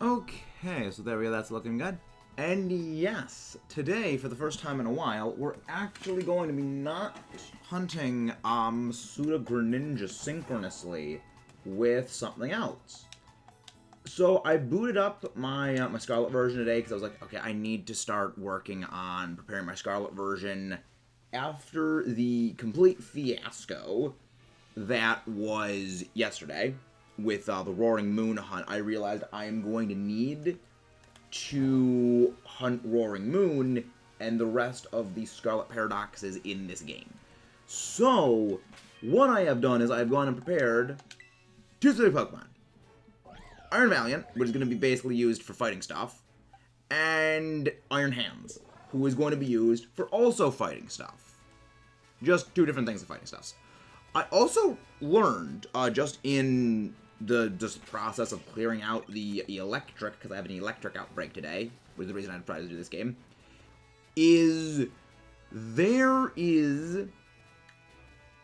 Okay, so there we go, that's looking good. And yes, today, for the first time in a while, we're actually going to be not hunting Suda Greninja synchronously with something else. So I booted up my my Scarlet version today because I was like, okay, I need to start working on preparing my Scarlet version after the complete fiasco that was yesterday with the Roaring Moon hunt. I realized I am going to need to hunt Roaring Moon and the rest of the Scarlet paradoxes in this game. So what I have done is I've gone and prepared two specific Pokemon. Iron Valiant, which is going to be basically used for fighting stuff, and Iron Hands, who is going to be used for also fighting stuff. Just two different things of fighting stuff. I also learned, just in the process of clearing out the electric, because I have an electric outbreak today, which is the reason I tried to do this game, is there is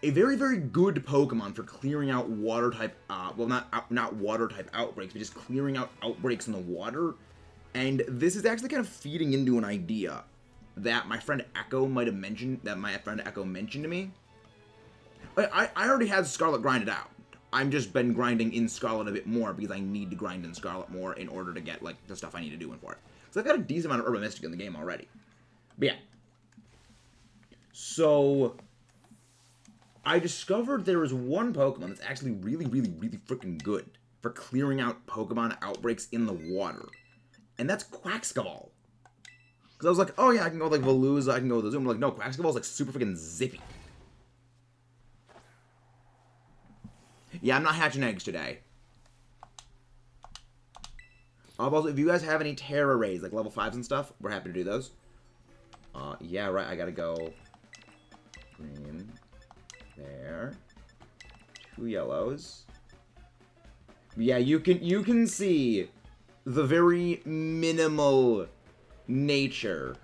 a very, very good Pokemon for clearing out water-type, well, not water-type outbreaks, but just clearing out outbreaks in the water. And this is actually kind of feeding into an idea that my friend Echo might have mentioned, to me. I already had Scarlet grinded out. I've just been grinding in Scarlet a bit more because I need to grind in Scarlet more in order to get, like, the stuff I need to do in for it. So I've got a decent amount of Herba Mystic in the game already. But yeah. So I discovered there is one Pokemon that's actually really, really, really freaking good for clearing out Pokemon outbreaks in the water. And that's Quaxcaball. Because I was like, oh yeah, I can go with, like, Veluza, I can go with the Zoom. I'm like, no, Quaxcaball's, like, super freaking zippy. Yeah, I'm not hatching eggs today. Also, if you guys have any Terra Rays, like level 5s and stuff, we're happy to do those. Yeah, right, I gotta go green. There. 2 yellows. Yeah, you can see the very minimal nature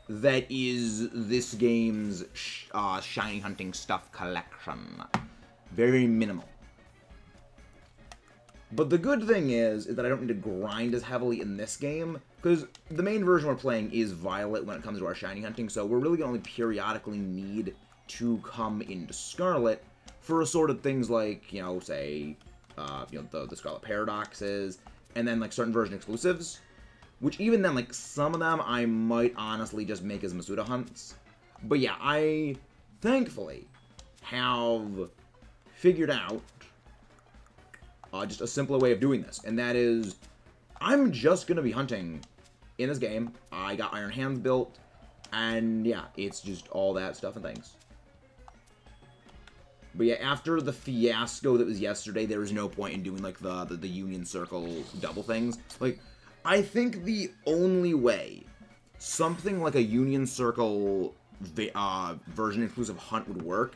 that is this game's shiny hunting stuff collection. Very, very minimal. But the good thing is that I don't need to grind as heavily in this game, because the main version we're playing is Violet when it comes to our shiny hunting, so we're really going to only periodically need to come into Scarlet for assorted things like, you know, say, the Scarlet paradoxes, and then, like, certain version exclusives, which even then, like, some of them I might honestly just make as Masuda hunts. But yeah, I, thankfully, have figured out just a simpler way of doing this, and that is, I'm just going to be hunting in this game. I got Iron Hands built, and yeah, it's just all that stuff and things. But yeah, after the fiasco that was yesterday, there was no point in doing, like, the Union Circle double things. Like, I think the only way something like a Union Circle version exclusive hunt would work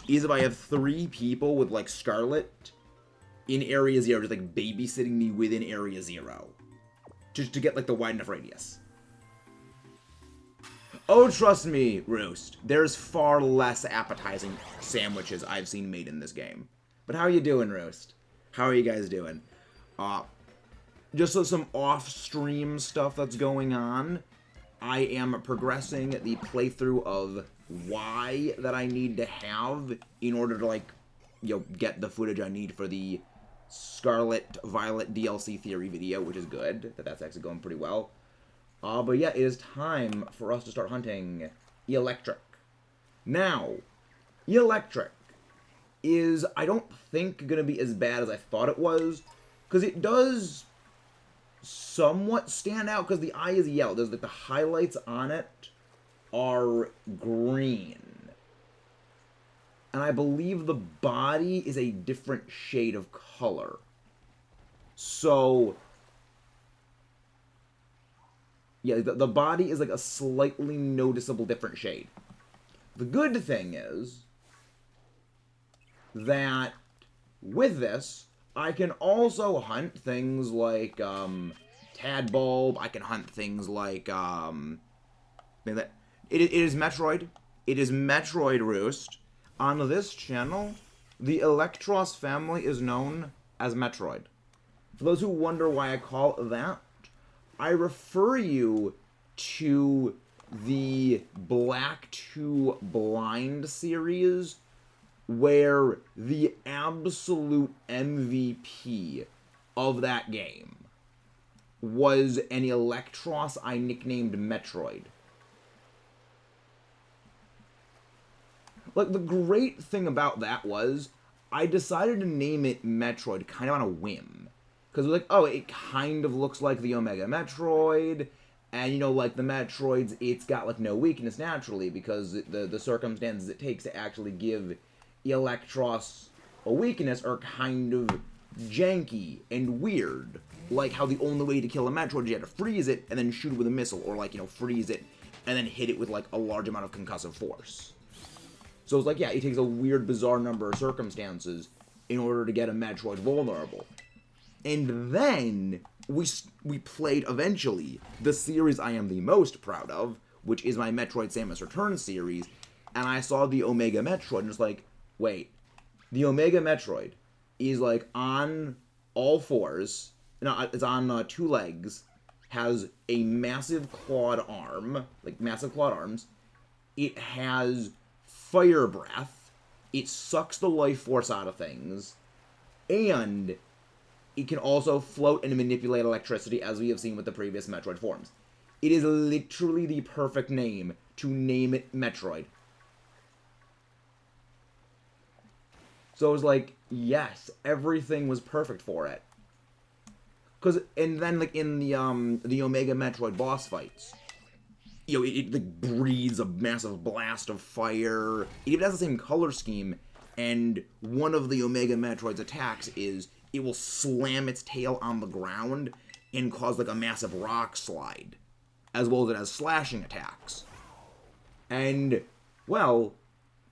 is if I have 3 people with, like, Scarlet in Area 0, just, like, babysitting me within Area 0. Just to get, like, the wide enough radius. Oh, trust me, Roost. There's far less appetizing sandwiches I've seen made in this game. But how you doing, Roost? How are you guys doing? Just some off-stream stuff that's going on. I am progressing the playthrough of Y that I need to have in order to, like, you know, get the footage I need for the Scarlet Violet DLC theory video, which is good. That's actually going pretty well. But yeah, it is time for us to start hunting Electric. Now, Electric is, I don't think, going to be as bad as I thought it was, because it does somewhat stand out, because the eye is yellow. There's, like, the highlights on it are green. And I believe the body is a different shade of color. So yeah, the body is, like, a slightly noticeable different shade. The good thing is that with this, I can also hunt things like Tadbulb. I can hunt things like it is Metroid. It is Metroid, Roost. On this channel, the Eelektross family is known as Metroid. For those who wonder why I call it that, I refer you to the Black to Blind series, where the absolute MVP of that game was an Eelektross I nicknamed Metroid. Like, the great thing about that was, I decided to name it Metroid kind of on a whim. Because it was like, oh, it kind of looks like the Omega Metroid, and, you know, like the Metroids, it's got, like, no weakness naturally, because the circumstances it takes to actually give Eelektross a weakness are kind of janky and weird. Like how the only way to kill a Metroid is you have to freeze it and then shoot it with a missile, or, like, you know, freeze it and then hit it with, like, a large amount of concussive force. So it's like, yeah, it takes a weird, bizarre number of circumstances in order to get a Metroid vulnerable. And then we played, eventually, the series I am the most proud of, which is my Metroid Samus Returns series, and I saw the Omega Metroid, and it's like, wait, the Omega Metroid is, like, on all fours, no, it's on 2 legs, has a massive clawed arm, like, massive clawed arms, it has fire breath, it sucks the life force out of things, and it can also float and manipulate electricity, as we have seen with the previous Metroid forms. It is literally the perfect name to name it Metroid. So it was like, yes, everything was perfect for it. And then, like, in the Omega Metroid boss fights, you know, it like, breathes a massive blast of fire. It even has the same color scheme, and one of the Omega Metroid's attacks is it will slam its tail on the ground and cause, like, a massive rock slide, as well as it has slashing attacks. And, well,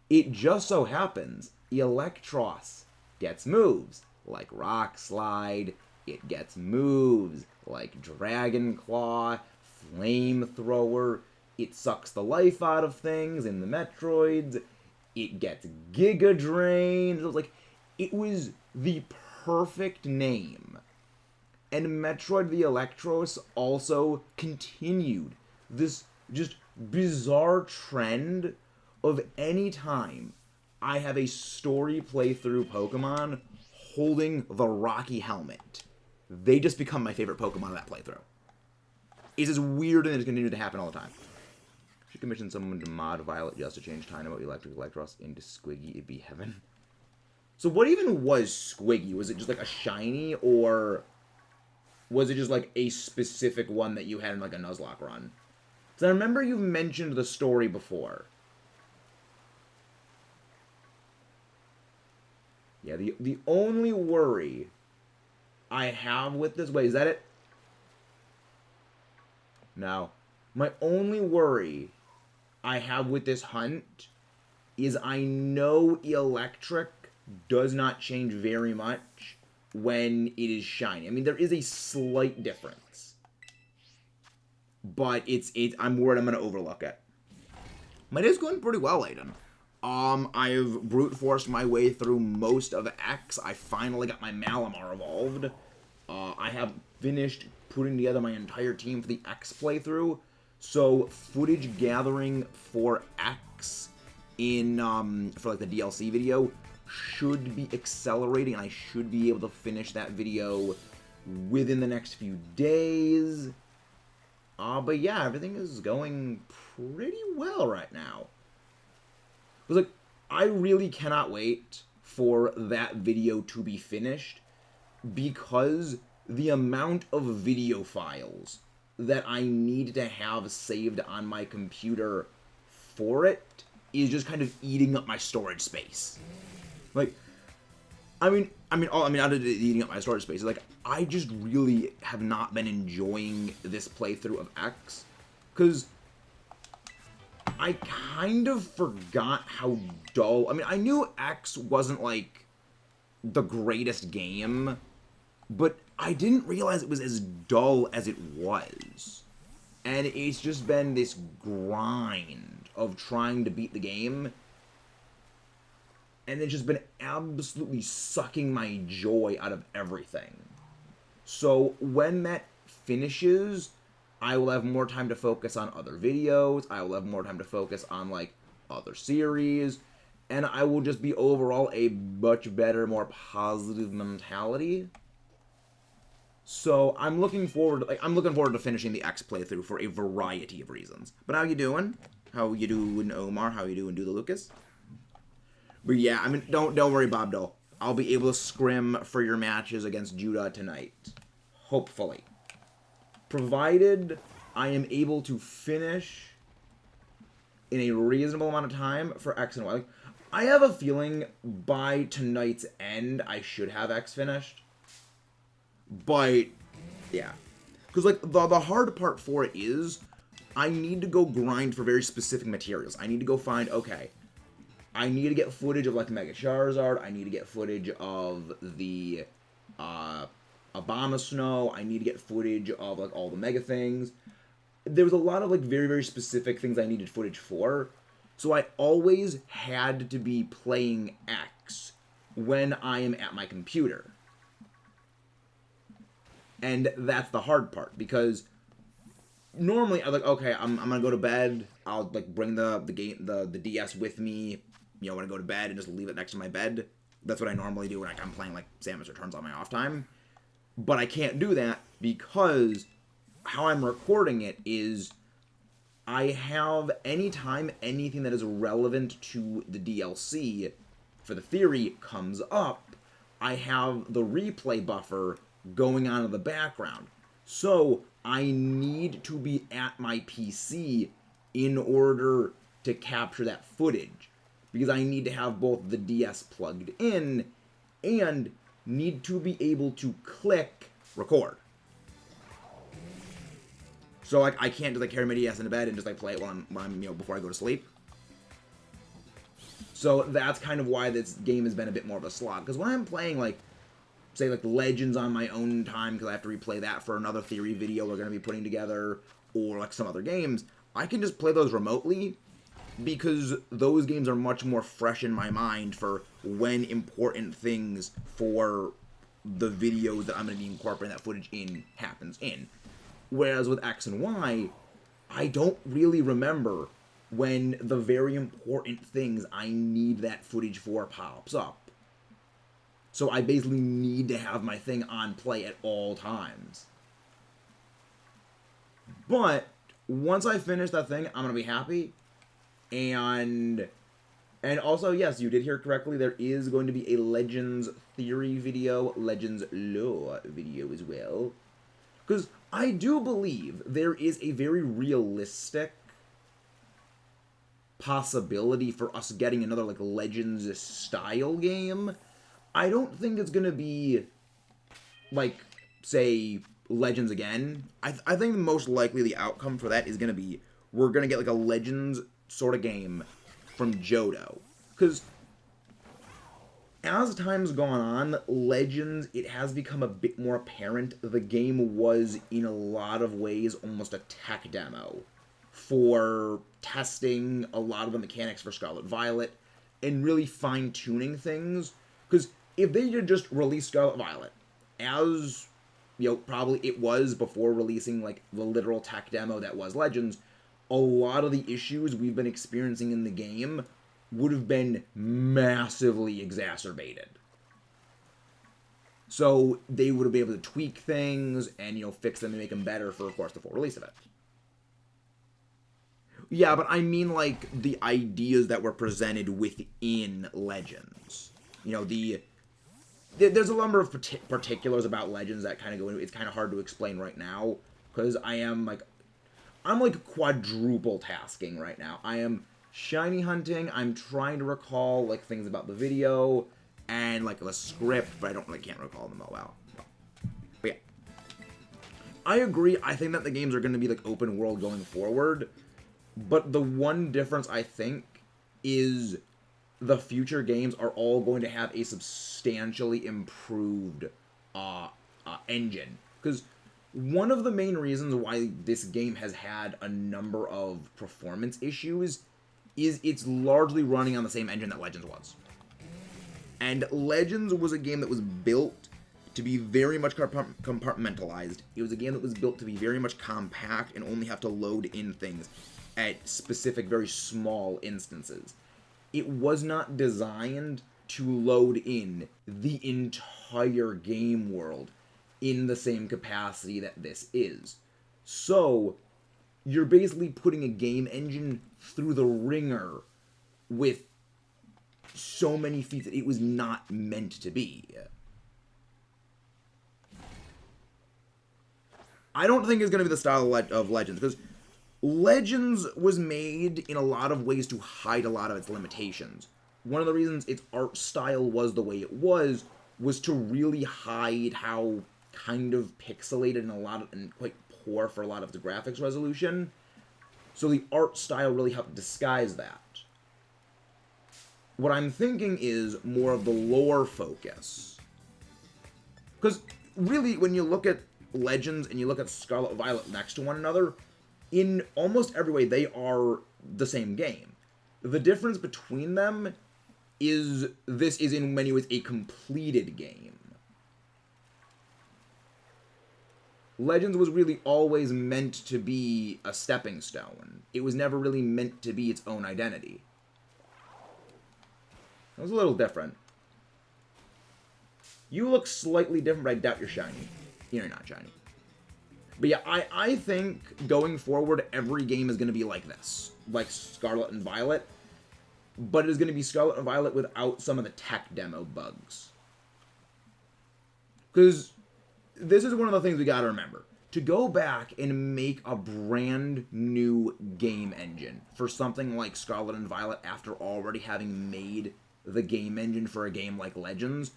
it just so happens Eelektross gets moves like Rock Slide, it gets moves like Dragon Claw, Flamethrower, it sucks the life out of things in the Metroids, it gets Giga Drain. It was the perfect name. And Metroid the Eelektross also continued this just bizarre trend of any time I have a story playthrough Pokemon holding the Rocky Helmet, they just become my favorite Pokemon of that playthrough. It's just weird, and it's continued to happen all the time. Should commission someone to mod Violet just to change Dynamo Eelektross into Squiggy, it'd be heaven. So what even was Squiggy? Was it just like a shiny, or was it just like a specific one that you had in like a Nuzlocke run? Because I remember you've mentioned the story before. Yeah, the only worry I have with this... Wait, is that it? No. My only worry I have with this hunt is I know Electric does not change very much when it is shiny. I mean, there is a slight difference. But I'm worried I'm going to overlook it. My day's going pretty well, Aiden. I've brute forced my way through most of X. I finally got my Malamar evolved. I have finished putting together my entire team for the X playthrough. So footage gathering for X in for like the DLC video should be accelerating, and I should be able to finish that video within the next few days. But yeah, everything is going pretty well right now. Because, like, I really cannot wait for that video to be finished, because the amount of video files that I need to have saved on my computer for it is just kind of eating up my storage space. Like, I mean, out of eating up my storage space, like, I just really have not been enjoying this playthrough of X, because I kind of forgot how dull... I mean, I knew X wasn't, like, the greatest game, but I didn't realize it was as dull as it was. And it's just been this grind of trying to beat the game, and it's just been absolutely sucking my joy out of everything. So when that finishes, I will have more time to focus on other videos. I will have more time to focus on, like, other series. And I will just be overall a much better, more positive mentality. So I'm looking forward to finishing the X playthrough for a variety of reasons. But how you doing? How you doing, Omar? How you doing, Doodle Lucas? But yeah, I mean, don't worry, Bob Dole. I'll be able to scrim for your matches against Judah tonight. Hopefully. Provided I am able to finish in a reasonable amount of time for X and Y. Like, I have a feeling by tonight's end, I should have X finished. But, yeah. Because, like, the hard part for it is, I need to go grind for very specific materials. I need to go find, okay, I need to get footage of, like, Mega Charizard. I need to get footage of the, Obama Snow. I need to get footage of, like, all the Mega things. There was a lot of, like, very, very specific things I needed footage for. So I always had to be playing X when I am at my computer. And that's the hard part, because normally I'm like, okay, I'm gonna go to bed. I'll, like, bring the DS with me, you know, when I go to bed, and just leave it next to my bed. That's what I normally do when I'm playing, like, Samus Returns on my off time. But I can't do that because how I'm recording it is I have anytime anything that is relevant to the DLC for the theory comes up, I have the replay buffer going on in the background. So I need to be at my PC in order to capture that footage, because I need to have both the DS plugged in and need to be able to click record. So, like, I can't just, like, carry my DS into bed and just, like, play it while I'm, you know, before I go to sleep. So that's kind of why this game has been a bit more of a slog. Because when I'm playing, like, say, like, Legends on my own time, because I have to replay that for another theory video we're going to be putting together, or, like, some other games, I can just play those remotely, because those games are much more fresh in my mind for when important things for the videos that I'm going to be incorporating that footage in happens in. Whereas with X and Y, I don't really remember when the very important things I need that footage for pops up. So I basically need to have my thing on play at all times. But once I finish that thing, I'm going to be happy. And also, yes, you did hear correctly, there is going to be a Legends theory video, Legends lore video as well. Because I do believe there is a very realistic possibility for us getting another, like, Legends style game. I don't think it's going to be, like, say, Legends again. I think most likely the outcome for that is going to be we're going to get, like, a Legends sort of game from Johto. Because as time's gone on, Legends, it has become a bit more apparent the game was, in a lot of ways, almost a tech demo for testing a lot of the mechanics for Scarlet Violet and really fine-tuning things. Because if they had just released Scarlet Violet, as, you know, probably it was before releasing, like, the literal tech demo that was Legends, a lot of the issues we've been experiencing in the game would have been massively exacerbated. So they would have been able to tweak things and, you know, fix them and make them better for, of course, the full release of it. Yeah, but I mean, like, the ideas that were presented within Legends. You know, there's a number of particulars about Legends that kind of go into, it's kind of hard to explain right now, because I'm quadruple tasking right now. I am shiny hunting, I'm trying to recall, like, things about the video, and, like, the script, but I can't recall them all well. But yeah. I agree, I think that the games are going to be, like, open world going forward, but the one difference, I think, is the future games are all going to have a substantially improved engine. Because one of the main reasons why this game has had a number of performance issues is it's largely running on the same engine that Legends was. And Legends was a game that was built to be very much compartmentalized. It was a game that was built to be very much compact and only have to load in things at specific, very small instances. It was not designed to load in the entire game world in the same capacity that this is. So, you're basically putting a game engine through the ringer with so many feats that it was not meant to be. I don't think it's going to be the style of Legends, because Legends was made in a lot of ways to hide a lot of its limitations. One of the reasons its art style was the way it was to really hide how kind of pixelated and quite poor for a lot of the graphics resolution. So the art style really helped disguise that. What I'm thinking is more of the lore focus. Because really, when you look at Legends and you look at Scarlet and Violet next to one another, in almost every way they are the same game. The difference between them is this is in many ways a completed game. Legends was really always meant to be a stepping stone. It was never really meant to be its own identity. It was a little different. You look slightly different, but I doubt you're shiny. You're not shiny. But yeah, I think going forward, every game is going to be like this. Like Scarlet and Violet. But it is going to be Scarlet and Violet without some of the tech demo bugs. Because this is one of the things we got to remember. To go back and make a brand new game engine for something like Scarlet and Violet after already having made the game engine for a game like Legends,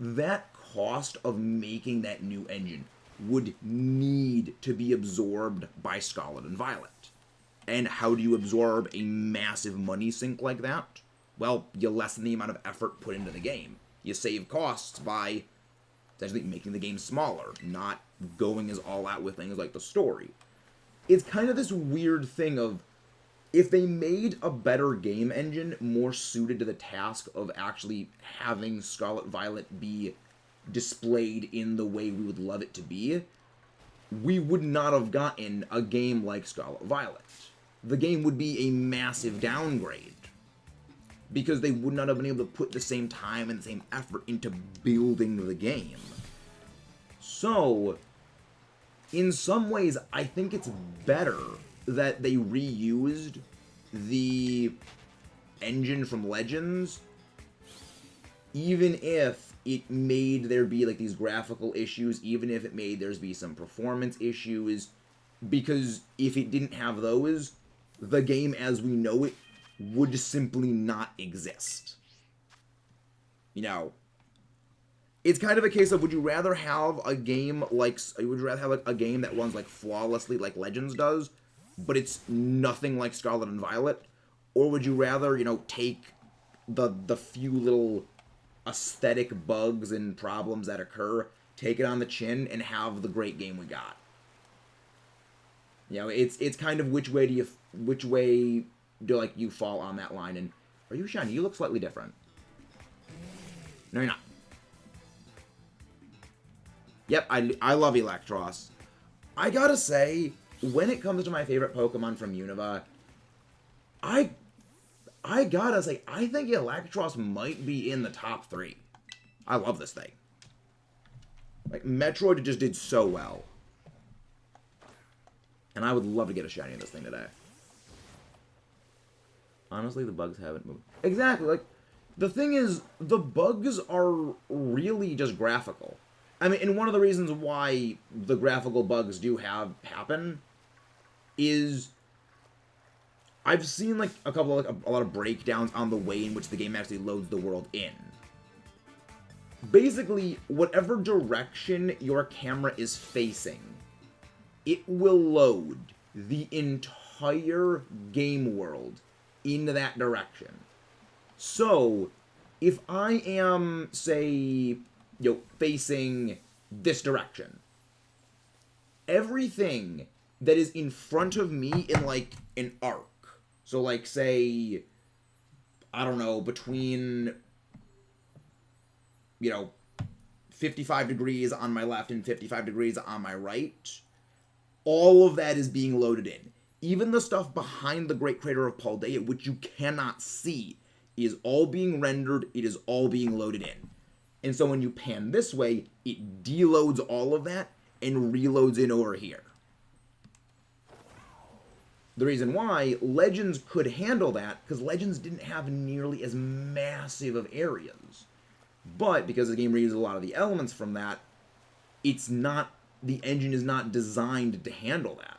that cost of making that new engine would need to be absorbed by Scarlet and Violet. And how do you absorb a massive money sink like that? Well, you lessen the amount of effort put into the game. You save costs by essentially making the game smaller, not going as all out with things like the story. It's kind of this weird thing of, if they made a better game engine more suited to the task of actually having Scarlet Violet be displayed in the way we would love it to be, we would not have gotten a game like Scarlet Violet. The game would be a massive downgrade, because they would not have been able to put the same time and the same effort into building the game. So, in some ways, I think it's better that they reused the engine from Legends, even if it made there be like these graphical issues, even if it made there be some performance issues, because if it didn't have those, the game as we know it would simply not exist. You know, it's kind of a case of, would you rather have a game like, would you rather have like a game that runs like flawlessly like Legends does, but it's nothing like Scarlet and Violet? Or would you rather, you know, take the few little aesthetic bugs and problems that occur, take it on the chin, and have the great game we got? You know, it's kind of which way do like you fall on that line. And are you shiny? You look slightly different. No, you're not. Yep, I love Eelektross. I gotta say, when it comes to my favorite Pokemon from Unova, I gotta say, I think Eelektross might be in the top 3. I love this thing. Like, Metroid just did so well. And I would love to get a shiny of this thing today. Honestly, the bugs haven't moved. Exactly, like, the thing is, the bugs are really just graphical. I mean, and one of the reasons why the graphical bugs do happen is I've seen like a lot of breakdowns on the way in which the game actually loads the world in. Basically, whatever direction your camera is facing, it will load the entire game world into that direction. So, if I am, say, facing this direction, everything that is in front of me in, like, an arc, so, like, say, I don't know, between, 55 degrees on my left and 55 degrees on my right, all of that is being loaded in. Even the stuff behind the Great Crater of Paldea, which you cannot see, is all being rendered, it is all being loaded in. And so when you pan this way, it deloads all of that and reloads in over here. The reason why Legends could handle that, because Legends didn't have nearly as massive of areas. But because the game reuses a lot of the elements from that, it's not, the engine is not designed to handle that.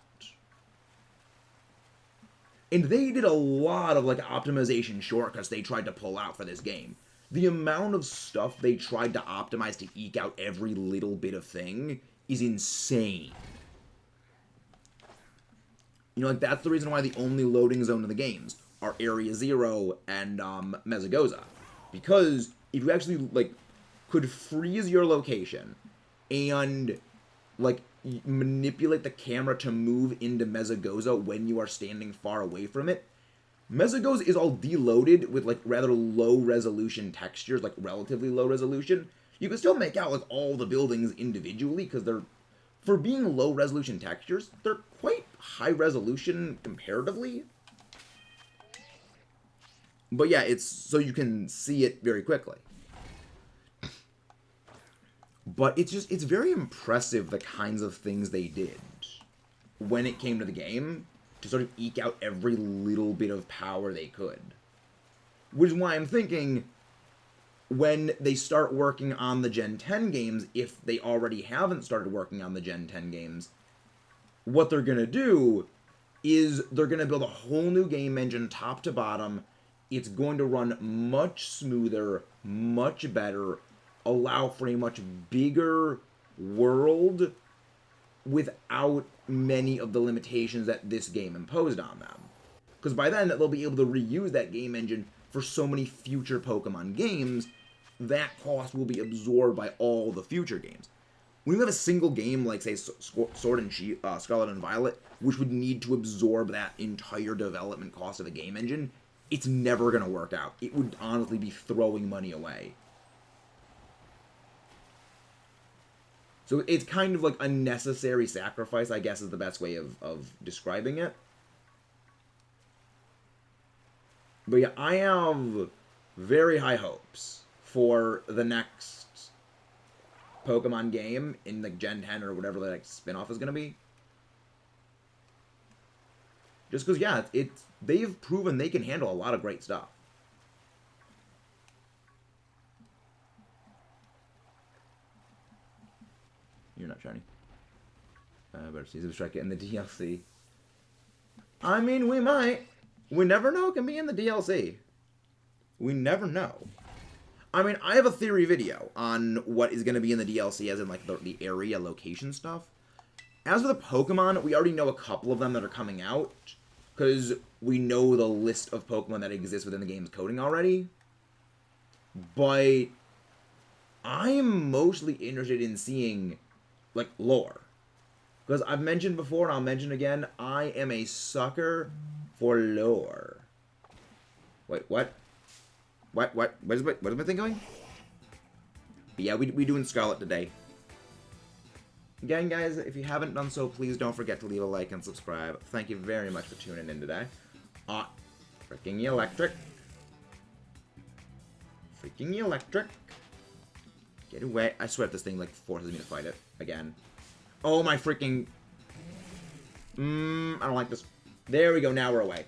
And they did a lot of like optimization shortcuts they tried to pull out for this game. The amount of stuff they tried to optimize to eke out every little bit of thing is insane. You know, like, that's the reason why the only loading zone in the games are Area 0 and Mesagoza. Because if you actually, like, could freeze your location and, like, manipulate the camera to move into Mesagoza when you are standing far away from it, Mesagoza is all deloaded with, like, rather low-resolution textures, like, relatively low resolution. You can still make out, like, all the buildings individually, because they're, for being low-resolution textures, they're quite high-resolution comparatively. But yeah, it's so you can see it very quickly. But it's just, it's very impressive the kinds of things they did when it came to the game to sort of eke out every little bit of power they could. Which is why I'm thinking, when they start working on the Gen 10 games, if they already haven't started working on the Gen 10 games, what they're going to do is they're going to build a whole new game engine top to bottom. It's going to run much smoother, much better, allow for a much bigger world without many of the limitations that this game imposed on them. Because by then, they'll be able to reuse that game engine for so many future Pokemon games, that cost will be absorbed by all the future games. When you have a single game like, say, Sword and Scarlet and Violet, which would need to absorb that entire development cost of a game engine, it's never going to work out. It would honestly be throwing money away. So it's kind of like a necessary sacrifice, I guess is the best way of describing it. But yeah, I have very high hopes for the next Pokemon game in like Gen 10 or whatever the next spin-off is going to be. Just because, yeah, they've proven they can handle a lot of great stuff. You're not shiny. Better see if I get in the DLC. I mean, we might. We never know it can be in the DLC. We never know. I mean, I have a theory video on what is going to be in the DLC, as in, like, the area location stuff. As for the Pokemon, we already know a couple of them that are coming out, because we know the list of Pokemon that exist within the game's coding already. But I'm mostly interested in seeing, like, lore. Because I've mentioned before, and I'll mention again, I am a sucker for lore. Wait, what? What is my thing going? But yeah, we doing Scarlet today. Again, guys, if you haven't done so, please don't forget to leave a like and subscribe. Thank you very much for tuning in today. Freaking electric. Freaking electric. Get away. I swear this thing, like, forces me to fight it. Again. Oh, my freaking... I don't like this. There we go, now we're away.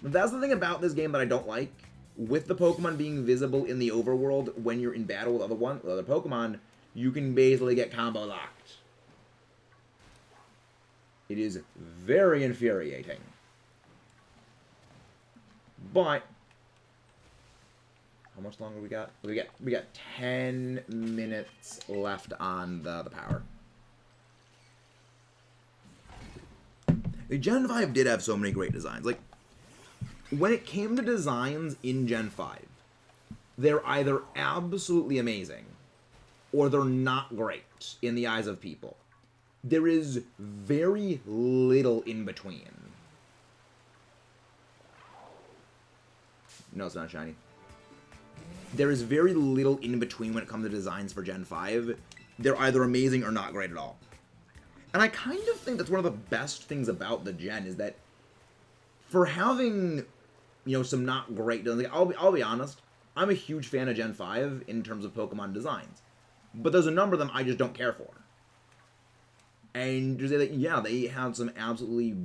But that's the thing about this game that I don't like. With the Pokemon being visible in the overworld when you're in battle with other Pokemon, you can basically get combo locked. It is very infuriating. But how much longer we got? We got 10 minutes left on the power. Gen 5 did have so many great designs. Like, when it came to designs in Gen 5, they're either absolutely amazing or they're not great in the eyes of people. There is very little in between. No, it's not shiny. there is very little in between when it comes to designs for Gen 5. They're either amazing or not great at all. And I kind of think that's one of the best things about the gen is that for having, you know, some not great designs, I'll be honest, I'm a huge fan of Gen 5 in terms of Pokemon designs. But there's a number of them I just don't care for. And to say that, yeah, they have some absolutely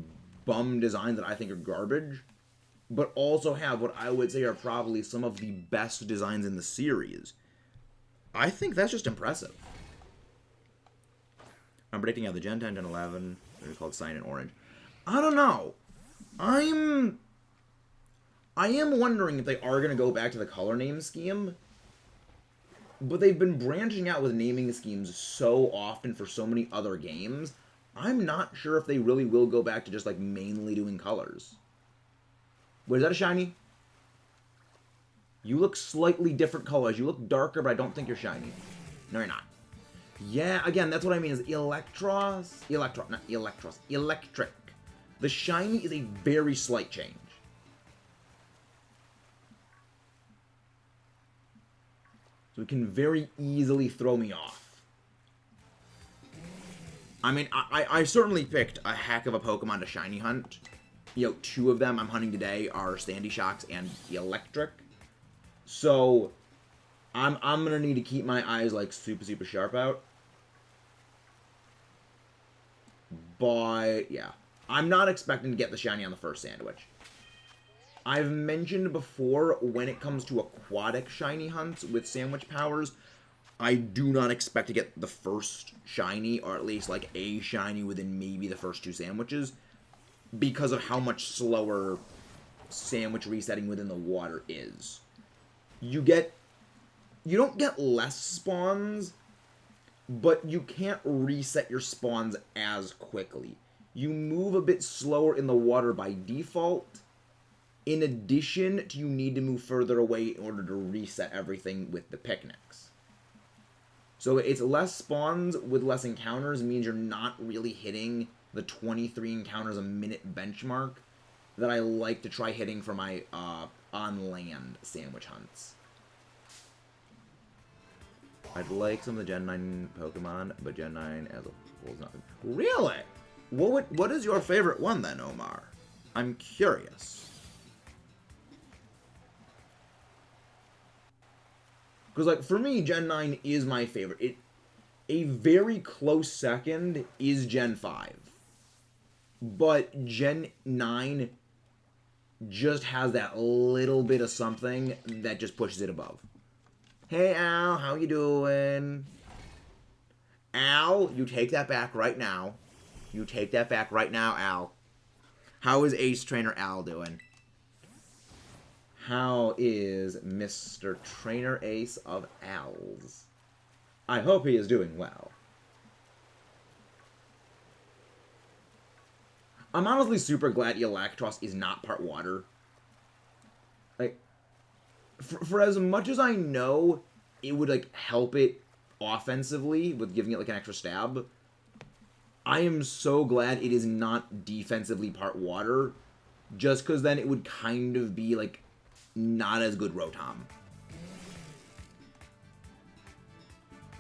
bum designs that I think are garbage, but also have what I would say are probably some of the best designs in the series. I think that's just impressive. I'm predicting the Gen 10, Gen 11, it's called Cyan and Orange. I don't know. I am wondering if they are going to go back to the color name scheme. But they've been branching out with naming schemes so often for so many other games. I'm not sure if they really will go back to just, like, mainly doing colors. Wait, is that a shiny? You look slightly different colors. You look darker, but I don't think you're shiny. No, you're not. Yeah, again, that's what I mean is Eelektross. Not Eelektross. Electric. The shiny is a very slight change. So it can very easily throw me off. I mean, I certainly picked a heck of a Pokemon to shiny hunt. You know, 2 of them I'm hunting today are Sandy Shocks and Electric. So, I'm gonna need to keep my eyes, like, super sharp out. But, yeah. I'm not expecting to get the shiny on the first sandwich. I've mentioned before, when it comes to aquatic shiny hunts with sandwich powers, I do not expect to get the first shiny, or at least, like, a shiny within maybe the first 2 sandwiches, because of how much slower sandwich resetting within the water is. You don't get less spawns, but you can't reset your spawns as quickly. You move a bit slower in the water by default. In addition to you need to move further away in order to reset everything with the picnics. So it's less spawns with less encounters means you're not really hitting the 23 encounters a minute benchmark that I like to try hitting for my on-land sandwich hunts. I'd like some of the Gen 9 Pokemon, but Gen 9 as a whole is not... Really? What is your favorite one then, Omar? I'm curious. Because, like, for me, Gen 9 is my favorite. A very close second is Gen 5. But Gen 9 just has that little bit of something that just pushes it above. Hey, Al, how you doing? Al, you take that back right now. You take that back right now, Al. How is Ace Trainer Al doing? How is Mr. Trainer Ace of Al's? I hope he is doing well. I'm honestly super glad Eelektross is not part water. Like, for as much as I know it would, like, help it offensively with giving it, like, an extra stab, I am so glad it is not defensively part water, just because then it would kind of be, like, not as good Rotom.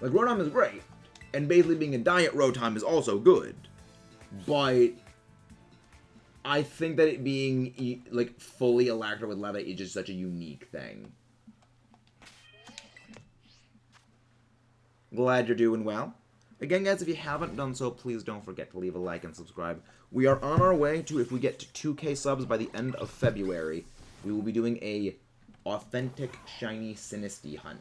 Like, Rotom is great, and basically being a diet Rotom is also good, but I think that it being, like, fully Eelektross with Levite is just such a unique thing. Glad you're doing well. Again, guys, if you haven't done so, please don't forget to leave a like and subscribe. We are on our way to, if we get to 2K subs by the end of February, we will be doing a authentic shiny Sinistea hunt.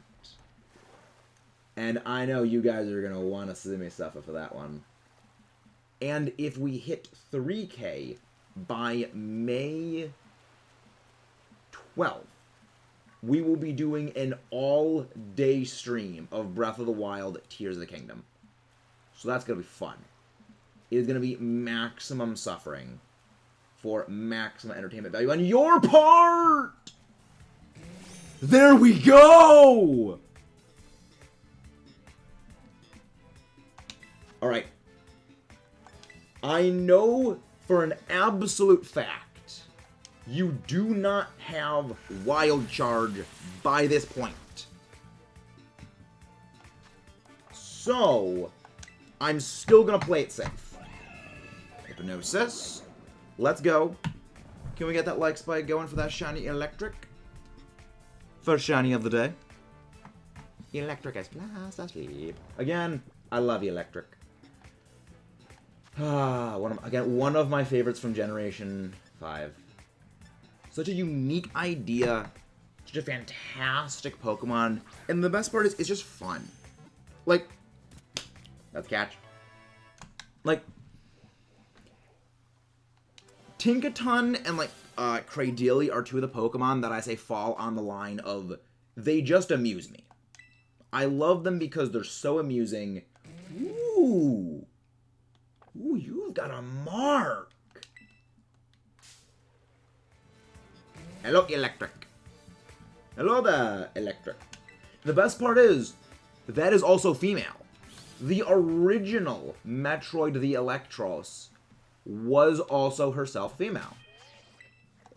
And I know you guys are going to want to see me suffer for that one. And if we hit 3K by May 12th, we will be doing an all-day stream of Breath of the Wild Tears of the Kingdom. So that's going to be fun. It is going to be maximum suffering for maximum entertainment value on your part! There we go! Alright. I know for an absolute fact You do not have Wild Charge by this point. So, I'm still gonna play it safe. Hypnosis. Let's go. Can we get that like spike going for that shiny electric? First shiny of the day. Electric is fast asleep. Again, I love electric. One of my favorites from Generation 5. Such a unique idea. Such a fantastic Pokemon. And the best part is, it's just fun. Like, that's catch. Like, Tinkaton and, like, Cradily are two of the Pokemon that I say fall on the line of, they just amuse me. I love them because they're so amusing. Ooh. Ooh, you've got a mark. Hello, Electric. Hello there, Electric. The best part is, that is also female. The original Metroid the Eelektross was also herself female.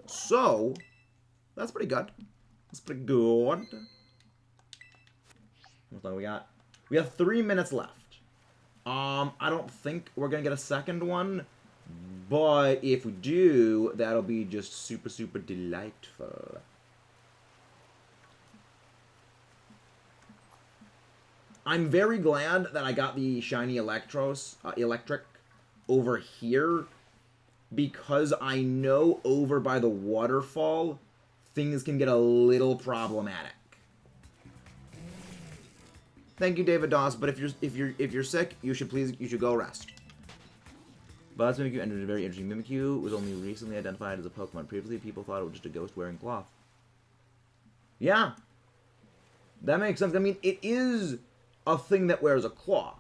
So, that's pretty good. That's pretty good. What long we got? We have 3 minutes left. I don't think we're gonna get a second one, but if we do, that'll be just super, super delightful. I'm very glad that I got the shiny Eelektross, Electric over here, because I know over by the waterfall, things can get a little problematic. Thank you, David Doss. But if you're sick, you should go rest. Buzz Mimikyu entered a very interesting. Mimikyu was only recently identified as a Pokemon. Previously, people thought it was just a ghost wearing cloth. Yeah, that makes sense. I mean, it is a thing that wears a cloth.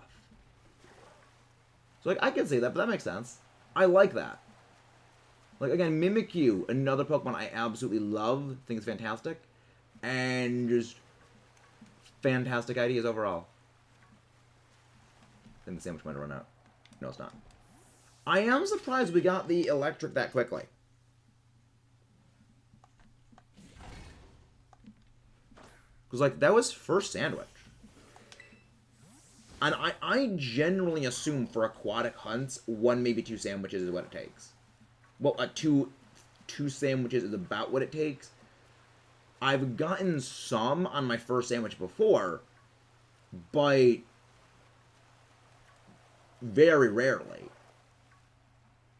So, like, I can say that, but that makes sense. I like that. Like, again, Mimikyu, another Pokemon I absolutely love. Think it's fantastic. And just fantastic ideas overall. I think the sandwich might run out. No, it's not. I am surprised we got the electric that quickly. Because, like, that was first sandwich. And I generally assume for aquatic hunts, 1, maybe 2 sandwiches is what it takes. Well, two sandwiches is about what it takes. I've gotten some on my first sandwich before, but very rarely.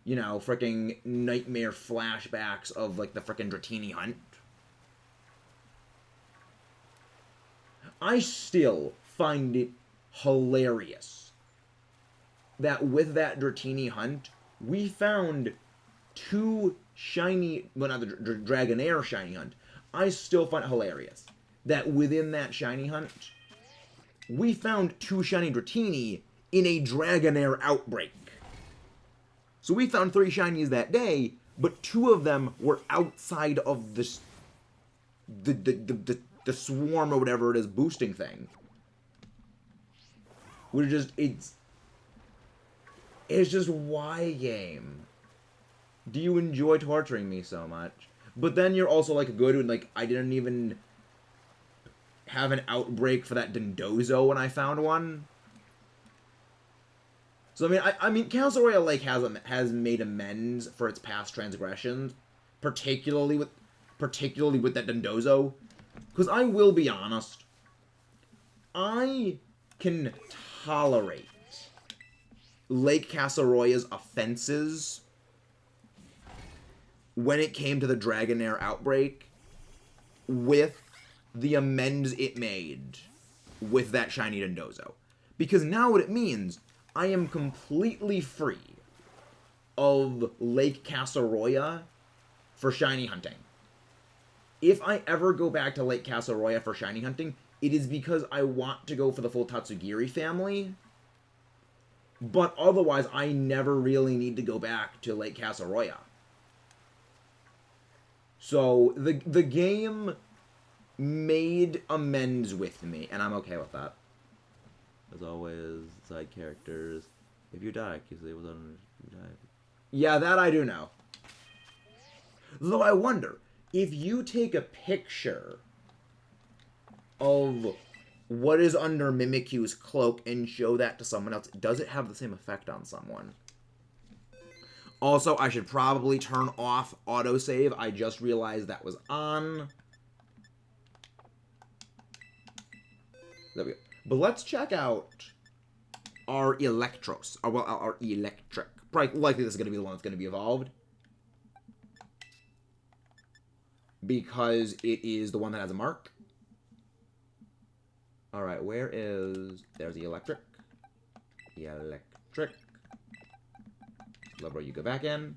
You know, frickin' nightmare flashbacks of, like, the frickin' Dratini hunt. I still find it hilarious that with that Dratini hunt, we found 2 shiny, well, not the Dragonair shiny hunt. I still find it hilarious that within that shiny hunt, we found 2 shiny Dratini in a Dragonair outbreak. So we found 3 shinies that day, but 2 of them were outside of this the swarm or whatever it is boosting thing. We're just it's just why game? Do you enjoy torturing me so much? But then you're also like good and like I didn't even have an outbreak for that Dondozo when I found one. So I mean, Calceroya Lake has made amends for its past transgressions, particularly with that Dondozo. Because I will be honest, I can tolerate Lake Calceroya's offenses when it came to the Dragonair outbreak with the amends it made with that shiny Dondozo. Because now what it means, I am completely free of Lake Calceroya for shiny hunting. If I ever go back to Lake Calceroya for shiny hunting, it is because I want to go for the full Tatsugiri family. But otherwise, I never really need to go back to Lake Calceroya. So, the game made amends with me, and I'm okay with that. As always, side characters. If you die, Kisleigh was on. You die. Yeah, that I do know. Though I wonder, if you take a picture of what is under Mimikyu's cloak and show that to someone else, does it have the same effect on someone? Also, I should probably turn off autosave. I just realized that was on. There we go. But let's check out our Eelektross. Our electric. Probably likely this is going to be the one that's going to be evolved. Because it is the one that has a mark. Alright, where is... There's the electric. Electric. Love where you go back in.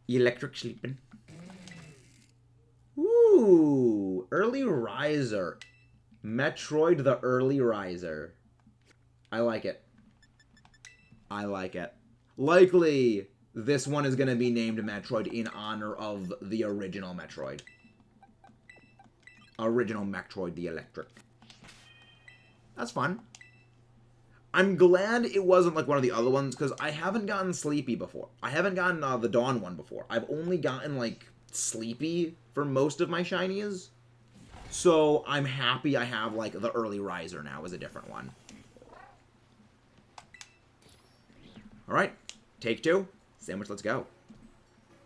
Electric sleeping. Ooh, early riser. Metroid the early riser. I like it. I like it. Likely, this one is going to be named Metroid in honor of the original Metroid. Original Metroid the Electric. That's fun. I'm glad it wasn't like one of the other ones, because I haven't gotten Sleepy before. I haven't gotten the Dawn one before. I've only gotten, like, Sleepy for most of my shinies. So I'm happy I have, like, the early riser now as a different one. Alright, take two. Sandwich, let's go.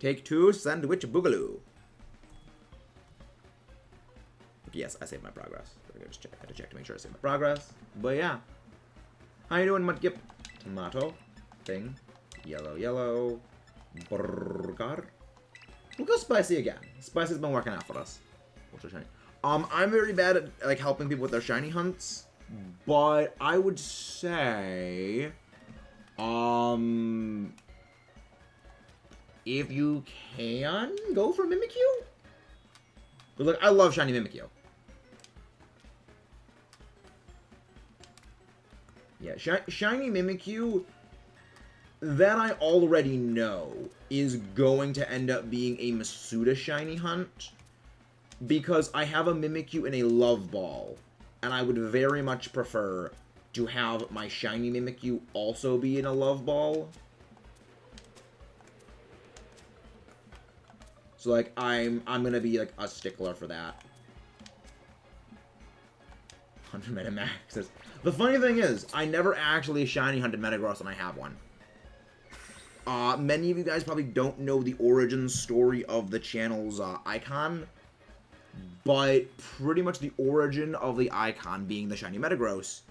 Take two, sandwich boogaloo. Yes, I saved my progress. I had to check to make sure I saved my progress. But yeah. How you doing, Mudkip? Tomato. Thing. Yellow, yellow. Burger. We'll go spicy again. Spicy's been working out for us. What's our shiny? I'm very bad at like helping people with their shiny hunts. But I would say if you can go for Mimikyu. But look, I love shiny Mimikyu. Yeah, shiny Mimikyu, that I already know, is going to end up being a Masuda shiny hunt, because I have a Mimikyu in a Love Ball, and I would very much prefer to have my shiny Mimikyu also be in a Love Ball. So, like, I'm gonna be, like, a stickler for that. 100 Metamaxes. The funny thing is, I never actually shiny hunted Metagross, and I have one. Many of you guys probably don't know the origin story of the channel's icon, but pretty much the origin of the icon being the shiny Metagross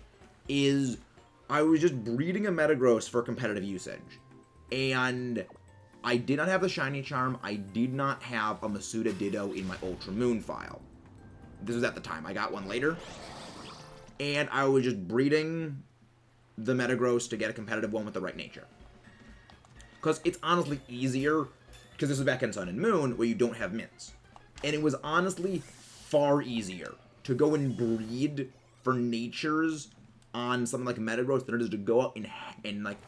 is I was just breeding a Metagross for competitive usage, and I did not have the shiny charm. I did not have a Masuda Ditto in my Ultra Moon file. This was at the time. I got one later. And I was just breeding the Metagross to get a competitive one with the right nature. Because it's honestly easier, because this was back in Sun and Moon, where you don't have mints. And it was honestly far easier to go and breed for natures on something like Metagross than it is to go out and like,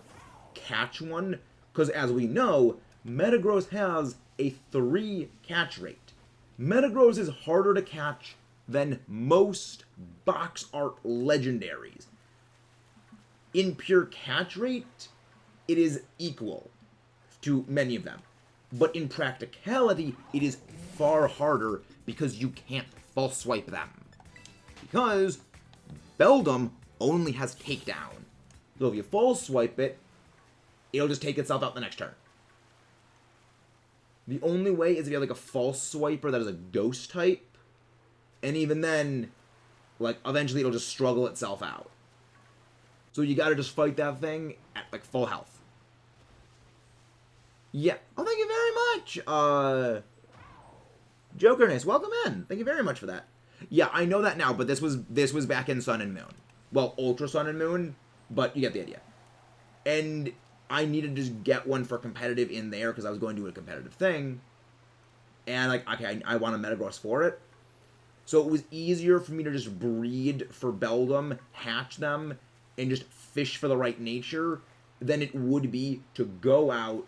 catch one. Because as we know, Metagross has a 3 catch rate. Metagross is harder to catch than most box art legendaries. In pure catch rate, it is equal to many of them. But in practicality, it is far harder because you can't false swipe them. Because Beldum only has takedown. So if you false swipe it, it'll just take itself out the next turn. The only way is if you have like a false swiper that is a ghost type. And even then, like, eventually it'll just struggle itself out. So you gotta just fight that thing at, like, full health. Yeah. Oh, thank you very much! Jokerness, welcome in! Thank you very much for that. Yeah, I know that now, but this was back in Sun and Moon. Well, Ultra Sun and Moon, but you get the idea. And I needed to just get one for competitive in there, because I was going to do a competitive thing. And, like, okay, I want a Metagross for it. So it was easier for me to just breed for Beldum, hatch them, and just fish for the right nature than it would be to go out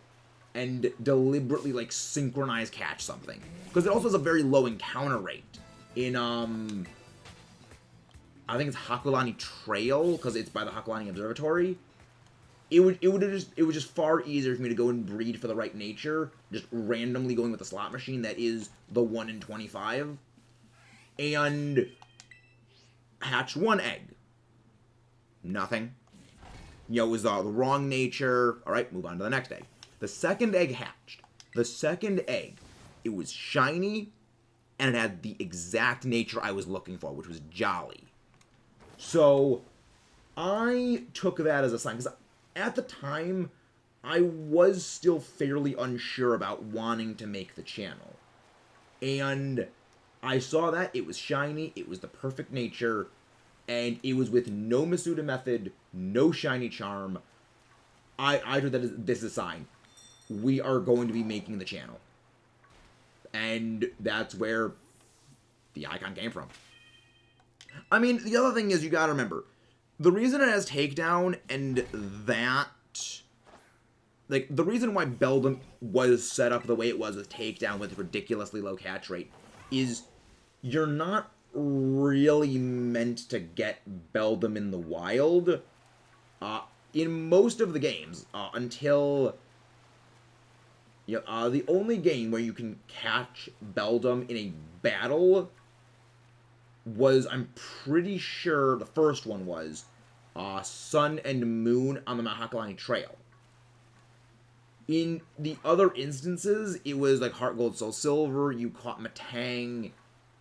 and deliberately, like, synchronize catch something. Because it also has a very low encounter rate in, I think it's Hakulani Trail, because it's by the Hakulani Observatory. it was just far easier for me to go and breed for the right nature, just randomly going with a slot machine that is the 1 in 25, and hatch 1 egg. Nothing. You know, it was the wrong nature. All right, move on to the next egg. The second egg hatched. The second egg, it was shiny, and it had the exact nature I was looking for, which was jolly. So I took that as a sign, because at the time, I was still fairly unsure about wanting to make the channel. And I saw that, it was shiny, it was the perfect nature, and it was with no Masuda method, no shiny charm. I took that as this is a sign. We are going to be making the channel. And that's where the icon came from. I mean, the other thing is you gotta remember, the reason it has takedown and that, like, the reason why Beldum was set up the way it was with takedown with ridiculously low catch rate is you're not really meant to get Beldum in the wild. In most of the games, until... You know, the only game where you can catch Beldum in a battle was, I'm pretty sure, the first one was Sun and Moon on the Mount Hakalani Trail. In the other instances, it was like Heart Gold, Soul Silver. You caught Matang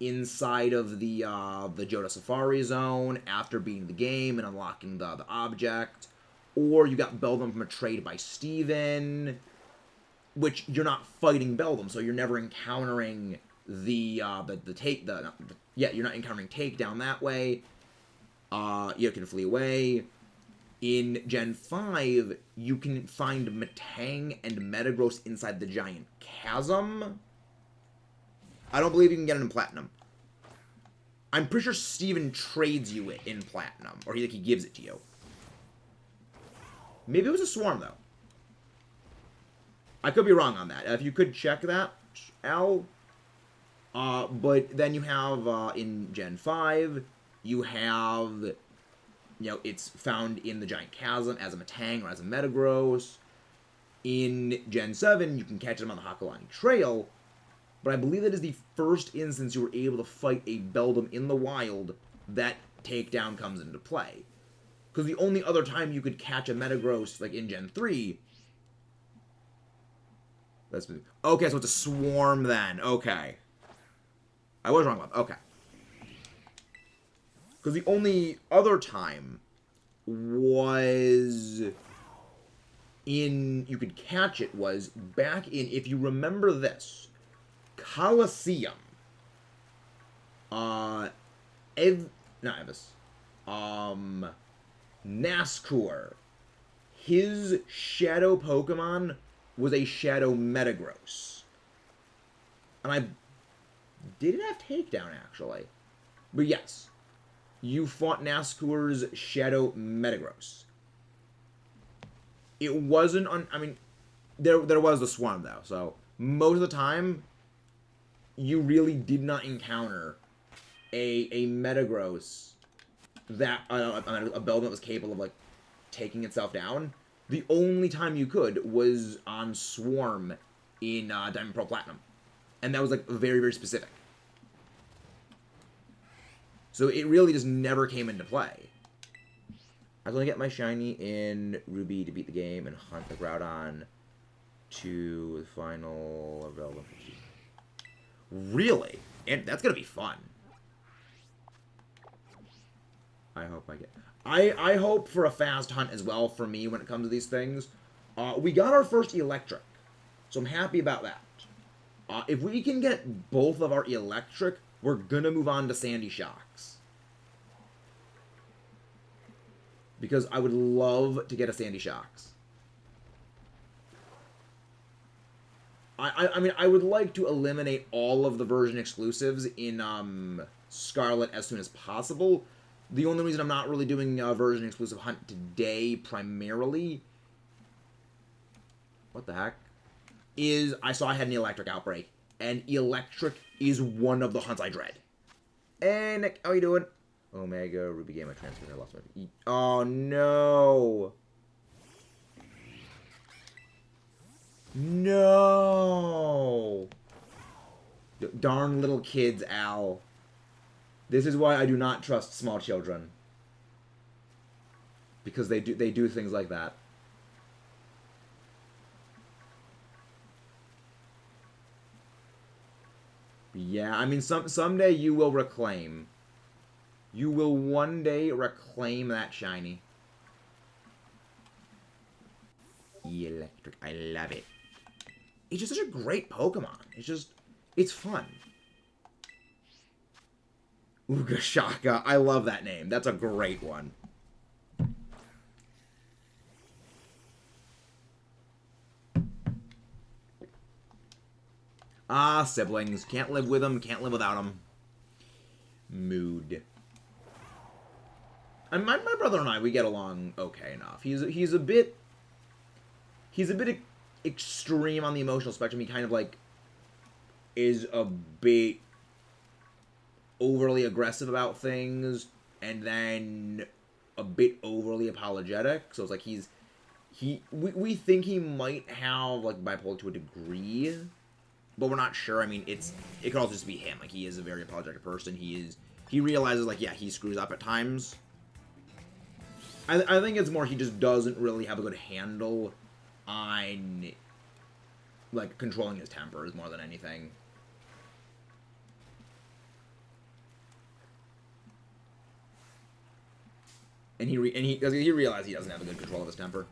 inside of the Joda Safari Zone after beating the game and unlocking the object. Or you got Beldum from a trade by Steven, which you're not fighting Beldum, so you're never encountering you're not encountering takedown that way. You can flee away. In Gen 5, you can find Matang and Metagross inside the Giant Chasm. I don't believe you can get it in Platinum. I'm pretty sure Steven trades you it in Platinum, or he gives it to you. Maybe it was a Swarm, though. I could be wrong on that. If you could check that, Al. But then you have, in Gen 5, you have, you know, it's found in the Giant Chasm as a Matang or as a Metagross. In Gen 7, you can catch them on the Hakalani Trail, but I believe that is the first instance you were able to fight a Beldum in the wild that takedown comes into play. Because the only other time you could catch a Metagross, like in Gen 3... Okay, so it's a Swarm then. Okay. I was wrong about that. Okay. Because the only other time was you could catch it was back in, if you remember this, Colosseum. Not Evis. Nazgûr. His shadow Pokemon was a Shadow Metagross. And I didn't have takedown, actually. But yes, you fought Nazgûr's Shadow Metagross. It wasn't I mean, there was the Swarm, though. So, most of the time, you really did not encounter a Metagross that, a Beldum that was capable of, like, taking itself down. The only time you could was on Swarm in Diamond Pearl Platinum. And that was, like, very, very specific. So it really just never came into play. I was going to get my shiny in Ruby to beat the game and hunt the Groudon to the final Velvet. Really? And that's going to be fun. I hope I get... I hope for a fast hunt as well for me when it comes to these things. We got our first electric, so I'm happy about that. If we can get both of our electric, we're gonna move on to Sandy Shocks. Because I would love to get a Sandy Shocks. I mean, I would like to eliminate all of the version exclusives in Scarlet as soon as possible. The only reason I'm not really doing a version exclusive hunt today, primarily, what the heck, is I saw I had an electric outbreak, and electric is one of the hunts I dread. And Nick, how you doing? Omega, Ruby Game, I transferred, I lost my... Oh, no! No! Darn little kids, Al. This is why I do not trust small children. Because they do things like that. Yeah, I mean, someday you will reclaim. You will one day reclaim that shiny. Electric, I love it. It's just such a great Pokemon. It's fun. Uga Shaka, I love that name. That's a great one. Ah, siblings. Can't live with them, can't live without them. Mood. And my brother and I, we get along okay enough. He's a bit extreme on the emotional spectrum. He kind of like is a bit overly aggressive about things, and then a bit overly apologetic. So it's like we think he might have like bipolar to a degree, but we're not sure. I mean, it could also just be him. Like, he is a very apologetic person. He realizes, like, yeah, he screws up at times. I think it's more he just doesn't really have a good handle on, like, controlling his tempers more than anything. And he realizes he doesn't have a good control of his temper.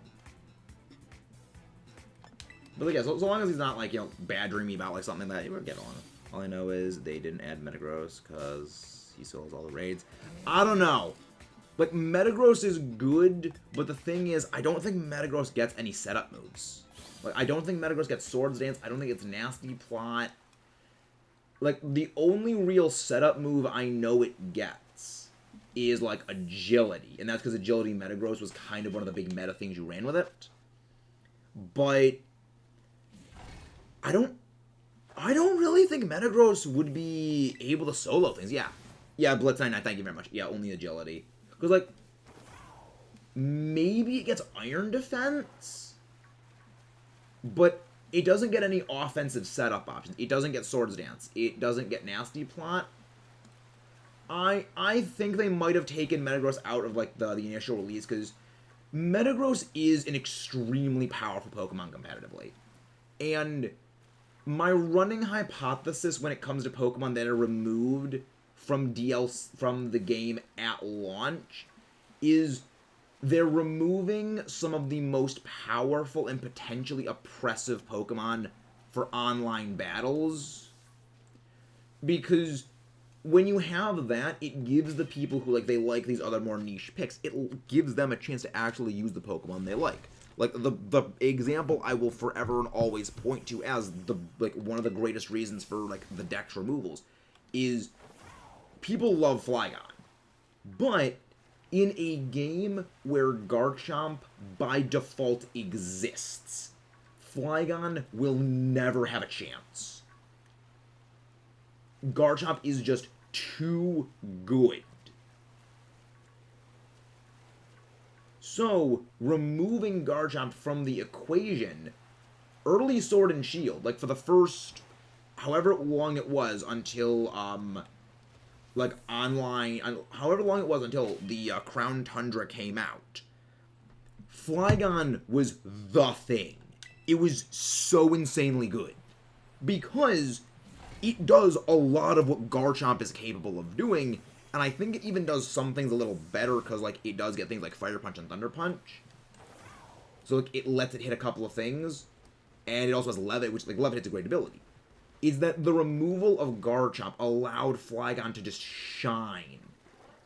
But like, yeah, so long as he's not like, you know, badgering me about like something that you would get on. All I know is they didn't add Metagross because he still has all the raids. I don't know. Like, Metagross is good, but the thing is, I don't think Metagross gets any setup moves. Like, I don't think Metagross gets Swords Dance. I don't think it's Nasty Plot. Like, the only real setup move I know it gets is, like, Agility. And that's because Agility Metagross was kind of one of the big meta things you ran with it. But I don't really think Metagross would be able to solo things. Yeah, Blitz 99, thank you very much. Yeah, only Agility. Because, like, maybe it gets Iron Defense, but it doesn't get any offensive setup options. It doesn't get Swords Dance. It doesn't get Nasty Plot. I think they might have taken Metagross out of, like, the initial release, because Metagross is an extremely powerful Pokemon competitively. And my running hypothesis when it comes to Pokemon that are removed from from the game at launch is they're removing some of the most powerful and potentially oppressive Pokemon for online battles. Because when you have that, it gives the people who they like these other more niche picks, it gives them a chance to actually use the Pokemon they like. Like, the example I will forever and always point to as one of the greatest reasons for, like, the Dex removals is people love Flygon. But in a game where Garchomp by default exists, Flygon will never have a chance. Garchomp is just too good. So, removing Garchomp from the equation, early Sword and Shield, like for the first, however long it was until, online, however long it was until the Crown Tundra came out, Flygon was the thing. It was so insanely good. Because it does a lot of what Garchomp is capable of doing, and I think it even does some things a little better, because, like, it does get things like Fire Punch and Thunder Punch. So, like, it lets it hit a couple of things, and it also has Levitt, which, like, Levitt hits a great ability. Is that the removal of Garchomp allowed Flygon to just shine.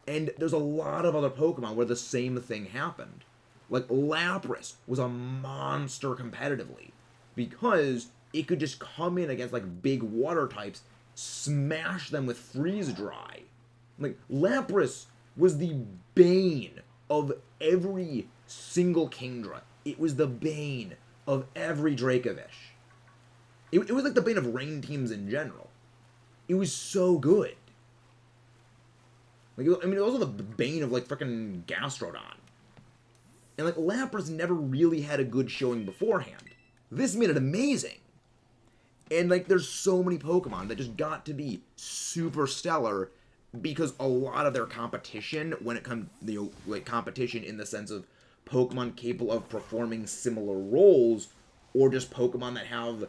And there's a lot of other Pokemon where the same thing happened. Like, Lapras was a monster competitively, because it could just come in against, like, big water types, smash them with Freeze Dry. Like, Lapras was the bane of every single Kingdra. It was the bane of every Dracovish. It was like the bane of rain teams in general. It was so good. Like, I mean, it was also the bane of, like, frickin' Gastrodon. And, like, Lapras never really had a good showing beforehand. This made it amazing. And, like, there's so many Pokemon that just got to be super stellar because a lot of their competition, when it comes, like, competition in the sense of Pokemon capable of performing similar roles, or just Pokemon that have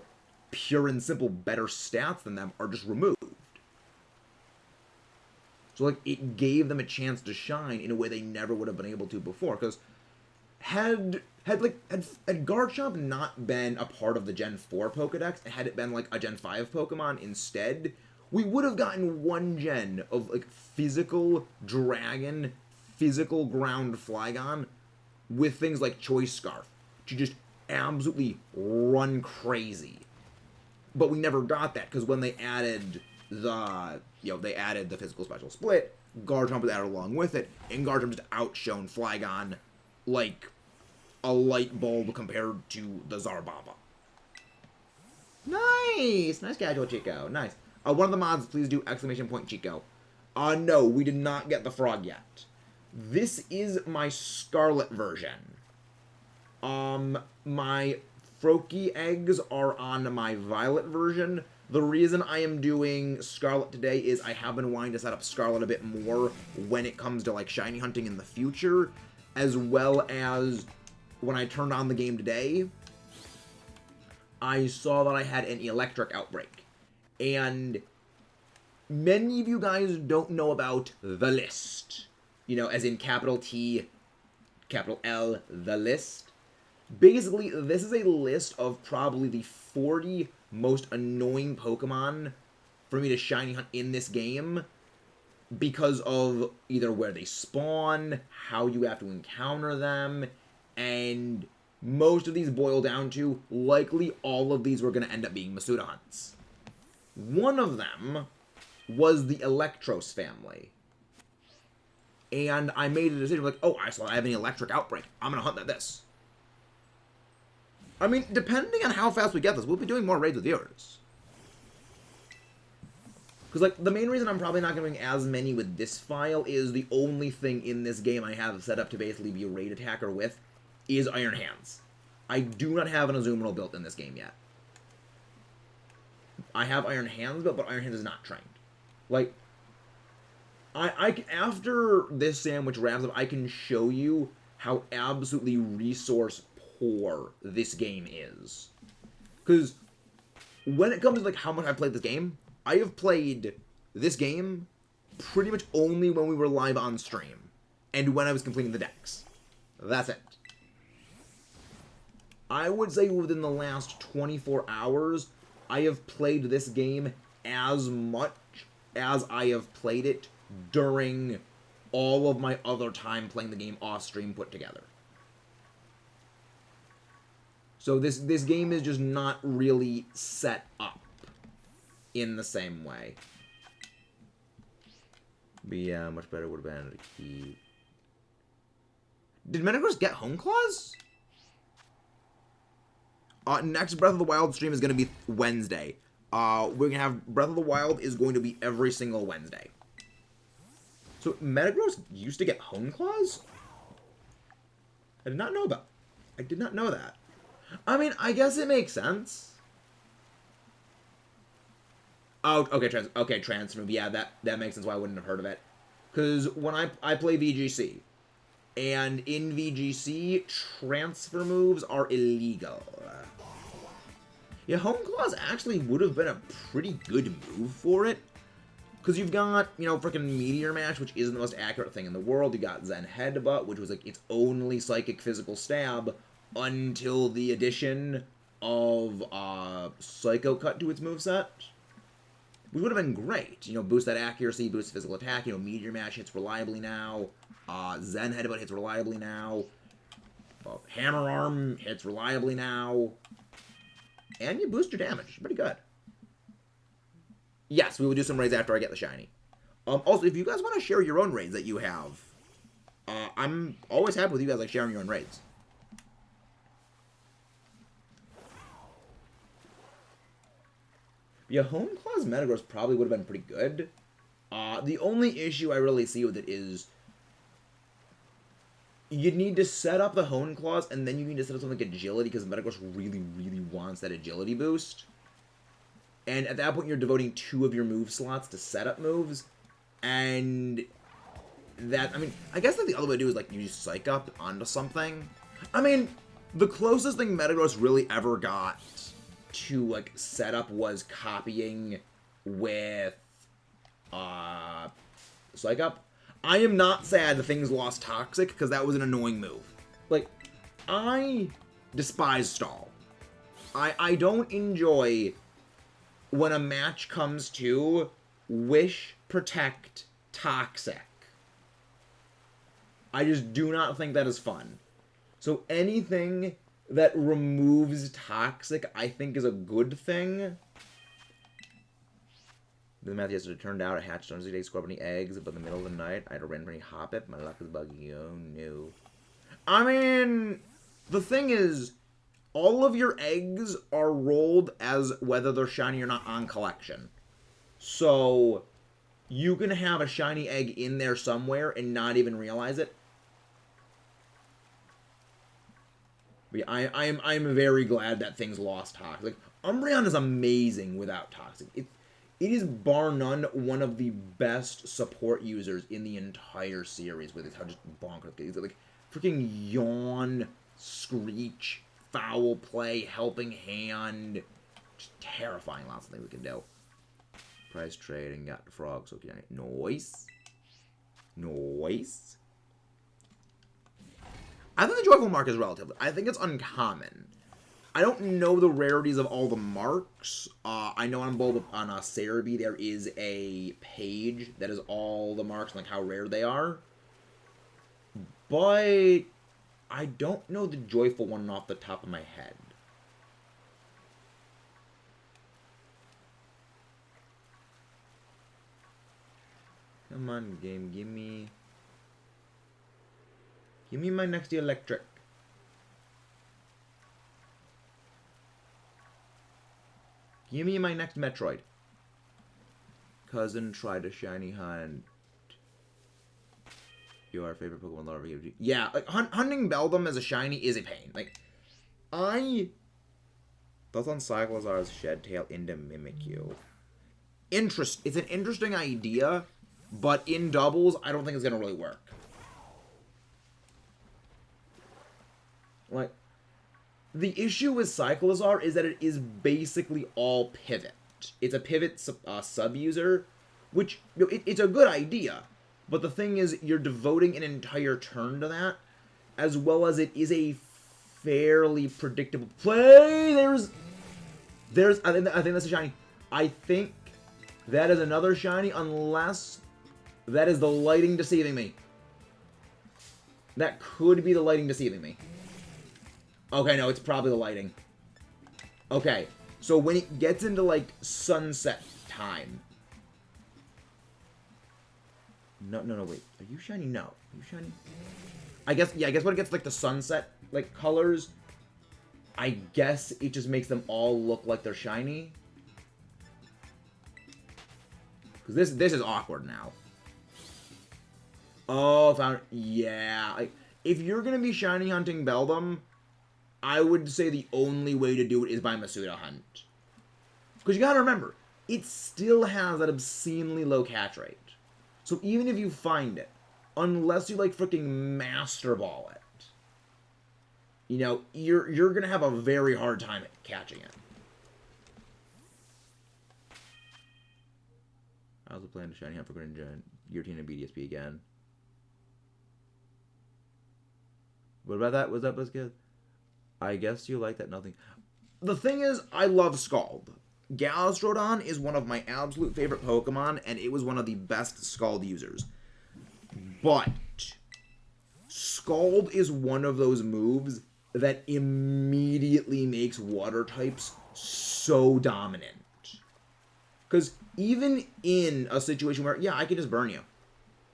pure and simple better stats than them, are just removed. So, like, it gave them a chance to shine in a way they never would have been able to before. Because had Garchomp not been a part of the Gen 4 Pokedex, and had it been, like, a Gen 5 Pokemon instead, we would have gotten one gen of, like, physical Dragon, physical Ground Flygon, with things like Choice Scarf, to just absolutely run crazy. But we never got that, because when they added the physical special split, Garchomp was added along with it, and Garchomp just outshone Flygon like a light bulb compared to the Zarbaba. Nice! Nice casual, Chico. Nice. One of the mods, please do exclamation point Chico. No, we did not get the frog yet. This is my Scarlet version. My Froakie eggs are on my Violet version. The reason I am doing Scarlet today is I have been wanting to set up Scarlet a bit more when it comes to, like, shiny hunting in the future, as well as when I turned on the game today, I saw that I had an electric outbreak. And many of you guys don't know about the list. You know, as in capital T, capital L, the list. Basically, this is a list of probably the 40 most annoying Pokemon for me to shiny hunt in this game because of either where they spawn, how you have to encounter them, and most of these boil down to likely all of these were going to end up being Masuda hunts. One of them was the Eelektross family. And I made a decision like, oh, I have an electric outbreak. I'm going to hunt this. I mean, depending on how fast we get this, we'll be doing more raids with viewers. Because, like, the main reason I'm probably not doing as many with this file is the only thing in this game I have set up to basically be a raid attacker with is Iron Hands. I do not have an Azumarill built in this game yet. I have Iron Hands built, but Iron Hands is not trained. Like, after this sandwich wraps up, I can show you how absolutely resource poor this game is. Because when it comes to, like, how much I've played this game, I have played this game pretty much only when we were live on stream. And when I was completing the decks. That's it. I would say within the last 24 hours, I have played this game as much as I have played it during all of my other time playing the game off stream put together. So this game is just not really set up in the same way. But yeah, much better would have been to keep. Did Metagross get Home Claws? Next Breath of the Wild stream is going to be Wednesday. We're going to have Breath of the Wild is going to be every single Wednesday. So Metagross used to get Home Claws? I did not know that. I did not know that. I mean, I guess it makes sense. Oh, okay, transfer move. Yeah, that makes sense why I wouldn't have heard of it. Because when I play VGC, and in VGC, transfer moves are illegal. Yeah, Home Claws actually would have been a pretty good move for it. Because you've got, you know, freaking Meteor Mash, which isn't the most accurate thing in the world. You got Zen Headbutt, which was like its only psychic physical stab until the addition of Psycho Cut to its moveset. Which would have been great. You know, boost that accuracy, boost physical attack. You know, Meteor Mash hits reliably now. Zen Headbutt hits reliably now. Hammer Arm hits reliably now. And you boost your damage. Pretty good. Yes, we will do some raids after I get the shiny. Also, if you guys want to share your own raids that you have, I'm always happy with you guys like sharing your own raids. Yeah, Home Claws Metagross probably would have been pretty good. The only issue I really see with it is you need to set up the Hone Claws, and then you need to set up something like Agility, because Metagross really, really wants that Agility boost. And at that point, you're devoting 2 of your move slots to setup moves. And that, I mean, I guess that the other way to do is, like, use Psych Up onto something. I mean, the closest thing Metagross really ever got to, like, setup was copying with, Psych Up. I am not sad the things lost Toxic, because that was an annoying move. Like, I despise stall. I don't enjoy when a match comes to Wish, Protect, Toxic. I just do not think that is fun. So anything that removes Toxic, I think, is a good thing. The math yesterday turned out I hatched on today, scored any eggs, but in the middle of the night, I had a randomly hop it. My luck is buggy. Oh no. I mean, the thing is, all of your eggs are rolled as whether they're shiny or not on collection. So, you can have a shiny egg in there somewhere and not even realize it. But yeah, I'm very glad that things lost Toxic. Like, Umbreon is amazing without Toxic. It is, bar none, one of the best support users in the entire series with how just bonkers. It's like freaking Yawn, Screech, Foul Play, Helping Hand. Just terrifying, lots of things we can do. Price trade and got the frog, so can I... Noise. Noise. I think the Joyful Mark is relative. I think it's uncommon. I don't know the rarities of all the marks. I know on Cerebi there is a page that is all the marks and like how rare they are. But I don't know the Joyful one off the top of my head. Come on, game, give me my next electric. Give me my next Metroid. Cousin tried a shiny hunt. Your favorite Pokemon lover. Yeah, like hunting Beldum as a shiny is a pain. Like, thoughts on Cyclozar's Shed Tail into Mimikyu. It's an interesting idea, but in doubles, I don't think it's gonna really work. Like, the issue with Cyclozar is that it is basically all pivot. It's a pivot sub-user, which, you know, it's a good idea. But the thing is, you're devoting an entire turn to that, as well as it is a fairly predictable play. I think that's a shiny. I think that is another shiny, unless that is the lighting deceiving me. That could be the lighting deceiving me. Okay, no, it's probably the lighting. Okay, so when it gets into, like, sunset time. No, wait. Are you shiny? No. Are you shiny? I guess when it gets, like, the sunset, like, colors, I guess it just makes them all look like they're shiny. Because this is awkward now. Oh, found... Yeah. Like, if you're going to be shiny hunting Beldum, I would say the only way to do it is by Masuda Hunt. Because you gotta remember, it still has that obscenely low catch rate. So even if you find it, unless you, like, freaking Master Ball it, you know, you're gonna have a very hard time at catching it. I also plan to shiny hunt for Greninja and Giratina and BDSP again. What about that? Was that good? I guess you like that nothing. The thing is, I love Scald. Gastrodon is one of my absolute favorite Pokemon, and it was one of the best Scald users. But Scald is one of those moves that immediately makes water types so dominant. Because even in a situation where, yeah, I could just burn you.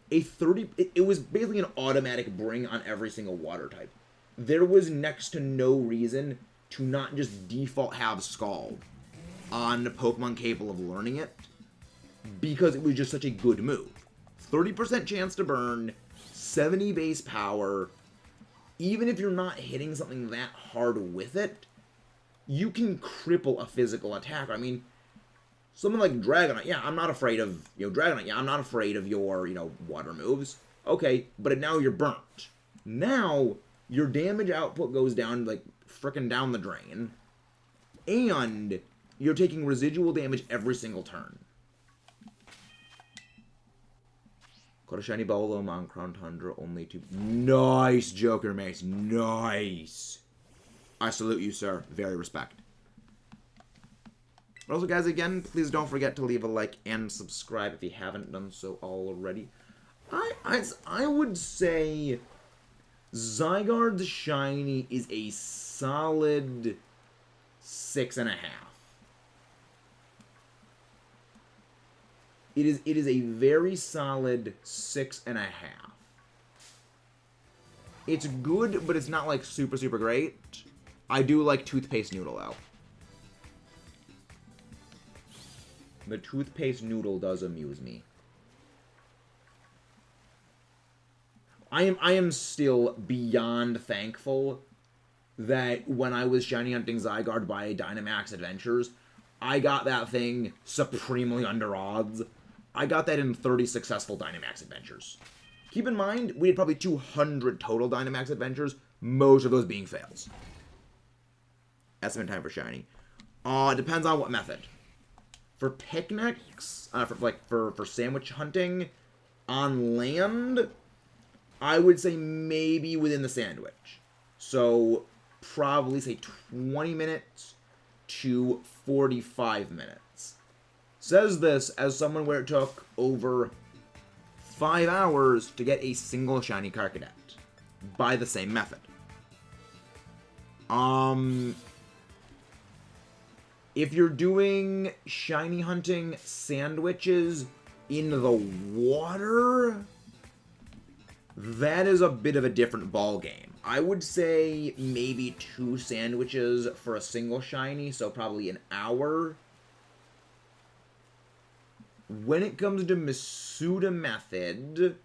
It was basically an automatic bring on every single water type. There was next to no reason to not just default have Scald on Pokemon capable of learning it, because it was just such a good move. 30% chance to burn, 70 base power, even if you're not hitting something that hard with it, you can cripple a physical attacker. I mean, someone like Dragonite, yeah, I'm not afraid of, Dragonite, yeah, I'm not afraid of your, water moves. Okay, but now you're burnt. Now, your damage output goes down, like, frickin' down the drain. And you're taking residual damage every single turn. Caught a shiny Bowlum on Crown Tundra only to... Nice, Joker Mace. Nice. I salute you, sir. Very respect. But also, guys, again, please don't forget to leave a like and subscribe if you haven't done so already. I would say Zygarde's shiny is a solid 6.5. It is a very solid 6.5. It's good, but it's not like super, super great. I do like Toothpaste Noodle, though. The Toothpaste Noodle does amuse me. I am still beyond thankful that when I was shiny hunting Zygarde by Dynamax Adventures, I got that thing supremely under odds. I got that in 30 successful Dynamax Adventures. Keep in mind, we had probably 200 total Dynamax Adventures, most of those being fails. Estimate time for shiny. Depends on what method. For picnics, for sandwich hunting on land, I would say maybe within the sandwich. So probably say 20 minutes to 45 minutes. Says this as someone where it took over 5 hours to get a single shiny Carcadet by the same method. If you're doing shiny hunting sandwiches in the water, that is a bit of a different ball game. I would say maybe 2 sandwiches for a single shiny, so probably an hour. When it comes to Masuda method,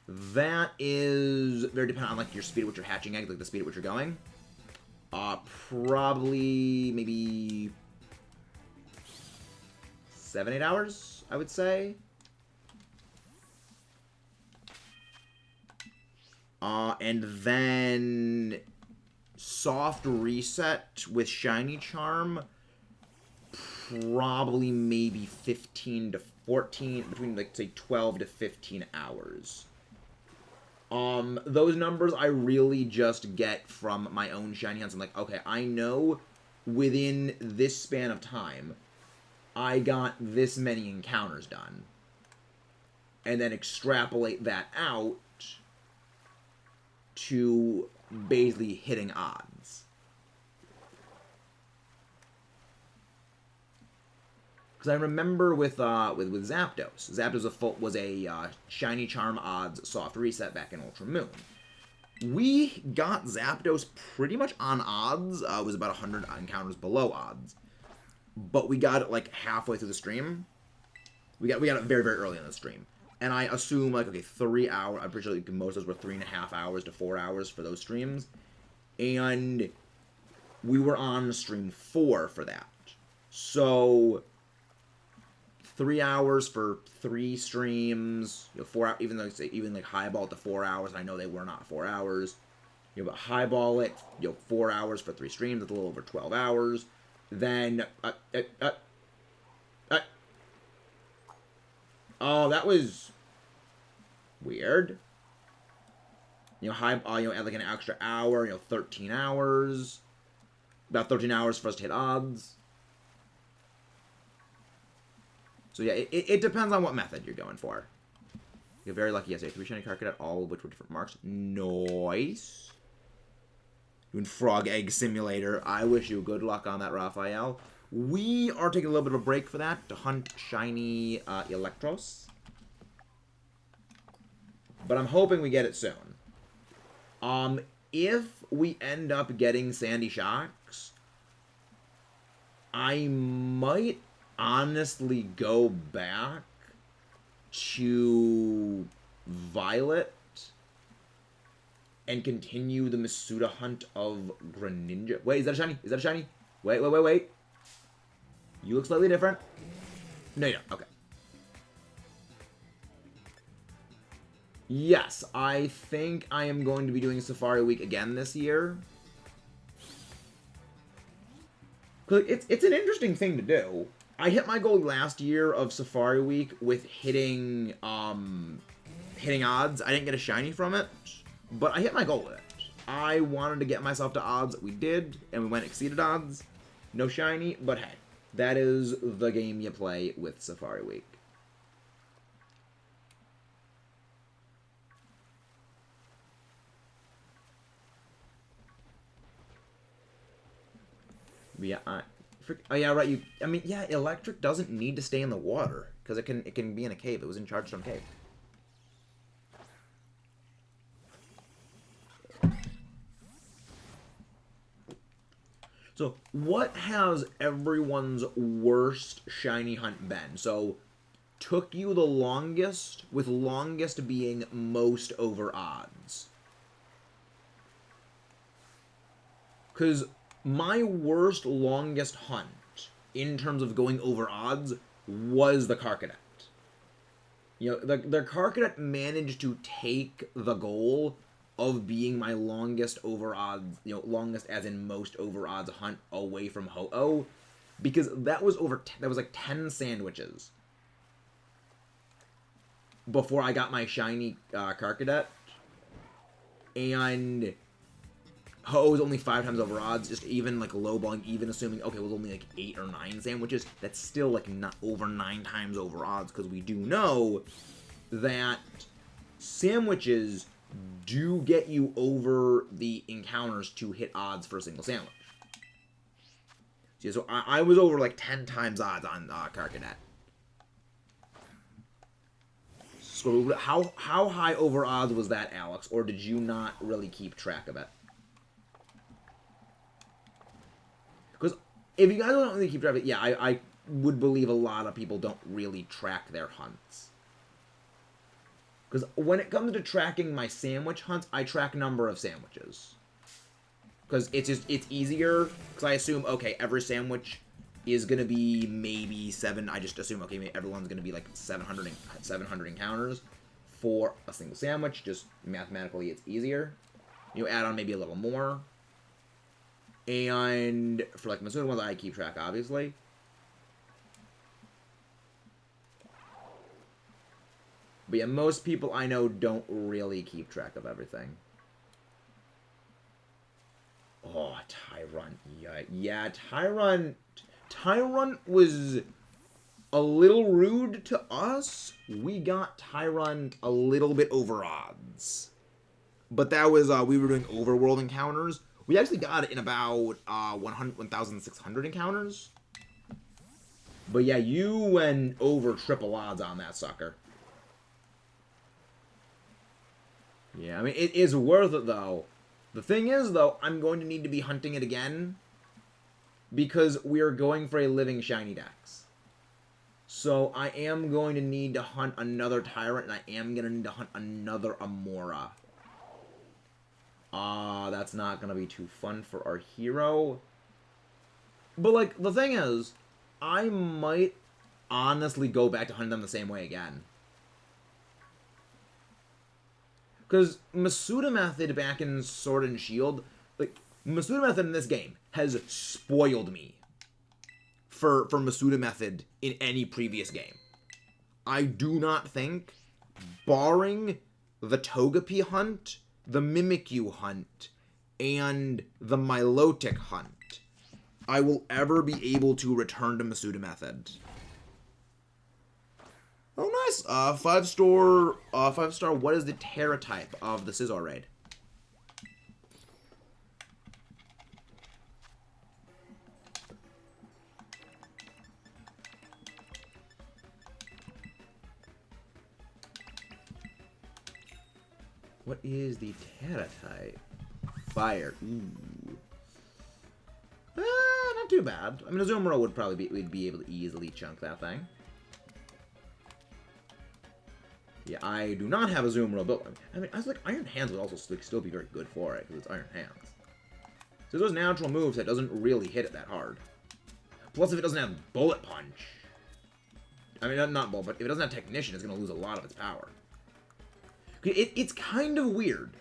that is very dependent on like your speed at which you're hatching eggs, like the speed at which you're going. Probably maybe 7-8 hours, I would say. And then soft reset with shiny charm, probably maybe 15 to 14, between like say 12 to 15 hours. Those numbers I really just get from my own shiny hunts. I'm like, okay, I know within this span of time, I got this many encounters done. And then extrapolate that out to basically hitting odds. Because I remember with Zapdos. Zapdos was a shiny charm odds soft reset back in Ultra Moon. We got Zapdos pretty much on odds. It was about 100 encounters below odds. But we got it like halfway through the stream. We got it very, very early in the stream. And I assume, like, okay, 3 hours. I'm pretty sure like, most of those were 3.5 hours to 4 hours for those streams. And we were on stream 4 for that. So 3 hours for 3 streams. 4 hours, even like highball to 4 hours. And I know they were not 4 hours. But highball it. 4 hours for 3 streams. That's a little over 12 hours. Then oh, that was weird. Add like an extra hour, 13 hours. About 13 hours for us to hit odds. So yeah, it depends on what method you're going for. You're very lucky yesterday. 3 shiny Carcadet, all of which were different marks. Nice. Doing Frog Egg Simulator. I wish you good luck on that, Raphael. We are taking a little bit of a break for that to hunt shiny Eelektross. But I'm hoping we get it soon. If we end up getting Sandy Shocks, I might honestly go back to Violet and continue the Masuda hunt of Greninja. Wait, is that a shiny? Is that a shiny? Wait, wait, wait, wait. You look slightly different. No, you don't. Okay. Yes, I think I am going to be doing Safari Week again this year. It's an interesting thing to do. I hit my goal last year of Safari Week with hitting odds. I didn't get a shiny from it, but I hit my goal with it. I wanted to get myself to odds. We did, and we went exceeded odds. No shiny, but hey, that is the game you play with Safari Week. But yeah, oh yeah, right. I mean, yeah, electric doesn't need to stay in the water because it can be in a cave. It was in Chargestone Cave. So, what has everyone's worst shiny hunt been? So, took you the longest, with longest being most over odds. Because my worst longest hunt, in terms of going over odds, was the Carcadet. You know, the Carcadet managed to take the goal of being my longest over odds, you know, longest as in most over odds hunt away from Ho-Oh, because that was like 10 sandwiches before I got my shiny Carcadet, and Ho-Oh was only 5 times over odds, just even like lowballing, even assuming, okay, it was only like 8 or 9 sandwiches, that's still like not over 9 times over odds, because we do know that sandwiches do get you over the encounters to hit odds for a single sandwich. So I was over like 10 times odds on Carcadet. So how high over odds was that, Alex? Or did you not really keep track of it? Because if you guys don't really keep track of it, yeah, I would believe a lot of people don't really track their hunts. Because when it comes to tracking my sandwich hunts, I track number of sandwiches. Because it's easier, because I assume, okay, every sandwich is going to be maybe 7, I just assume, okay, maybe everyone's going to be like 700 encounters for a single sandwich, just mathematically it's easier. You add on maybe a little more. And for like Masuda ones, I keep track, obviously. But yeah, most people I know don't really keep track of everything. Oh, Tyrunt. Yeah, Tyrunt was a little rude to us. We got Tyrunt a little bit over odds. But that was, we were doing overworld encounters. We actually got it in about 1,600 encounters. But yeah, you went over triple odds on that sucker. Yeah, I mean, it is worth it, though. The thing is, though, I'm going to need to be hunting it again because we are going for a living shiny dex. So I am going to need to hunt another Tyrant, and I am going to need to hunt another Amora. That's not going to be too fun for our hero. But, like, the thing is, I might honestly go back to hunting them the same way again. Because Masuda Method back in Sword and Shield, like, Masuda Method in this game has spoiled me for Masuda Method in any previous game. I do not think, barring the Togepi hunt, the Mimikyu hunt, and the Milotic hunt, I will ever be able to return to Masuda Method. Oh, nice. 5-star, what is the Terra type of the Scizor raid? What is the Terra type? Fire. Ooh. Not too bad. I mean, a Azumarill would probably we'd be able to easily chunk that thing. Yeah, I do not have a Zoom real built. I mean, I was like, Iron Hands would also still be very good for it, because it's Iron Hands. So those natural moves that doesn't really hit it that hard. Plus, if it doesn't have Bullet Punch... I mean, not Bullet, but if it doesn't have Technician, it's going to lose a lot of its power. It's kind of weird.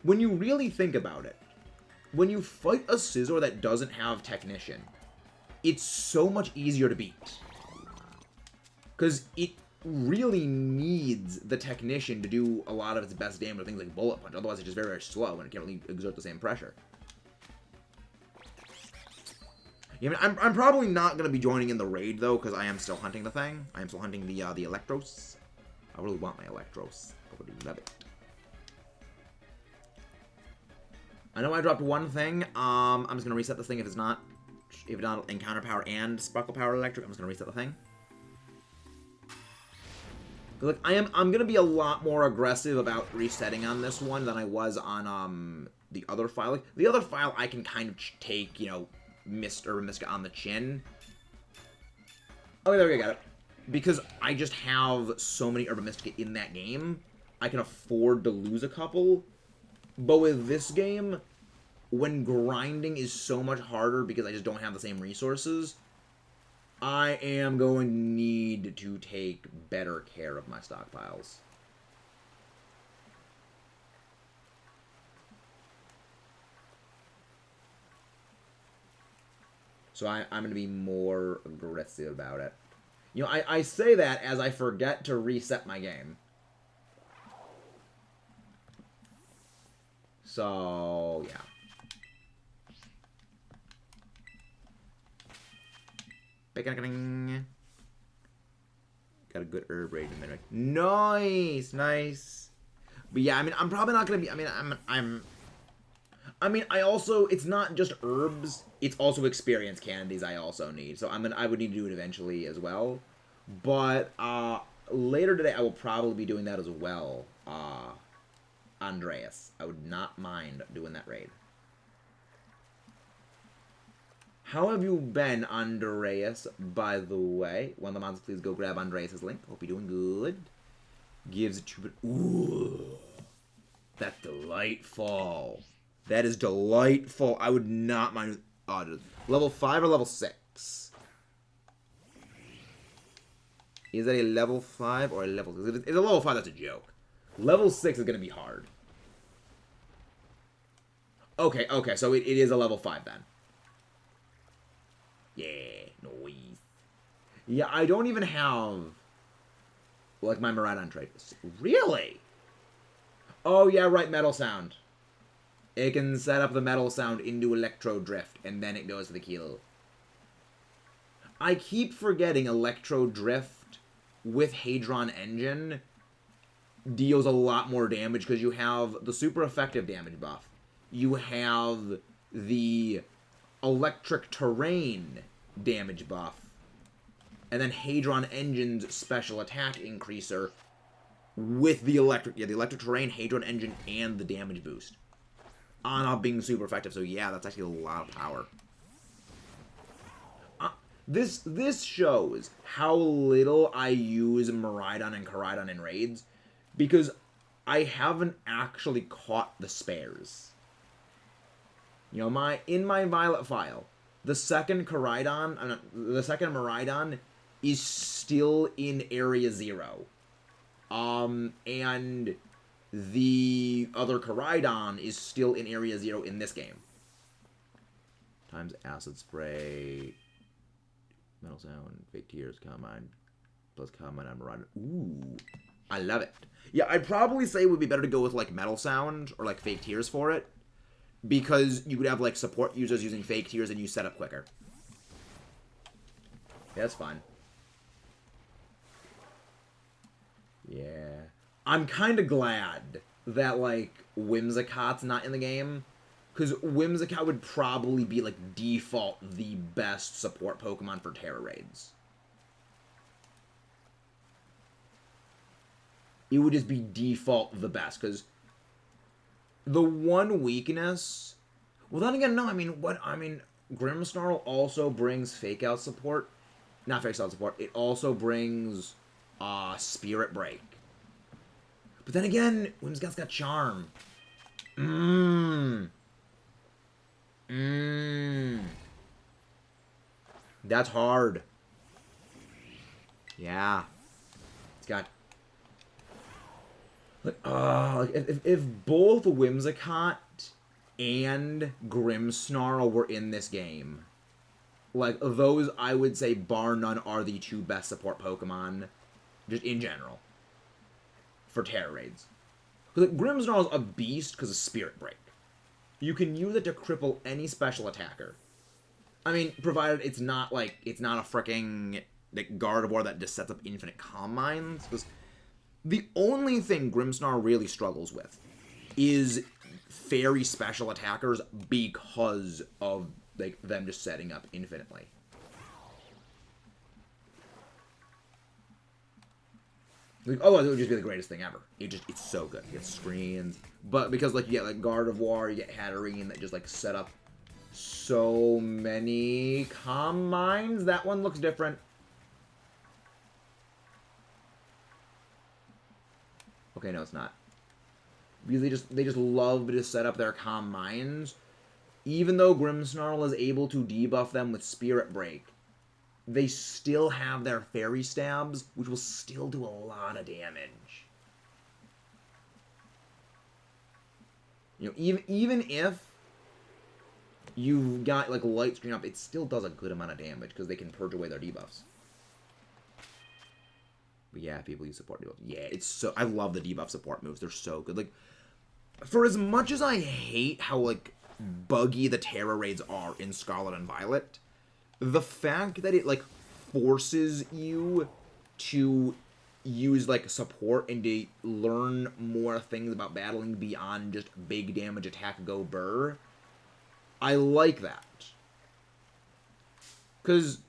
When you really think about it, when you fight a Scizor that doesn't have Technician, it's so much easier to beat. Because it really needs the Technician to do a lot of its best damage with things like Bullet Punch. Otherwise, it's just very, very slow and it can't really exert the same pressure. Yeah, I mean, I'm probably not going to be joining in the raid, though, because I am still hunting the thing. I am still hunting the Eelektross. I really want my Eelektross. I would love it. I know I dropped one thing. I'm just going to reset this thing if it's not Encounter Power and Sparkle Power Electric. I'm just going to reset the thing. Look, I'm going to be a lot more aggressive about resetting on this one than I was on the other file. Like, the other file I can kind of take, you know, Urban Mystica on the chin. Oh, there we go, got it. Because I just have so many Urban Mystica in that game, I can afford to lose a couple. But with this game, when grinding is so much harder because I just don't have the same resources, I am going to need to take better care of my stockpiles. So I'm going to be more aggressive about it. You know, I say that as I forget to reset my game. So, yeah. Got a good herb raid in a minute. Nice, nice. But yeah, I mean, I'm probably not gonna be. I mean, I also, it's not just herbs. It's also experience candies I also need. So I would need to do it eventually as well. But later today, I will probably be doing that as well. Andreas, I would not mind doing that raid. How have you been, Andreas, by the way? One of the monsters, please go grab Andreas' link. Hope you're doing good. Gives it to... Ooh. That's delightful. That is delightful. I would not mind... Oh, level 5 or level 6? Is that a level 5 or a level 6? If it's a level 5, that's a joke. Level 6 is going to be hard. Okay, okay, so it is a level 5 then. Yeah, noise. Yeah, I don't even have, like, my Miraidon trait. Really? Oh, yeah, right, Metal Sound. It can set up the Metal Sound into Electro Drift, and then it goes to the kill. I keep forgetting Electro Drift with Hadron Engine deals a lot more damage, because you have the super effective damage buff. You have the electric terrain damage buff, and then Hadron Engine's special attack increaser with the electric terrain, Hadron Engine, and the damage boost on up being super effective. So yeah, that's actually a lot of power. This shows how little I use Miraidon and Koraidon in raids, because I haven't actually caught the spares. You know, in my Violet file, the second Miraidon is still in Area 0. And the other Koraidon is still in Area 0 in this game. Times Acid Spray, Metal Sound, Fake Tears, Combine, plus Combine on Miraidon. Ooh, I love it. Yeah, I'd probably say it would be better to go with, like, Metal Sound or, like, Fake Tears for it. Because you would have, like, support users using Fake Tears and you set up quicker. Yeah, that's fine. Yeah. I'm kind of glad that, like, Whimsicott's not in the game. Because Whimsicott would probably be, like, default the best support Pokemon for Terra raids. It would just be default the best, because the one weakness... Well, then again, no, Grimmsnarl also brings Fake Out support. Not Fake Out support. It also brings Spirit Break. But then again, Whimsicott's got Charm. That's hard. Yeah. It's got... Like, if both Whimsicott and Grimmsnarl were in this game, like, those, I would say, bar none, are the two best support Pokemon, just in general, for Terra Raids. Because, like, Grimmsnarl's a beast because of Spirit Break. You can use it to cripple any special attacker. I mean, provided it's not, like, it's not a fricking, like, Gardevoir that just sets up infinite Calm Minds. Because the only thing Grimmsnarl really struggles with is fairy special attackers because of, like, them just setting up infinitely. Like, oh, it would just be the greatest thing ever. It's so good. You get screens. But because, like, you get, like, Gardevoir, you get Hatterene that just, like, set up so many Calm Minds. That one looks different. Okay, no, it's not. Because they just love to set up their Calm Minds. Even though Grimmsnarl is able to debuff them with Spirit Break, they still have their Fairy Stabs, which will still do a lot of damage. You know, even if you've got, like, Light Screen up, it still does a good amount of damage, because they can purge away their debuffs. But yeah, people use support debuffs. Yeah, it's so... I love the debuff support moves. They're so good. Like, for as much as I hate how, like, buggy the Terra Raids are in Scarlet and Violet, the fact that it, like, forces you to use, like, support and to learn more things about battling beyond just big damage attack go burr, I like that. Because...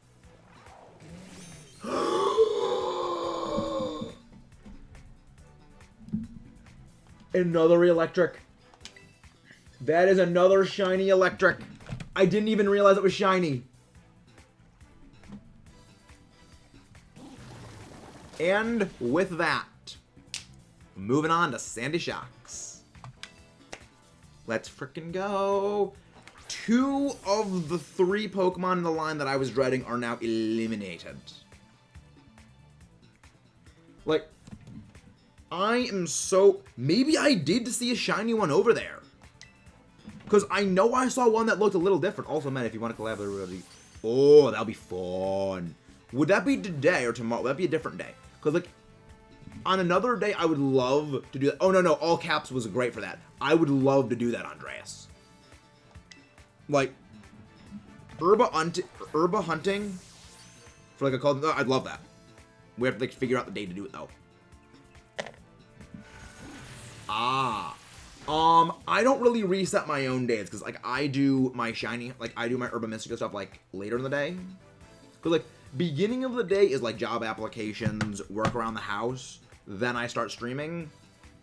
Another electric. That is another shiny electric. I didn't even realize it was shiny. And with that, moving on to Sandy Shocks. Let's frickin' go. 2 of the 3 Pokemon in the line that I was dreading are now eliminated. Like, I am so... Maybe I did see a shiny one over there. Because I know I saw one that looked a little different. Also, man, if you want to collaborate... Oh, that'll be fun. Would that be today or tomorrow? Would that be a different day? Because, like, on another day, I would love to do that. Oh, no, all caps was great for that. I would love to do that, Andreas. Like, Herba hunting for, like, a call... I'd love that. We have to, like, figure out the day to do it, though. I don't really reset my own days, because, like, I do my shiny, like, I do my Herba Mystica stuff, like, later in the day. Because, like, beginning of the day is, like, job applications, work around the house, then I start streaming,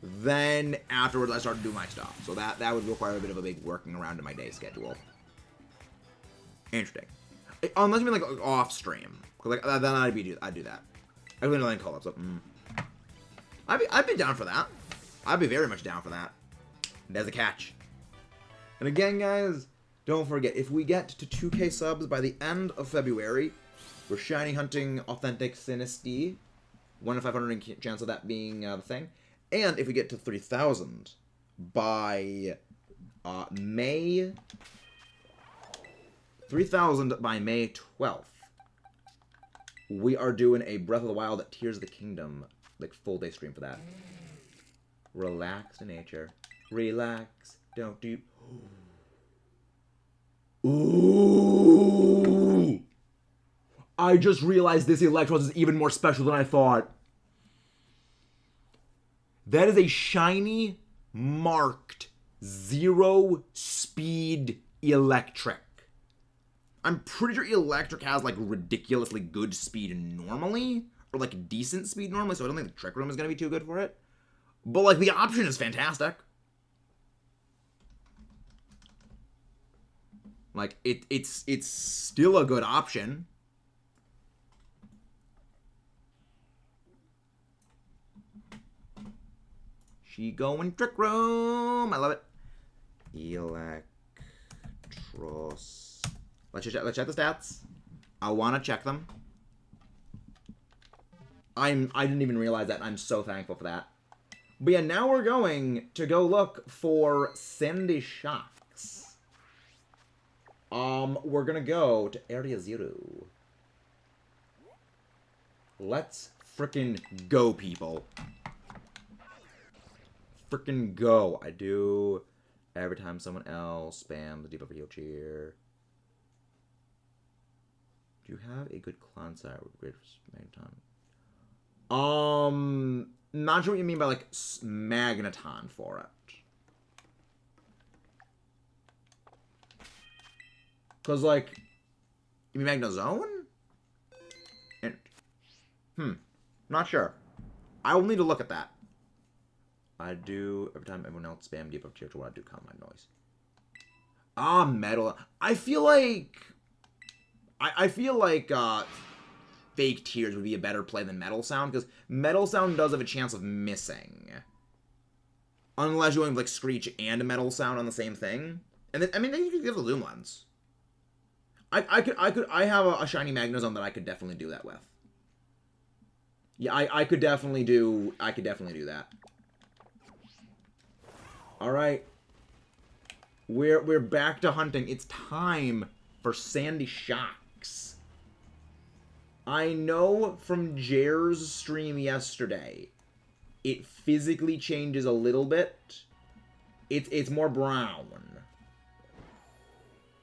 then afterwards I start to do my stuff. So that would require a bit of a big working around in my day schedule. Interesting. Unless you mean, like, off stream. Because, like, then I'd do that. I really don't think call-ups, so, I'd be down for that. I'd be very much down for that. There's a catch. And again, guys, don't forget, if we get to 2K subs by the end of February, we're shiny hunting Authentic Sinistea. 1 in 500 chance of that being the thing. And if we get to 3,000 by May... 3,000 by May 12th, we are doing a Breath of the Wild Tears of the Kingdom, like, full day stream for that. Relax to nature. Relax. Don't do... Ooh! I just realized this Eelektross is even more special than I thought. That is a shiny, marked, 0 speed electric. I'm pretty sure electric has, like, ridiculously good speed normally, or, like, decent speed normally, so I don't think the Trick Room is going to be too good for it. But, like, the option is fantastic. Like, it's still a good option. She going trick room. I love it. Eelektross. Let's check the stats. I want to check them. I didn't even realize that. I'm so thankful for that. But yeah, now we're going to go look for Sandy Shocks. We're gonna go to Area 0. Let's frickin' go, people. Frickin' go. I do every time someone else spams the deep over heel cheer. Do you have a good clown sire with great magneton? Not sure what you mean by, like, magneton for it. Because, like, you mean Magnezone? And, not sure. I will need to look at that. I do, every time everyone else spam deep up tier to what I do calm my noise. Metal. I feel like fake tears would be a better play than metal sound, because metal sound does have a chance of missing. Unless you're going with, like, screech and a metal sound on the same thing. And then, I mean, then you could give the Loom Lens. I have a shiny Magnezone that I could definitely do that with. Yeah, I could definitely do that. Alright. We're back to hunting. It's time for Sandy Shocks. I know from Jer's stream yesterday, it physically changes a little bit. It's more brown.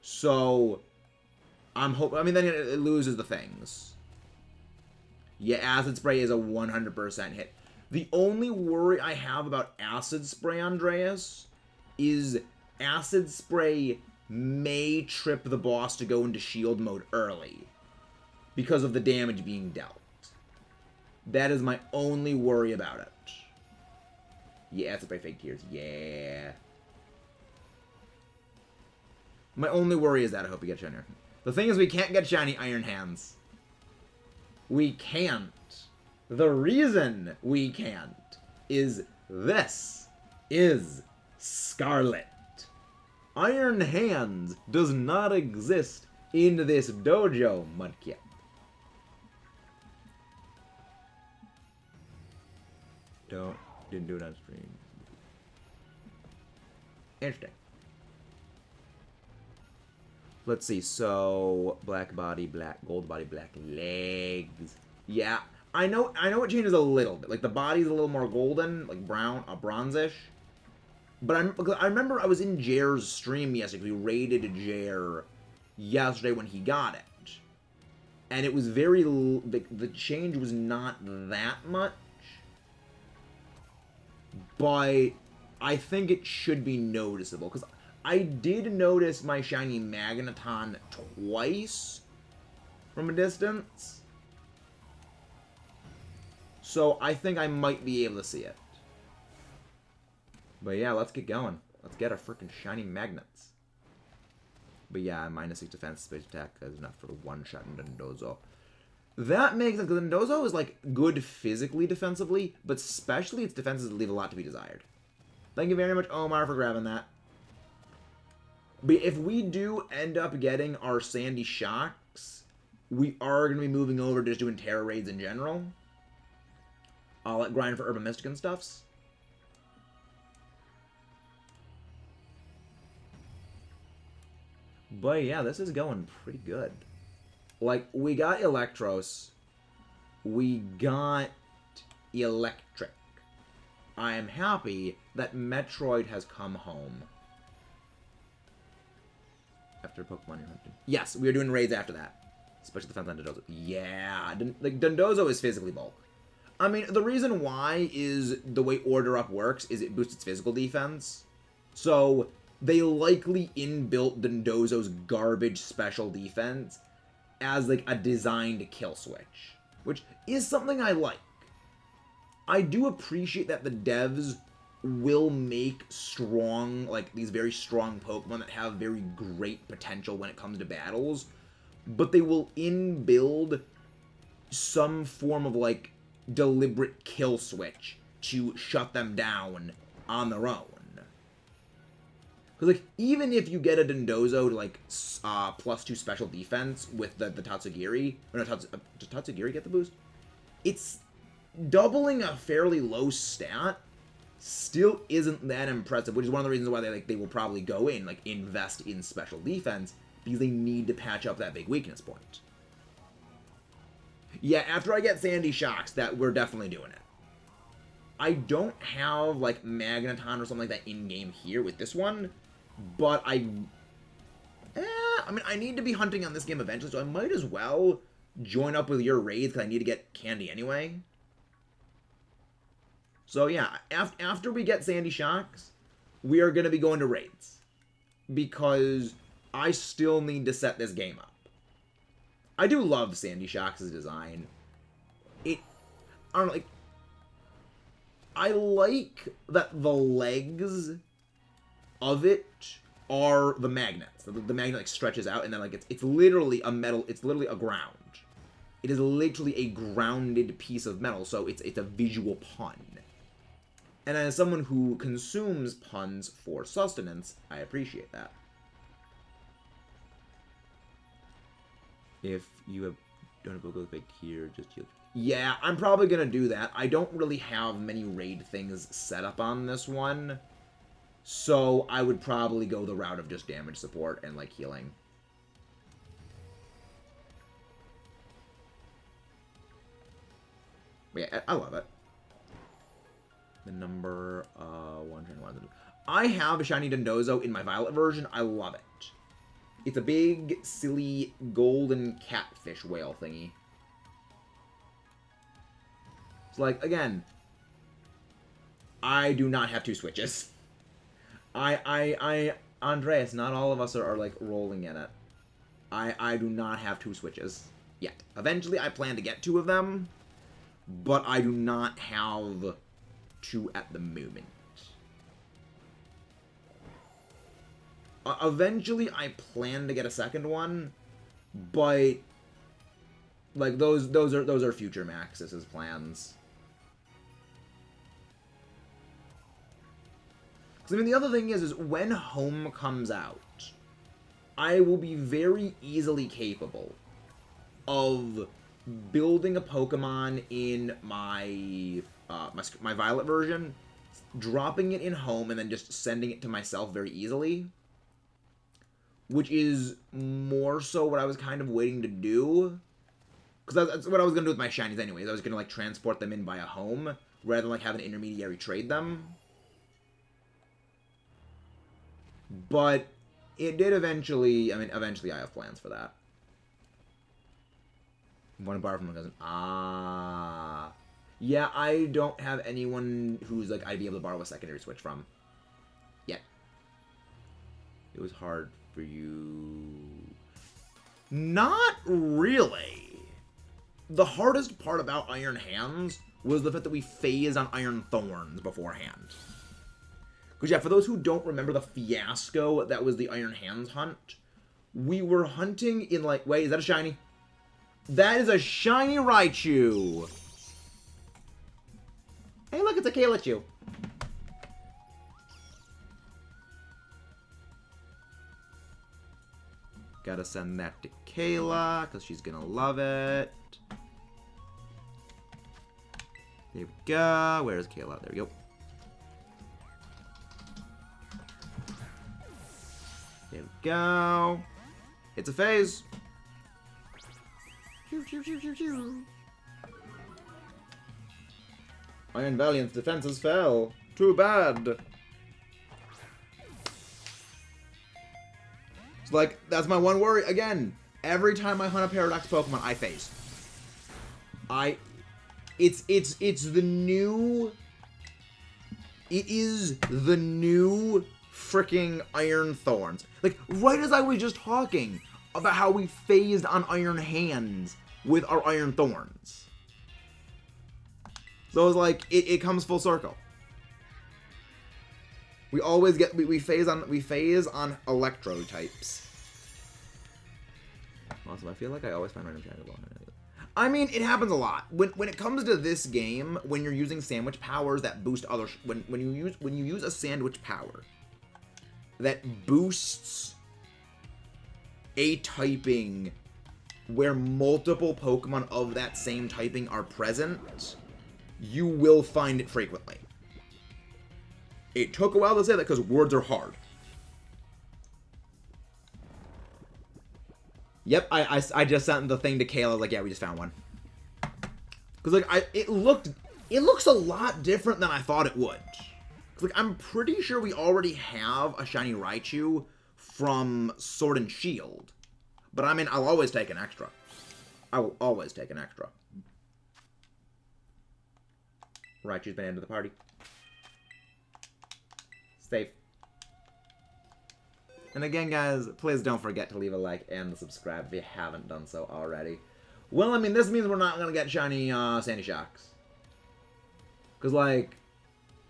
So I'm hoping, I mean, then it loses the things. Yeah, Acid Spray is a 100% hit. The only worry I have about Acid Spray, Andreas, is Acid Spray may trip the boss to go into shield mode early because of the damage being dealt. That is my only worry about it. Yeah, Acid Spray fake tears. Yeah. My only worry is that I hope we get shiny. The thing is, we can't get shiny Iron Hands. We can't. The reason we can't is this is Scarlet. Iron Hands does not exist in this dojo, Mudkip. Didn't do it on stream. Interesting. Let's see, so black body, gold body, black legs. Yeah, I know it changes a little bit. Like, the body's a little more golden, like brown, bronzish. But I remember I was in Jer's stream yesterday. We raided Jer yesterday when he got it. And it was very, the change was not that much. But I think it should be noticeable, because I did notice my shiny Magneton twice from a distance. So I think I might be able to see it. But yeah, let's get going. Let's get our freaking shiny magnets. But yeah, -6 defense, space attack is enough for one shot in Dondozo. That makes sense, because Dondozo is, like, good physically defensively, but especially its defenses leave a lot to be desired. Thank you very much, Omar, for grabbing that. But if we do end up getting our Sandy Shocks, we are going to be moving over to just doing Terror Raids in general. I'll let grind for Herba Mystic and stuffs. But yeah, this is going pretty good. Like, we got Eelektross. We got Electric. I am happy that Metroid has come home. After Pokemon you're hunting. Yes, we are doing raids after that. Special defense on Dondozo. Yeah, like, Dondozo is physically bulk. I mean, the reason why is the way Order Up works is it boosts its physical defense. So they likely inbuilt Dondozo's garbage special defense as, like, a designed kill switch, which is something I like. I do appreciate that the devs will make strong, like, these very strong Pokemon that have very great potential when it comes to battles, but they will inbuild some form of, like, deliberate kill switch to shut them down on their own. Because, like, even if you get a Dondozo to, like, +2 special defense with the Tatsugiri, or no, does Tatsugiri get the boost? It's doubling a fairly low stat still isn't that impressive, which is one of the reasons why they will probably go in, like, invest in special defense, because they need to patch up that big weakness point. Yeah, after I get Sandy Shocks, that we're definitely doing it. I don't have, like, Magneton or something like that in-game here with this one, but I mean, I need to be hunting on this game eventually, so I might as well join up with your raids, because I need to get candy anyway. So, yeah, after we get Sandy Shocks, we are going to be going to raids, because I still need to set this game up. I do love Sandy Shocks' design. I don't know, like, I like that the legs of it are the magnets. The magnet, like, stretches out, and then, like, it's literally a metal, it's literally a ground. It is literally a grounded piece of metal, so it's a visual pun. And as someone who consumes puns for sustenance, I appreciate that. If you don't have a go back here, just heal. Yeah, I'm probably going to do that. I don't really have many raid things set up on this one. So I would probably go the route of just damage support and, like, healing. But yeah, I love it. The number 121. I have a shiny Dondozo in my Violet version. I love it. It's a big, silly, golden catfish whale thingy. It's like, again, I do not have 2 switches. Andreas, not all of us are like, rolling in it. I do not have 2 switches yet. Eventually, I plan to get 2 of them, but I do not have 2 at the moment. Eventually, I plan to get a second one, but like those are future Maxis's plans. Because I mean, the other thing is when Home comes out, I will be very easily capable of building a Pokemon in my my Violet version, dropping it in Home, and then just sending it to myself very easily. Which is more so what I was kind of waiting to do. Because that's what I was going to do with my shinies anyways. I was going to, like, transport them in via Home, rather than, like, have an intermediary trade them. But it did eventually, I mean, eventually I have plans for that. Want to borrow from my cousin. Ah. Yeah, I don't have anyone who's, like, I'd be able to borrow a secondary switch from. Yet. It was hard for you. Not really. The hardest part about Iron Hands was the fact that we phased on Iron Thorns beforehand. Because, yeah, for those who don't remember the fiasco that was the Iron Hands hunt, we were hunting in, like, wait, is that a shiny? That is a shiny Raichu! Hey, look, it's a Kalechu. Gotta send that to Kayla, because she's gonna love it. There we go. Where's Kayla? There we go. There we go. It's a phase. Iron Valiant's defenses fell. Too bad. It's like, that's my one worry. Again, every time I hunt a Paradox Pokemon, I phase. It's the new... It is the new freaking Iron Thorns. Like, right as I was just talking about how we phased on Iron Hands with our Iron Thorns. So it's like, it comes full circle. We always get, we phase on Electro types. Also, I feel like I always find random Dragon Ball. I mean, it happens a lot. When it comes to this game, when you're using sandwich powers that boost other... When you use a sandwich power that boosts a typing where multiple Pokemon of that same typing are present, you will find it frequently. It took a while to say that because words are hard. Yep, I just sent the thing to Kayla, like, yeah, we just found one. Because, like, it looks a lot different than I thought it would. Because, like, I'm pretty sure we already have a shiny Raichu from Sword and Shield. But, I mean, I'll always take an extra. I will always take an extra. Raichu's been into the party. Safe. And again, guys, please don't forget to leave a like and subscribe if you haven't done so already. Well, I mean, this means we're not going to get shiny Sandy Shocks. Because, like,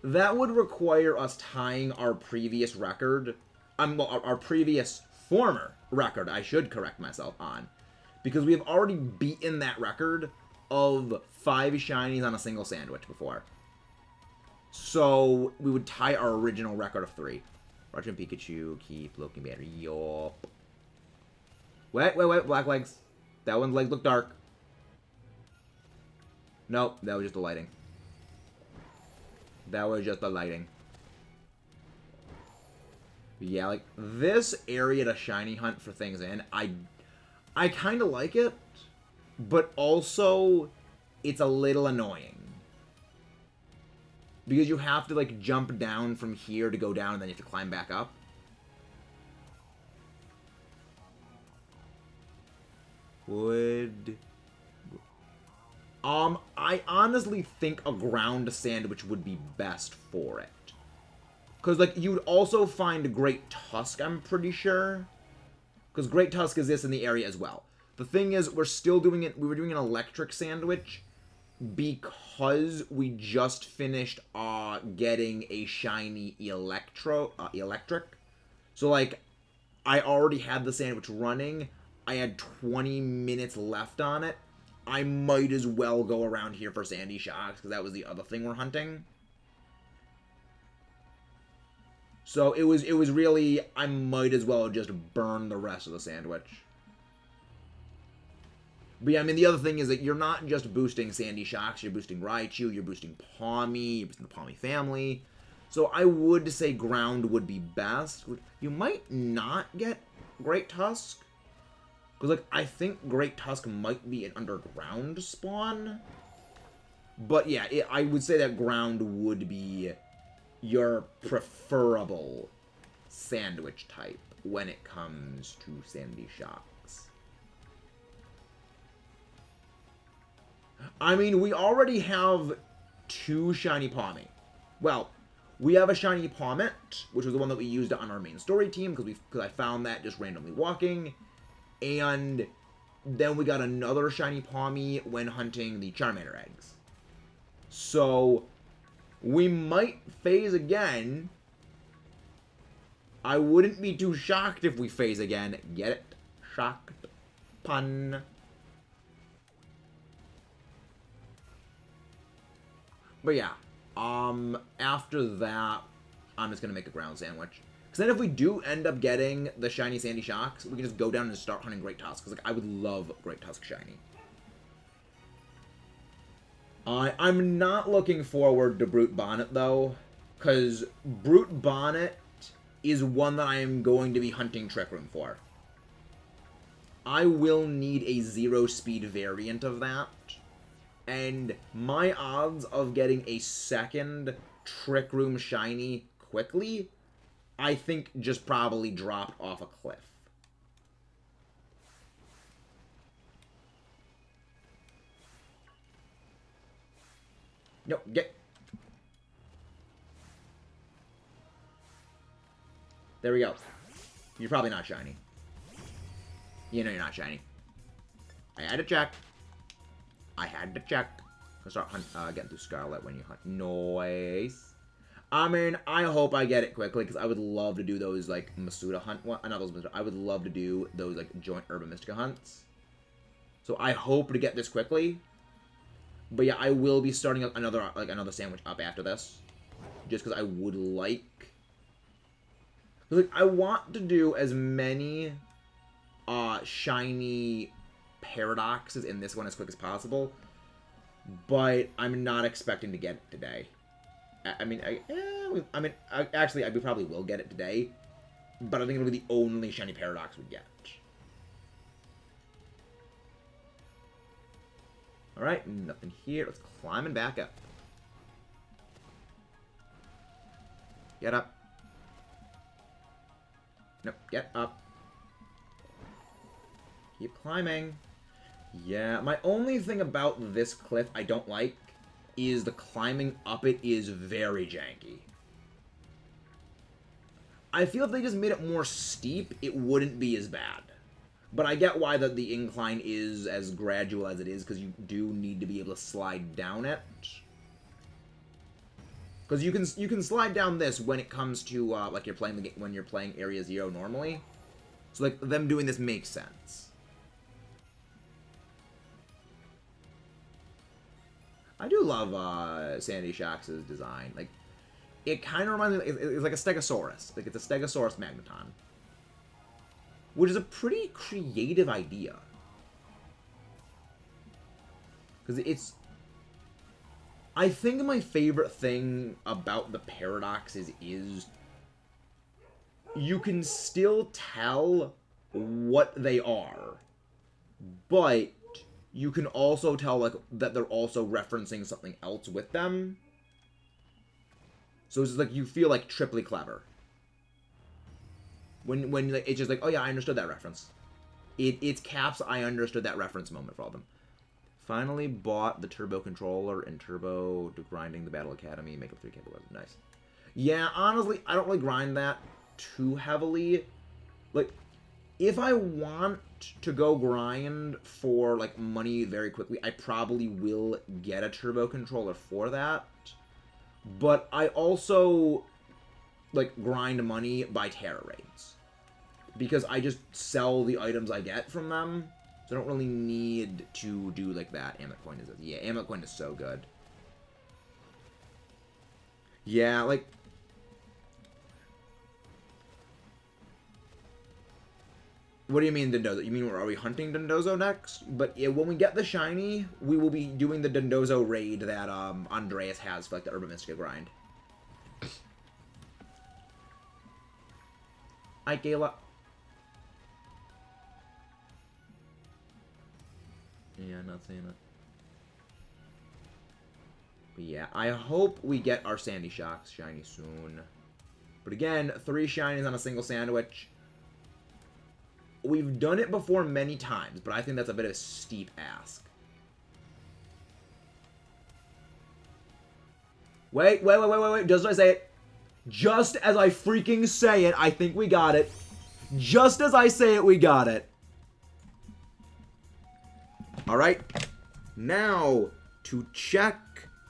that would require us tying our previous record, our previous former record, I should correct myself on. Because we have already beaten that record of 5 shinies on a single sandwich before. So, we would tie our original record of 3. Raichu and Pikachu, keep looking better. Yup. Wait, black legs. That one's legs look dark. Nope, that was just the lighting. That was just the lighting. But yeah, like, this area to shiny hunt for things in, I kind of like it, but also, it's a little annoying. Because you have to, like, jump down from here to go down, and then you have to climb back up. I honestly think a ground sandwich would be best for it. Because, like, you'd also find Great Tusk, I'm pretty sure. Because Great Tusk exists in the area as well. The thing is, we're still doing it, we were doing an electric sandwich because we just finished getting a shiny electric. So, like, I already had the sandwich running. I had 20 minutes left on it. I might as well go around here for Sandy Shocks, because that was the other thing we're hunting. So, it was really, I might as well just burn the rest of the sandwich. But yeah, I mean, the other thing is that you're not just boosting Sandy Shocks, you're boosting Raichu, you're boosting Pawmi, you're boosting the Pawmi family. So I would say ground would be best. You might not get Great Tusk. Because, like, I think Great Tusk might be an underground spawn. But yeah, I would say that ground would be your preferable sandwich type when it comes to Sandy Shocks. I mean, we already have 2 shiny Pawmi. Well, we have a shiny Pawmet, which was the one that we used on our main story team, because I found that just randomly walking. And then we got another shiny Pawmi when hunting the Charmander eggs. So, we might phase again. I wouldn't be too shocked if we phase again. Get it? Shocked. Pun. But yeah, after that, I'm just gonna make a ground sandwich. Because then if we do end up getting the shiny Sandy Shocks, we can just go down and start hunting Great Tusk. Because, like, I would love Great Tusk shiny. I'm not looking forward to Brute Bonnet, though. Because Brute Bonnet is one that I am going to be hunting Trick Room for. I will need a 0-speed variant of that. And my odds of getting a second Trick Room shiny quickly, I think just probably dropped off a cliff. No, get... There we go. You're probably not shiny. You know you're not shiny. I had to check. I had to check. I'll start getting through Scarlet when you hunt. Nice. I mean, I hope I get it quickly, because I would love to do those, like, Masuda hunt. Well, not those Masuda. I would love to do those, like, joint Herba Mystica hunts. So I hope to get this quickly. But yeah, I will be starting another sandwich up after this. Just because I would like... I want to do as many shiny paradoxes in this one as quick as possible. But I'm not expecting to get it today. Actually, I probably will get it today. But I think it'll be the only shiny paradox we get. Alright, nothing here. Let's climb and back up. Get up. Nope, get up. Keep climbing. Yeah, my only thing about this cliff I don't like is the climbing up it is very janky. I feel if they just made it more steep, it wouldn't be as bad. But I get why the incline is as gradual as it is, because you do need to be able to slide down it. Because you can slide down this when it comes to like when you're playing Area 0 normally. So like them doing this makes sense. I do love Sandy Shock's design. Like it kind of reminds me, it's like a Stegosaurus. Like it's a Stegosaurus Magneton. Which is a pretty creative idea. Because it's... I think my favorite thing about the paradoxes is... you can still tell what they are. But you can also tell like that they're also referencing something else with them. So it's just like you feel like triply clever. When like, it's just like, oh yeah, I understood that reference. It's Caps, I understood that reference moment for all of them. Finally bought the Turbo Controller and Turbo to grinding the Battle Academy, make up 3 cable weapons. Nice. Yeah, honestly, I don't really grind that too heavily. Like, if I want to go grind for, like, money very quickly, I probably will get a Turbo Controller for that. But I also... like, grind money by Terra Raids. Because I just sell the items I get from them. So I don't really need to do, like, that. Amulet Coin is... yeah, Amulet Coin is so good. Yeah, like... what do you mean, Dondozo? You mean, are we hunting Dondozo next? But yeah, when we get the shiny, we will be doing the Dondozo raid that, Andreas has for, like, the Herba Mystica grind. Hi, Kayla. Yeah, not saying it. But yeah, I hope we get our Sandy Shocks shiny soon. But again, 3 shinies on a single sandwich. We've done it before many times, but I think that's a bit of a steep ask. Wait. Just as I say it. Just as I freaking say it, I think we got it. Just as I say it, we got it. Alright. Now, to check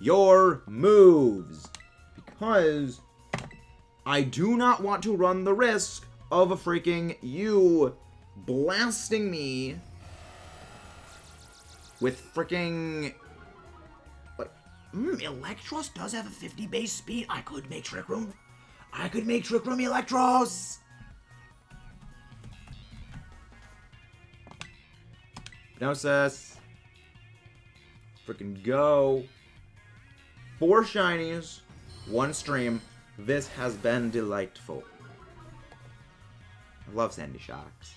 your moves. Because I do not want to run the risk of a freaking you blasting me with freaking... Eelektross does have a 50 base speed. I could make Trick Room. I could make Trick Room Eelektross. No, sis. Freaking go. 4 shinies. 1 stream. This has been delightful. I love Sandy Shocks.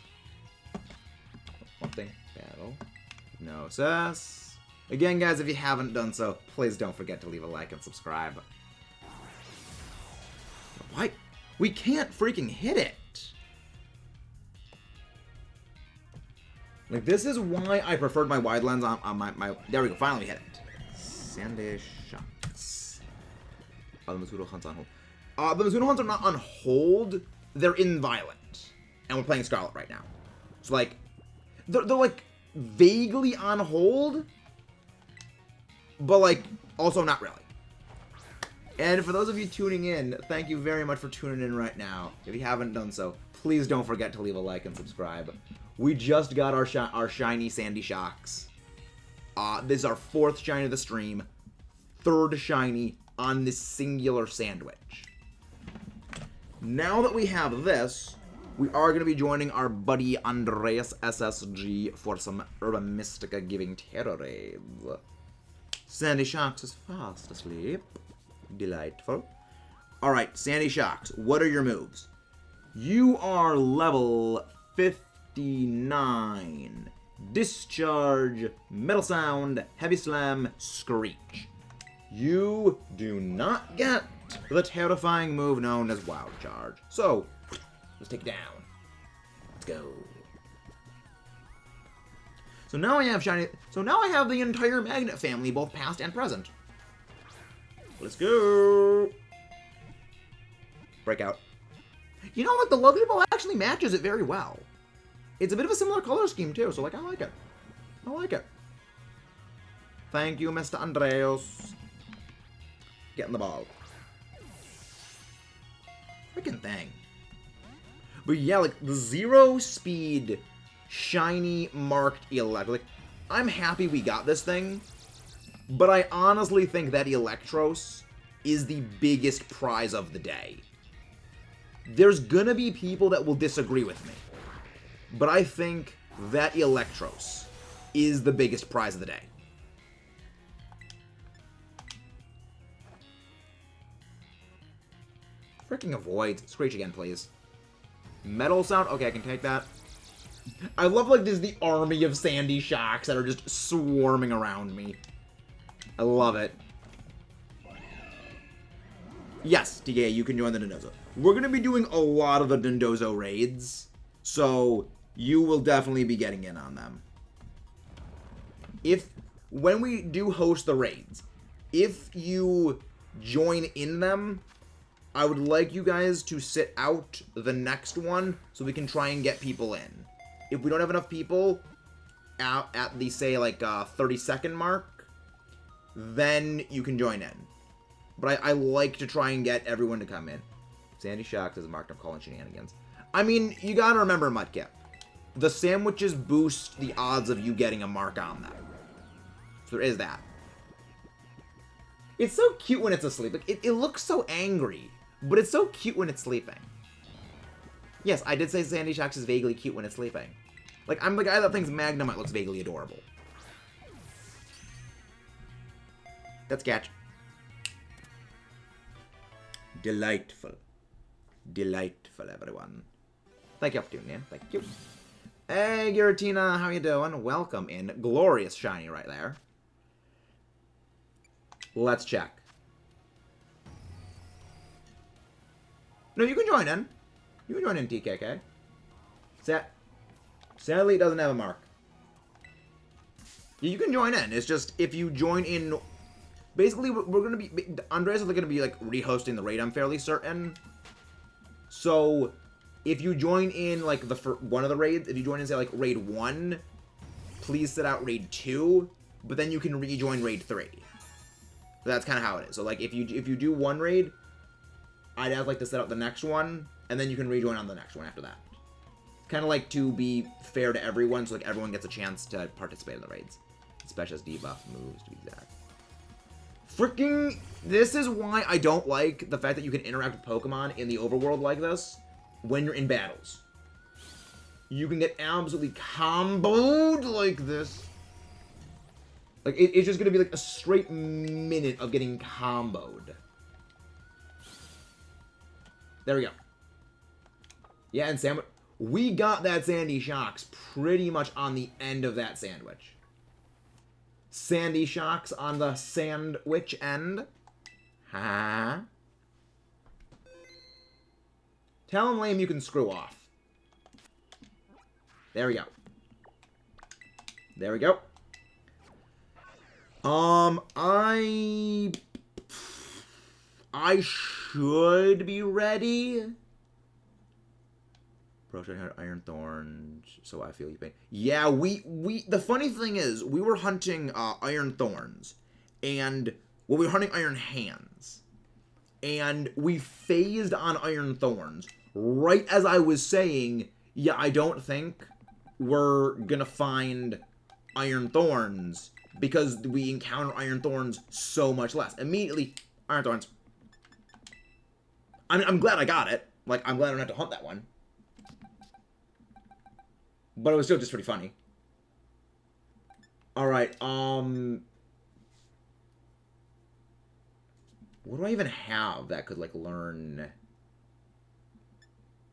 One thing. Battle. No, sis. Again, guys, if you haven't done so, please don't forget to leave a like and subscribe. Why? We can't freaking hit it! Like, this is why I preferred my wide lens on my... There we go, finally we hit it. Sandy Shocks. Oh, the Mizuno Hunts on hold. The Mizuno Hunts are not on hold, they're in Violet. And we're playing Scarlet right now. So, like, they're like, vaguely on hold... but, like, also not really. And for those of you tuning in, thank you very much for tuning in right now. If you haven't done so, please don't forget to leave a like and subscribe. We just got our shiny Sandy Shocks. This is our 4th shiny of the stream. 3rd shiny on this singular sandwich. Now that we have this, we are going to be joining our buddy Andreas SSG for some Herba Mystica giving terror raids. Sandy Shocks is fast asleep. Delightful. Alright, Sandy Shocks, what are your moves? You are level 59. Discharge, Metal Sound, Heavy Slam, Screech. You do not get the terrifying move known as Wild Charge. So, let's take it down. Let's go. So now I have shiny. So now I have the entire magnet family, both past and present. Let's go. Breakout. You know what? The Luxury Ball actually matches it very well. It's a bit of a similar color scheme too, so like I like it. I like it. Thank you, Mr. Andreas. Getting the ball. Freaking thing. But yeah, like the 0 speed shiny marked Eelektross. Like, I'm happy we got this thing, but I honestly think that Eelektross is the biggest prize of the day. There's gonna be people that will disagree with me, but I think that Eelektross is the biggest prize of the day. Freaking avoid. Screech again, please. Metal Sound. Okay, I can take that. I love, like, there's the army of Sandy Shocks that are just swarming around me. I love it. Yes, TK, you can join the Dondozo. We're going to be doing a lot of the Dondozo raids, so you will definitely be getting in on them. When we do host the raids, if you join in them, I would like you guys to sit out the next one so we can try and get people in. If we don't have enough people at the, say, like, 30-second mark, then you can join in. But I like to try and get everyone to come in. Sandy Shocks is marked. I'm calling shenanigans. I mean, you gotta remember, Mudkip. The sandwiches boost the odds of you getting a mark on them. So there is that. It's so cute when it's asleep. Like, it looks so angry, but it's so cute when it's sleeping. Yes, I did say Sandy Shocks is vaguely cute when it's sleeping. Like, I'm the guy that thinks Magnemite looks vaguely adorable. That's catch. Delightful. Delightful, everyone. Thank you for tuning in. Thank you. Hey, Giratina, how you doing? Welcome in. Glorious shiny right there. Let's check. No, you can join in. You can join in, TKK. Sadly, it doesn't have a mark. You can join in. It's just, if you join in... Basically, we're going to be... Andreas is going to be, like, rehosting the raid, I'm fairly certain. So, if you join in, like, one of the raids, if you join in, say, like, raid 1, please sit out raid 2, but then you can rejoin raid 3. So that's kind of how it is. So, like, if you do one raid, I'd have, like, to set out the next one, and then you can rejoin on the next one after that. Kind of like to be fair to everyone, so, like, everyone gets a chance to participate in the raids. Especially as debuff moves, to be exact. Freaking... This is why I don't like the fact that you can interact with Pokemon in the overworld like this when you're in battles. You can get absolutely comboed like this. Like, it's just going to be like a straight minute of getting comboed. There we go. Yeah, and sandwich... We got that Sandy Shocks pretty much on the end of that sandwich. Sandy Shocks on the sandwich end. Huh? Tell him, lame, you can screw off. There we go. There we go. I should be ready. Approach had Iron Thorns, so I feel you pain. Yeah, the funny thing is, we were hunting Iron Thorns, and we were hunting Iron Hands, and we phased on Iron Thorns right as I was saying, yeah, I don't think we're gonna find Iron Thorns because we encounter Iron Thorns so much less. Immediately, Iron Thorns. I'm glad I got it. Like, I'm glad I don't have to hunt that one. But it was still just pretty funny. Alright, what do I even have that could, like, learn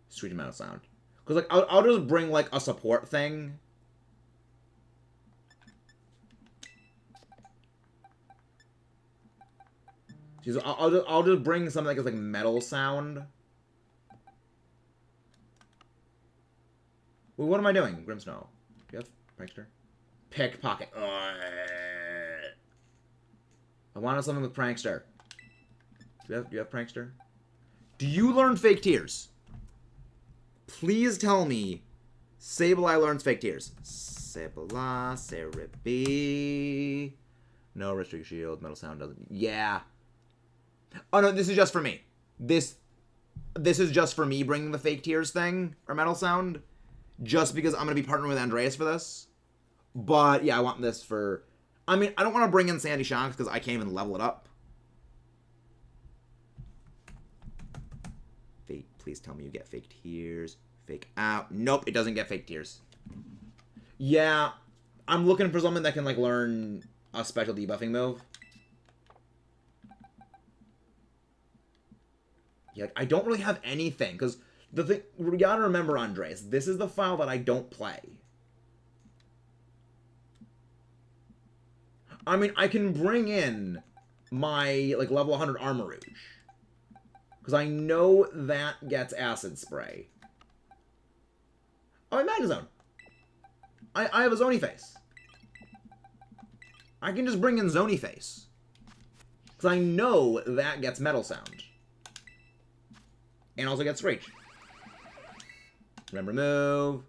Sweet Metal Sound? Because, like, I'll just bring, like, a support thing. I'll just bring something like, like Metal Sound. Well, what am I doing? Grimsnow. Do you have Prankster? Pickpocket. I wanted something with Prankster. Do you have Prankster? Do you learn Fake Tears? Please tell me Sableye learns Fake Tears. Sableye, Cerebi. No Restrict Shield. Metal Sound doesn't. Yeah. Oh, no, this is just for me. This is just for me bringing the Fake Tears thing, or Metal Sound. Just because I'm going to be partnering with Andreas for this. But, yeah, I want this for... I mean, I don't want to bring in Sandy Shocks because I can't even level it up. Fake, please tell me you get Fake Tears. Fake out. Nope, it doesn't get Fake Tears. Yeah, I'm looking for someone that can, like, learn a special debuffing move. Yeah, I don't really have anything, because the thing, you gotta remember, Andres, this is the file that I don't play. I mean, I can bring in my, like, level 100 Armor Rouge. Because I know that gets Acid Spray. Oh, Magnezone. I have a Zony Face. I can just bring in Zony Face. Because I know that gets Metal Sound. And also gets Rage. Remember move.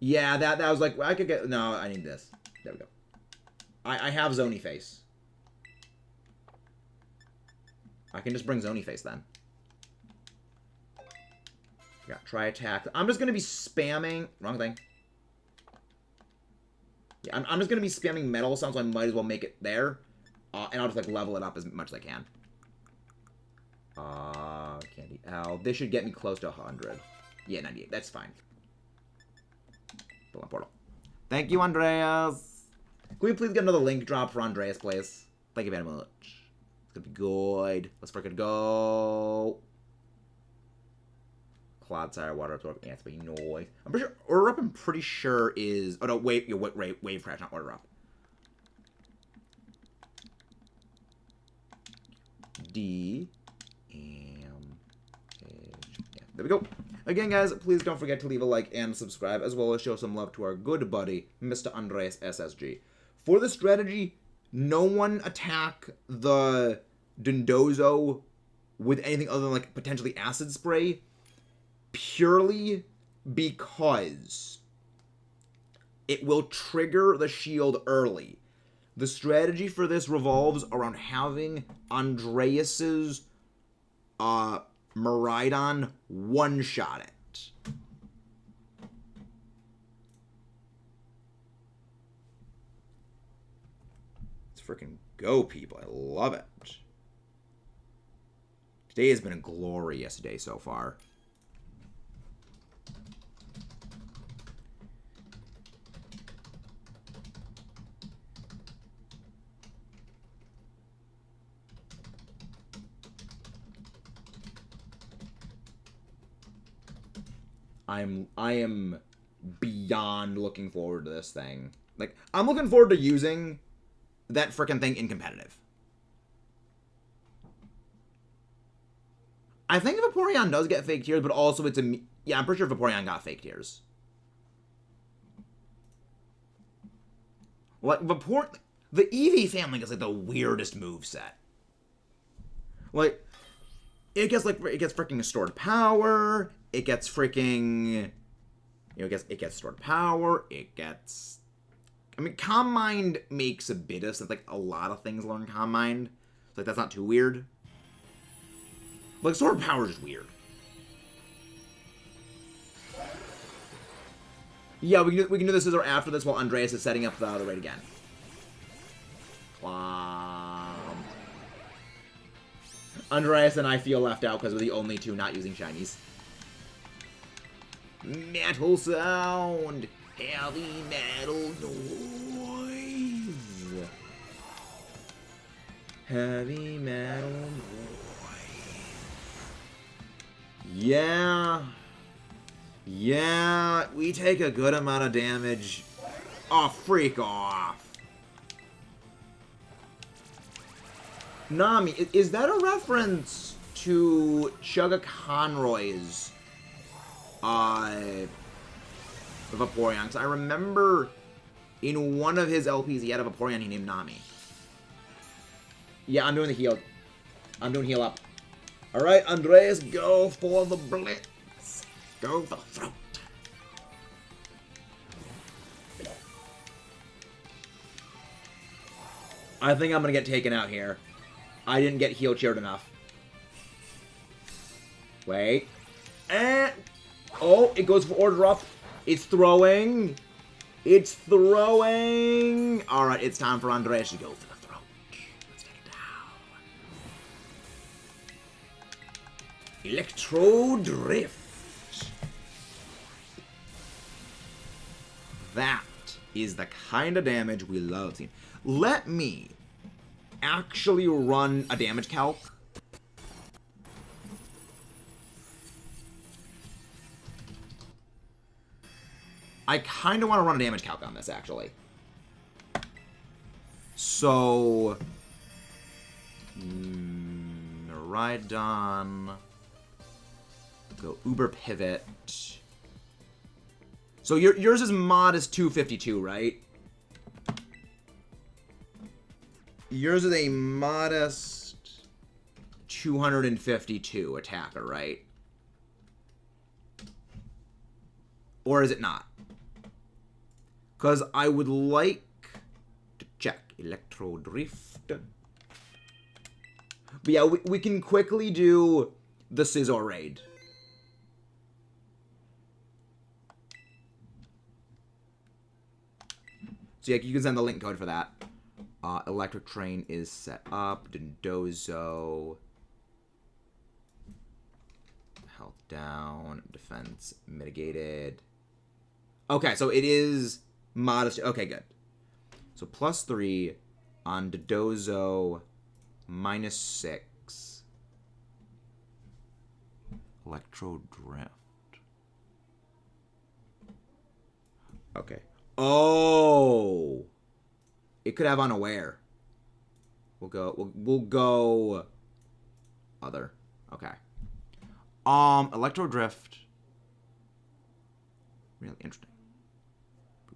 Yeah, that was like, I could get... No, I need this. There we go. I have Zony Face. I can just bring Zony Face then. Yeah, try attack. I'm just going to be spamming... Wrong thing. Yeah, I'm just going to be spamming Metal Sound, so I might as well make it there. And I'll just, like, level it up as much as I can. Candy Owl. This should get me close to 100. Yeah, 98. That's fine. Pull on portal. Thank you, Andreas. Can we please get another link drop for Andreas, please? Thank you very much. It's gonna be good. Let's freaking go. Clodsire, Water Absorb, Ants, but noise. I'm pretty sure Order Up, I'm pretty sure is... Oh, no, wait, Wave Crash, not Order Up. D... There we go. Again, guys, please don't forget to leave a like and subscribe, as well as show some love to our good buddy, Mr. Andreas SSG. For the strategy, no one attack the Dondozo with anything other than, like, potentially Acid Spray, purely because it will trigger the shield early. The strategy for this revolves around having Andreas's, Miraidon one-shot it. Let's freaking go, people. I love it. Today has been a glorious day so far. I am beyond looking forward to this thing. Like, I'm looking forward to using that frickin' thing in competitive. I think Vaporeon does get Fake Tears, but also it's a... Yeah, I'm pretty sure Vaporeon got Fake Tears. Like, the Eevee family gets, like, the weirdest moveset. Like, it gets freaking Stored Power... It gets freaking, you know, it gets Stored Power. It gets, I mean, Calm Mind makes a bit of sense. Like, a lot of things learn Calm Mind. So, like, that's not too weird. Like, Stored Power is just weird. Yeah, we can do the scissor after this while Andreas is setting up the raid again. Andreas and I feel left out because we're the only two not using shinies. Metal sound! Heavy metal noise! Heavy metal noise. Yeah. Yeah, we take a good amount of damage. Oh, freak off. Nami, is that a reference to Chugga Conroy's Vaporeon? Because I remember in one of his LPs he had a Vaporeon he named Nami. Yeah, I'm doing the heal. I'm doing heal up. Alright, Andreas, go for the blitz. Go for the throat. I think I'm going to get taken out here. I didn't get heal cheered enough. Wait. And... oh, it goes for order up. It's throwing. It's throwing. Alright, it's time for Andreas to go for the throat. Let's take it down. Electro-drift. That is the kind of damage we love seeing. Let me actually run a damage calc. I kind of want to run a damage calc on this, actually. So... Rhydon. Go Uber Pivot. So yours is modest 252, right? Yours is a modest 252 attacker, right? Or is it not? Because I would like to check Electro Drift. But yeah, we can quickly do the Scizor raid. So yeah, you can send the link code for that. Electric Train is set up. Dondozo. Health down. Defense mitigated. Okay, so it is modest. Okay, good. So +3 on Dondozo. -6. Electro Drift. Okay. Oh, it could have unaware. We'll go other. Okay. Electro Drift. Really interesting.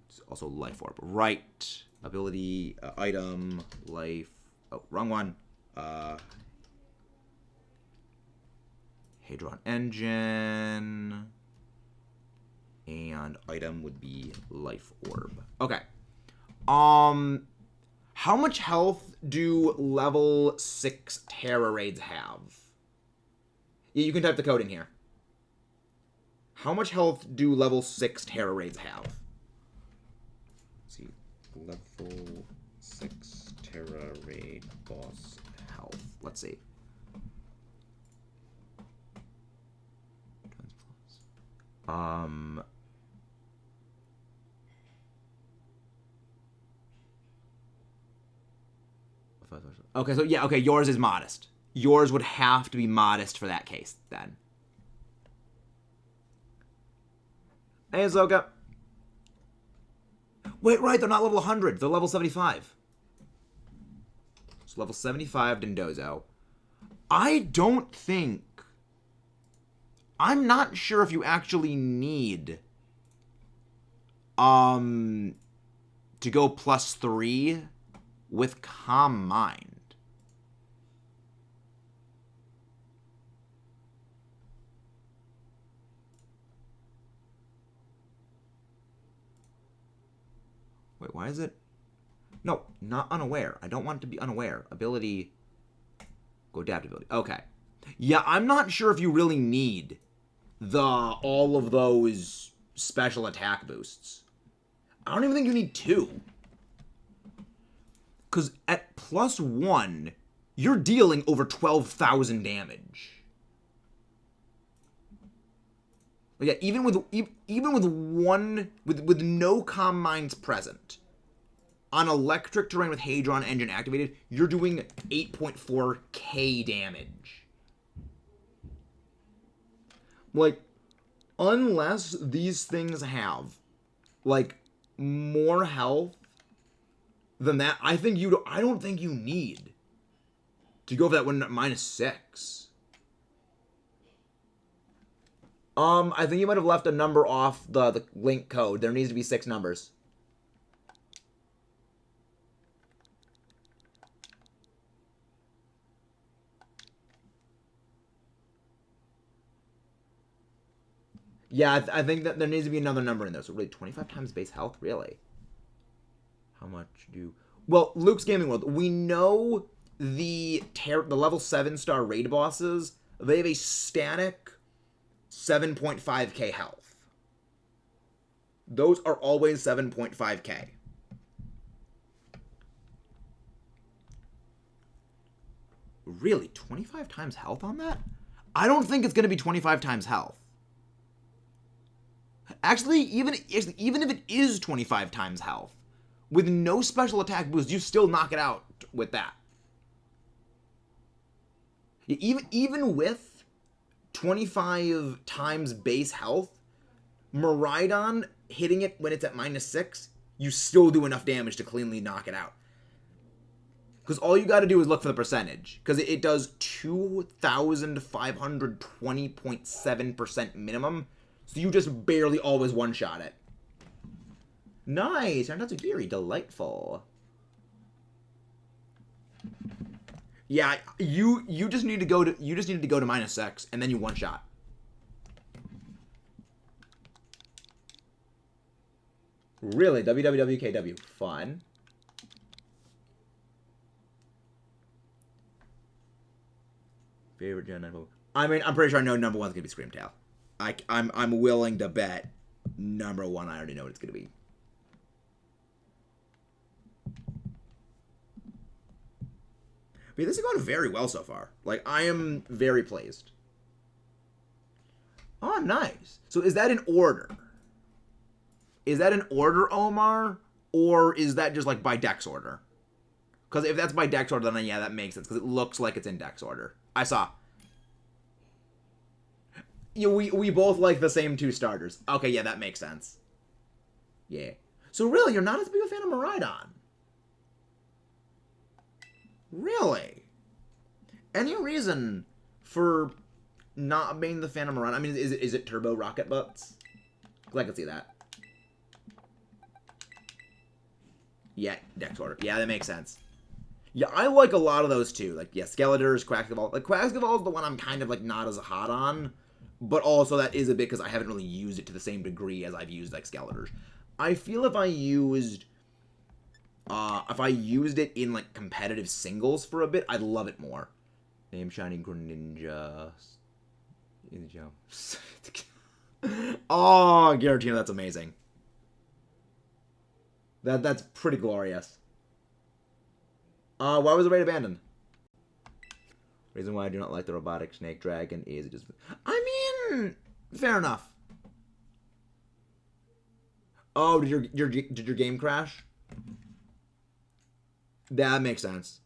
It's also life orb. Right. Ability, item, life. Oh, wrong one. Hadron Engine. And item would be life orb. Okay. How much health do level 6 Terra raids have? Yeah, you can type the code in here. How much health do level 6 Terra raids have? Let's see. Level 6 Terra raid boss health. Let's see. Okay, so yeah, okay, yours is modest. Yours would have to be modest for that case, then. Hey, Zoka. Wait, right, they're not level 100. They're level 75. So level 75 Dondozo. I don't think... I'm not sure if you actually need... to go +3 with Calm Mind. Wait, why is it? No, not unaware. I don't want it to be unaware. Ability. Go adaptability. Okay. Yeah, I'm not sure if you really need all of those special attack boosts. I don't even think you need 2. Because at +1, you're dealing over 12,000 damage. Yeah, even with no comm mines present, on electric terrain with Hadron engine activated, you're doing 8.4k damage. Like, unless these things have like more health than that, I don't think you need to go for that one at -6. I think you might have left a number off the link code. There needs to be 6 numbers. Yeah, I think that there needs to be another number in there. So really, 25 times base health? Really? How much do... Well, Luke's Gaming World, we know the level 7-star raid bosses, they have a static 7.5k health. Those are always 7.5k. Really? 25 times health on that? I don't think it's going to be 25 times health. Actually, even if it is 25 times health, with no special attack boost, you still knock it out with that. Even with 25 times base health, Miraidon hitting it when it's at -6, you still do enough damage to cleanly knock it out. Because all you got to do is look for the percentage. Because it does 2,520.7% minimum. So you just barely always one-shot it. Nice! That's very delightful. Yeah, you just need to go to -6 and then you one-shot. Really? WWWKW. Fun. Favorite Gen 9. I mean, I'm pretty sure I know number 1's gonna be Screamtail. I'm willing to bet number 1. I already know what it's gonna be. But this is going very well so far. Like, I am very pleased. Oh, nice. So is that in order? Is that in order, Omar? Or is that just like by dex order? Because if that's by dex order, then yeah, that makes sense. Because it looks like it's in dex order. I saw. Yeah, we both like the same 2 starters. Okay, yeah, that makes sense. Yeah. So really, you're not as big a fan of Miraidon? Really? Any reason for not being the fan of Miraidon? I mean, is it Turbo Rocket Butts? Because I can see that. Yeah, dex order. Yeah, that makes sense. Yeah, I like a lot of those too. Like, yeah, Skeletors, Quaxcaval. Like, Quaxcaval is the one I'm kind of, like, not as hot on. But also that is a bit because I haven't really used it to the same degree as I've used, like, Skeletors. I feel if I used it in, like, competitive singles for a bit, I'd love it more. Name Shiny Greninja. Oh, Giratina, that's amazing. That's pretty glorious. Why was the raid abandoned? Reason why I do not like the robotic snake dragon is it just... I mean, fair enough. Oh, did your game crash? That makes sense.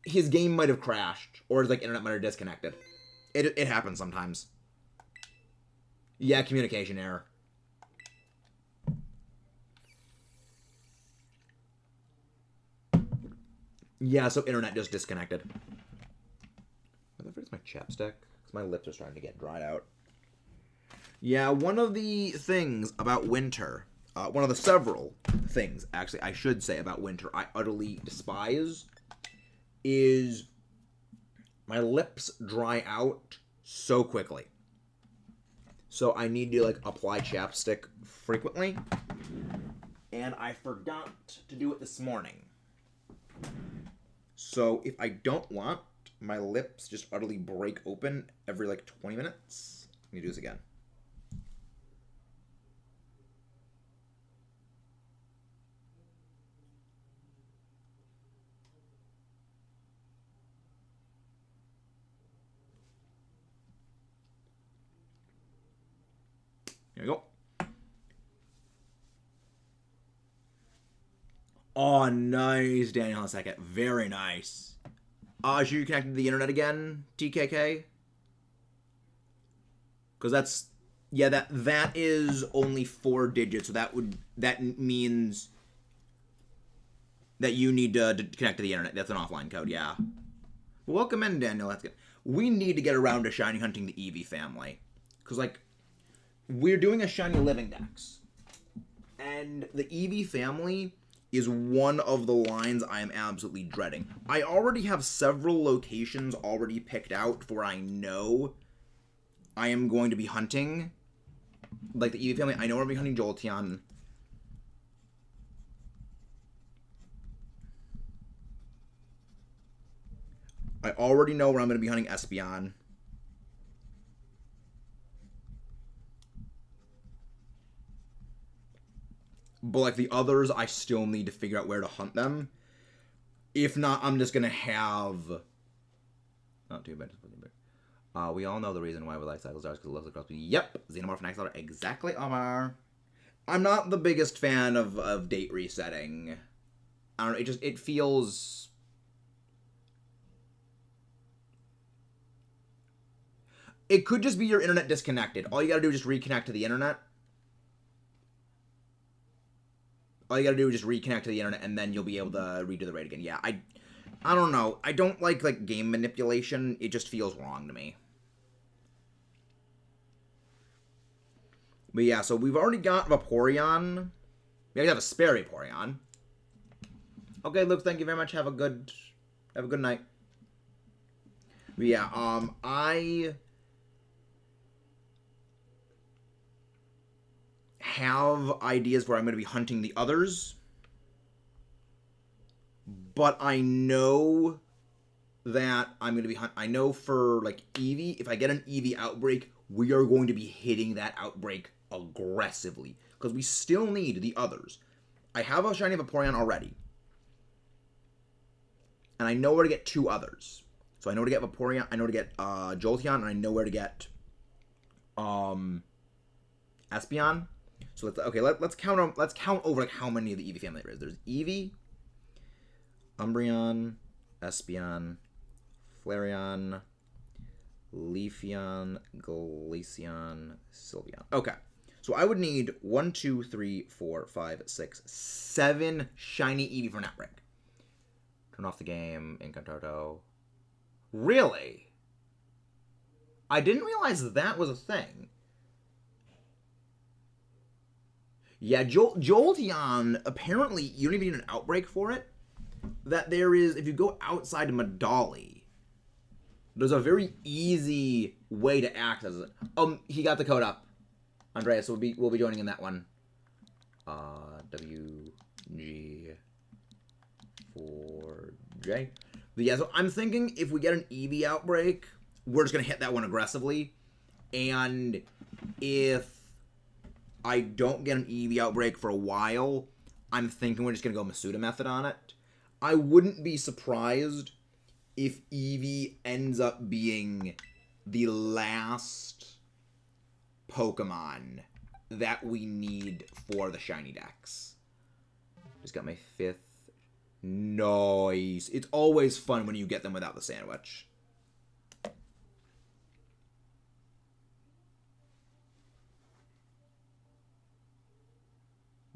His game might have crashed, or his internet might have disconnected. It happens sometimes. Yeah, communication error. Yeah, so internet just disconnected. Where the frick is my chapstick? Because my lips are starting to get dried out. Yeah, one of the things about winter, one of the several things, actually, I should say about winter I utterly despise is my lips dry out so quickly. So I need to, like, apply chapstick frequently. And I forgot to do it this morning. So if I don't want my lips just utterly break open every like 20 minutes. Let me do this again. Here we go. Oh, nice, Daniel. A second. Very nice. Should you connect to the internet again, TKK? Because that's... Yeah, that is only 4 digits, so that means that you need to connect to the internet. That's an offline code, yeah. Welcome in, Daniel. That's good. We need to get around to shiny hunting the Eevee family. Because, like, we're doing a shiny living dex. And the Eevee family is one of the lines I am absolutely dreading. I already have several locations already picked out for I know I am going to be hunting. Like the Eevee family, I know I'm going to be hunting Jolteon. I already know where I'm going to be hunting Espeon. But, like, the others, I still need to figure out where to hunt them. If not, I'm just going to have... Not too bad. We all know the reason why we like Cycle Stars, because it looks across... Yep! Xenomorph and Axolotl. Exactly, Omar. I'm not the biggest fan of date resetting. I don't know, it feels... It could just be your internet disconnected. All you gotta do is just reconnect to the internet. All you gotta do is just reconnect to the internet, and then you'll be able to redo the raid again. Yeah, I don't know. I don't like game manipulation. It just feels wrong to me. But yeah, so we've already got Vaporeon. We actually have a spare Vaporeon. Okay, Luke, thank you very much. Have a good night. But yeah, I have ideas where I'm going to be hunting the others, but I know that I'm going to be I know for like Eevee, if I get an Eevee outbreak, we are going to be hitting that outbreak aggressively because we still need the others. I have a shiny Vaporeon already, and I know where to get 2 others. So I know where to get Vaporeon, I know where to get Jolteon, and I know where to get Espeon. So let's count over like how many of the Eevee family there is. There's Eevee, Umbreon, Espeon, Flareon, Leafeon, Glaceon, Sylveon. Okay. So I would need 1, 2, 3, 4, 5, 6, 7 shiny Eevee for an outbreak. Turn off the game, Incantato. Really? I didn't realize that was a thing. Yeah, Jolteon, apparently, you don't even need an outbreak for it. That there is, if you go outside Medali, there's a very easy way to access it. He got the code up. Andreas, we'll be joining in that one. WG4J. But yeah, so I'm thinking if we get an Eevee outbreak, we're just going to hit that one aggressively. And if I don't get an Eevee outbreak for a while, I'm thinking we're just going to go Masuda method on it. I wouldn't be surprised if Eevee ends up being the last Pokemon that we need for the shiny dex. Just got my 5th. Nice. It's always fun when you get them without the sandwich.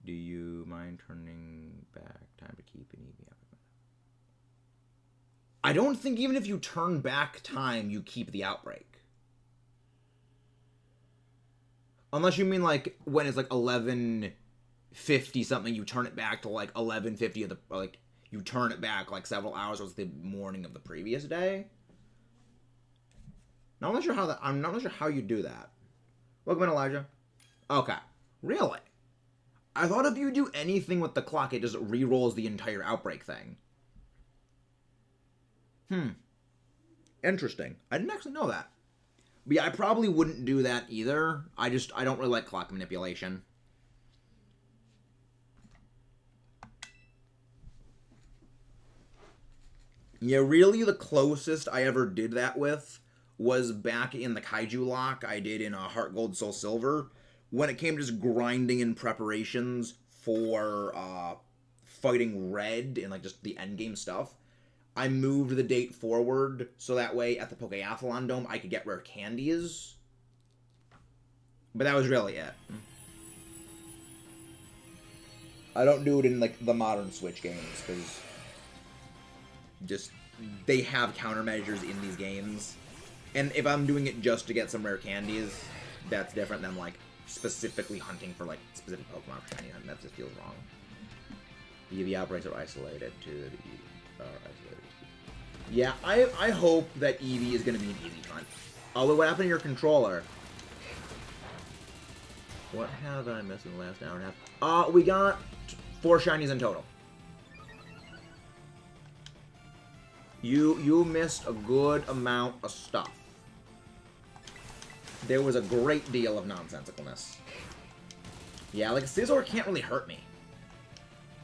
Do you mind turning back time to keep an Eevee outbreak? I don't think even if you turn back time, you keep the outbreak. Unless you mean like when it's like 11:50 something, you turn it back to like 11:50 of the like you turn it back like several hours, or it's the morning of the previous day. I'm not sure how you do that. Welcome in, Elijah. Okay, really? I thought if you do anything with the clock, it just re-rolls the entire outbreak thing. Interesting. I didn't actually know that. But yeah, I probably wouldn't do that either. I don't really like clock manipulation. Yeah, really the closest I ever did that with was back in the Kaiju lock I did in Heart Gold Soul Silver, when it came to just grinding in preparations for fighting Red and like just the endgame stuff. I moved the date forward so that way at the Pokeathlon Dome I could get rare candies. But that was really it. I don't do it in like the modern Switch games because just they have countermeasures in these games. And if I'm doing it just to get some rare candies, that's different than like specifically hunting for like specific Pokemon for shiny hunt. That just feels wrong. The EV outbreaks are isolated to the isolated. Yeah, I hope that Eevee is going to be an easy hunt. Although, what happened to your controller? What have I missed in the last hour and a half? We got 4 shinies in total. You missed a good amount of stuff. There was a great deal of nonsensicalness. Yeah, like Scizor can't really hurt me.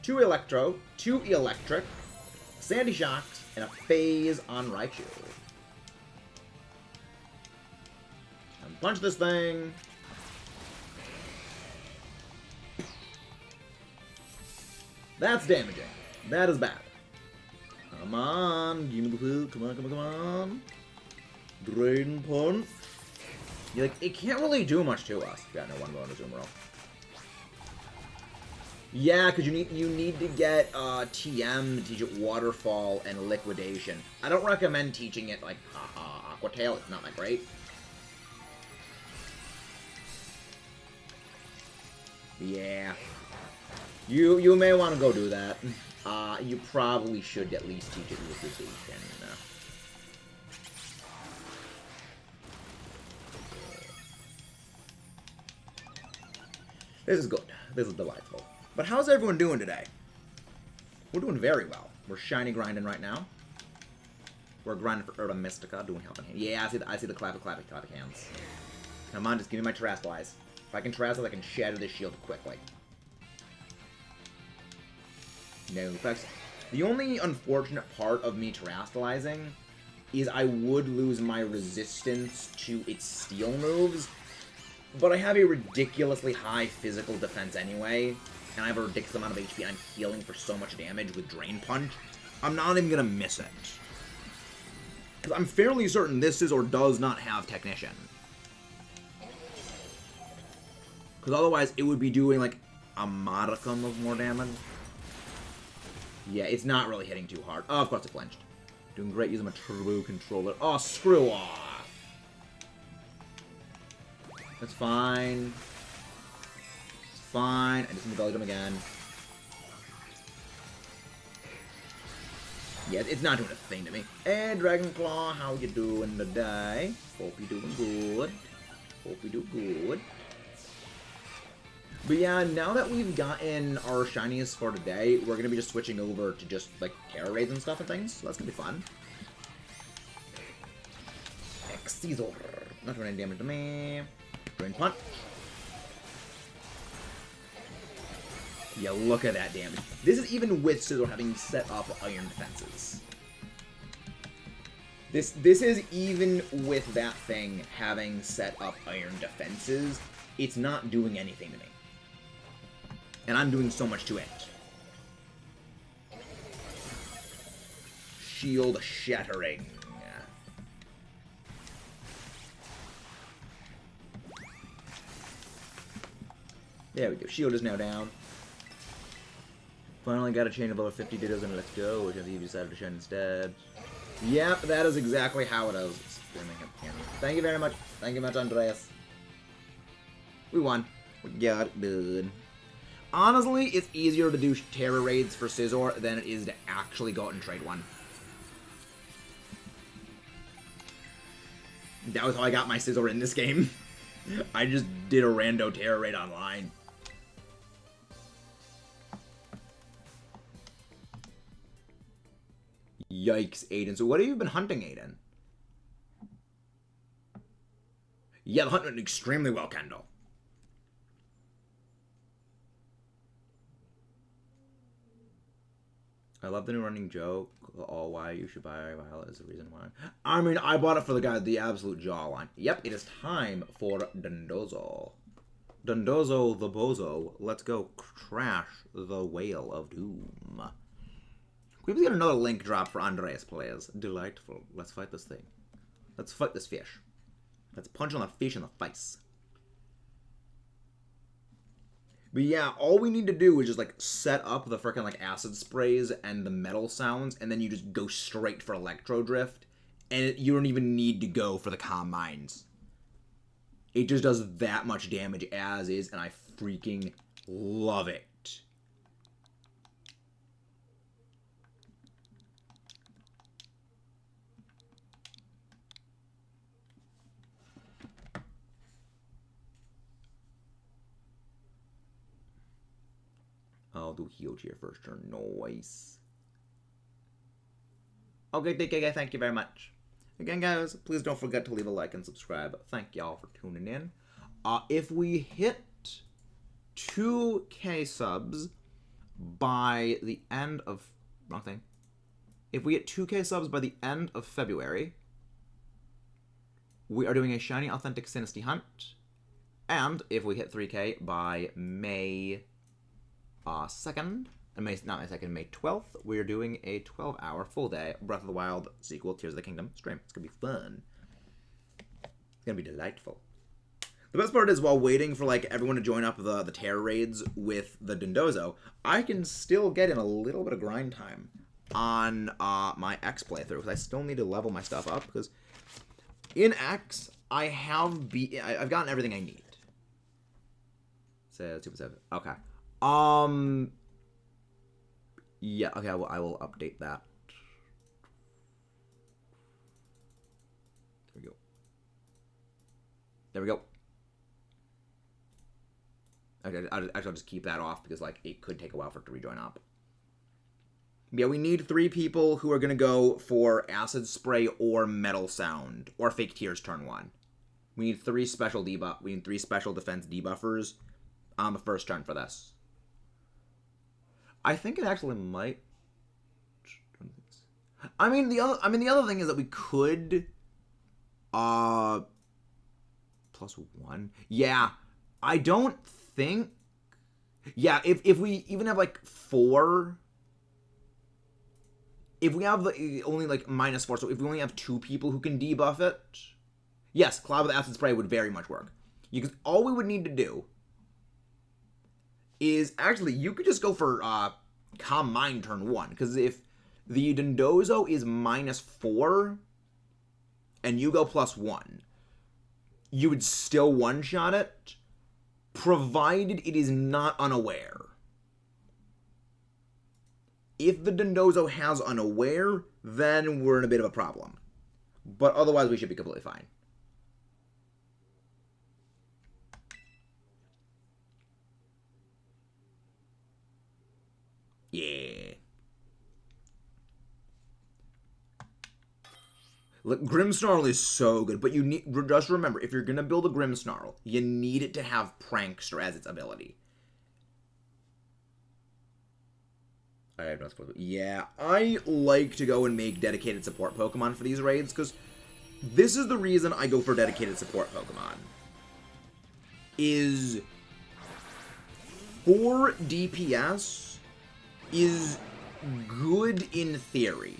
2 Electro, 2 Electric, Sandy Shocks, and a Phase on Raichu. And punch this thing. That's damaging. That is bad. Come on, give me the hook. Come on, come on, come on. Drain Punch. You're like, it can't really do much to us. Got no one going to Zoom roll. Yeah, because you need to get TM to teach it Waterfall and Liquidation. I don't recommend teaching it like Aqua Tail. It's not that great. Yeah. You may want to go do that. You probably should at least teach it Liquidation. This is good. This is delightful. But how's everyone doing today? We're doing very well. We're shiny grinding right now. We're grinding for Herba Mystica, doing helping hand. Yeah, I see the clappy hands. Come on, just give me my Terrasilize. If I can Terrasilize, I can shatter this shield quickly. No effects. The only unfortunate part of me Terrastilizing is I would lose my resistance to its steel moves, but I have a ridiculously high physical defense anyway, and I have a ridiculous amount of HP. I'm healing for so much damage with Drain Punch. I'm not even gonna miss it. Because I'm fairly certain this is or does not have Technician. Because otherwise it would be doing like a modicum of more damage. Yeah, it's not really hitting too hard. Oh, of course it flinched. Doing great using my Turbo Controller. Oh, screw off. That's fine. It's fine. I just need to belly jump again. Yeah, it's not doing a thing to me. Hey, Dragonclaw, how you doing today? Hope you're doing good. Hope you do good. But yeah, now that we've gotten our shinies for today, we're going to be just switching over to just, like, Terror Raids and stuff and things. So that's going to be fun. Scizor. Not doing any damage to me. Drain Punch. Yeah, look at that damage. This is even with Scizor having set up Iron Defenses. This is even with that thing having set up Iron Defenses. It's not doing anything to me. And I'm doing so much to it. Shield Shattering. There we go. Shield is now down. Finally got a chain of over 50 dittos and let's go, which I've decided to shine instead. Yep, that is exactly how it is. Thank you very much. Thank you much, Andreas. We won. We got it done. Honestly, it's easier to do Terror Raids for Scizor than it is to actually go out and trade one. That was how I got my Scizor in this game. I just did a rando Terror Raid online. Yikes, Aiden. So what have you been hunting, Aiden? Yeah, the hunt went extremely well, Kendall. I love the new running joke. All why you should buy Violet is the reason why. I mean, I bought it for the guy with the absolute jawline. Yep, it is time for Dondozo. Dondozo the Bozo. Let's go crash the Whale of Doom. Can we get another link drop for Andreas, please? Delightful. Let's fight this thing. Let's fight this fish. Let's punch on the fish in the face. But yeah, all we need to do is just, like, set up the frickin', like, acid sprays and the metal sounds, and then you just go straight for Electro Drift, and you don't even need to go for the Calm Minds. It just does that much damage as is, and I freaking love it. I'll do heal cheer first turn. Nice. Okay, DKK, thank you very much. Again, guys, please don't forget to leave a like and subscribe. Thank y'all for tuning in. If we hit 2K subs by the end of... Wrong thing. If we get 2K subs by the end of February, we are doing a Shiny Authentic Dynasty Hunt. And if we hit 3K by May 2nd, May 12th, we're doing a 12-hour full-day Breath of the Wild sequel, Tears of the Kingdom stream. It's going to be fun. It's going to be delightful. The best part is, while waiting for, like, everyone to join up the Terror Raids with the Dondozo, I can still get in a little bit of grind time on my X playthrough, because I still need to level my stuff up, because in X, I've gotten everything I need. So, 2.7. Okay. Yeah, okay, I will update that. There we go. There we go. Okay, I'll just keep that off because, like, it could take a while for it to rejoin up. Yeah, we need 3 people who are going to go for Acid Spray or Metal Sound or Fake Tears turn 1. We need 3 special defense debuffers on the first turn for this. I think it actually might. I mean the other thing is that we could +1. Yeah, I don't think. Yeah, if we even have like 4. If we have only like -4, so if we only have 2 people who can debuff it, yes, Cloud with Acid Spray would very much work. Because all we would need to do is, actually, you could just go for Calm Mind turn 1. Because if the Dondozo is -4 and you go +1, you would still one-shot it, provided it is not unaware. If the Dondozo has unaware, then we're in a bit of a problem. But otherwise, we should be completely fine. Yeah. Look, Grimmsnarl is so good, but you need, just remember, if you're gonna build a Grimmsnarl, you need it to have Prankster as its ability. Yeah, I like to go and make dedicated support Pokemon for these raids, because this is the reason I go for dedicated support Pokemon. Is 4 DPS is good in theory,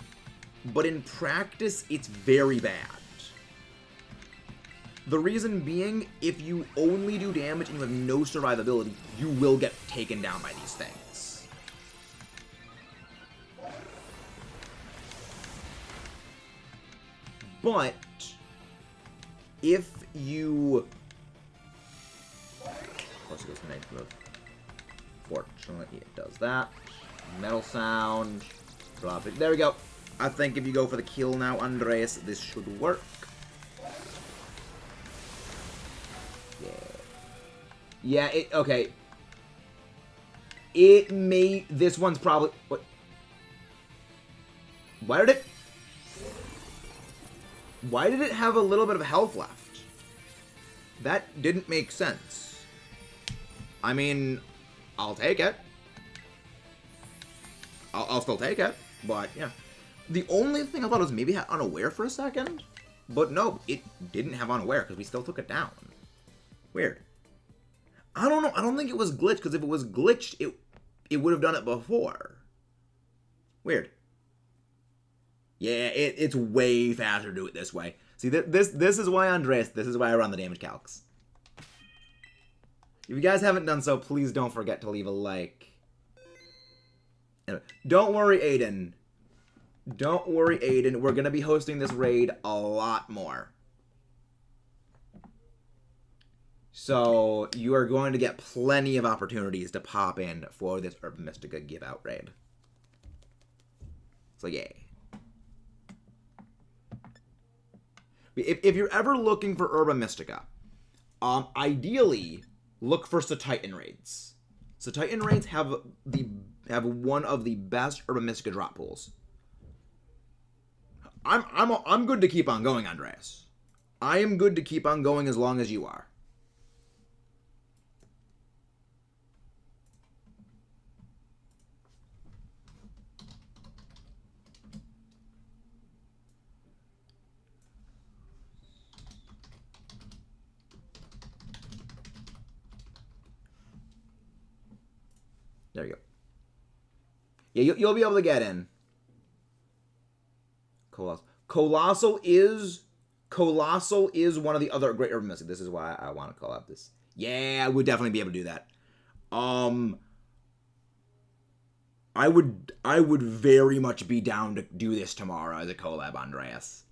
but in practice, it's very bad. The reason being, if you only do damage and you have no survivability, you will get taken down by these things. But if you... Of course it goes to negative. Fortunately, it does that. Metal Sound. Drop it. There we go. I think if you go for the kill now, Andreas, this should work. Yeah. Yeah, okay. It may... This one's probably... What? Why did it... Why did it have a little bit of health left? That didn't make sense. I mean, I'll take it. I'll still take it, but yeah. The only thing I thought was maybe it had unaware for a second, but no, it didn't have unaware because we still took it down. Weird. I don't know. I don't think it was glitched, because if it was glitched, it would have done it before. Weird. Yeah, it's way faster to do it this way. See, this is why, Andreas, this is why I run the damage calcs. If you guys haven't done so, please don't forget to leave a like. Anyway, don't worry, Aiden. Don't worry, Aiden. We're going to be hosting this raid a lot more. So, you are going to get plenty of opportunities to pop in for this Herba Mystica give-out raid. So, yay. If you're ever looking for Herba Mystica, ideally, look for Titan raids. Titan raids have one of the best Herba Mystica drop pools. I'm good to keep on going, Andreas. I am good to keep on going as long as you are. There you go. Yeah, you'll be able to get in. Colossal is one of the other great Herba Mystica. This is why I want to collab this. Yeah, I would definitely be able to do that. I would very much be down to do this tomorrow as a collab, Andreas.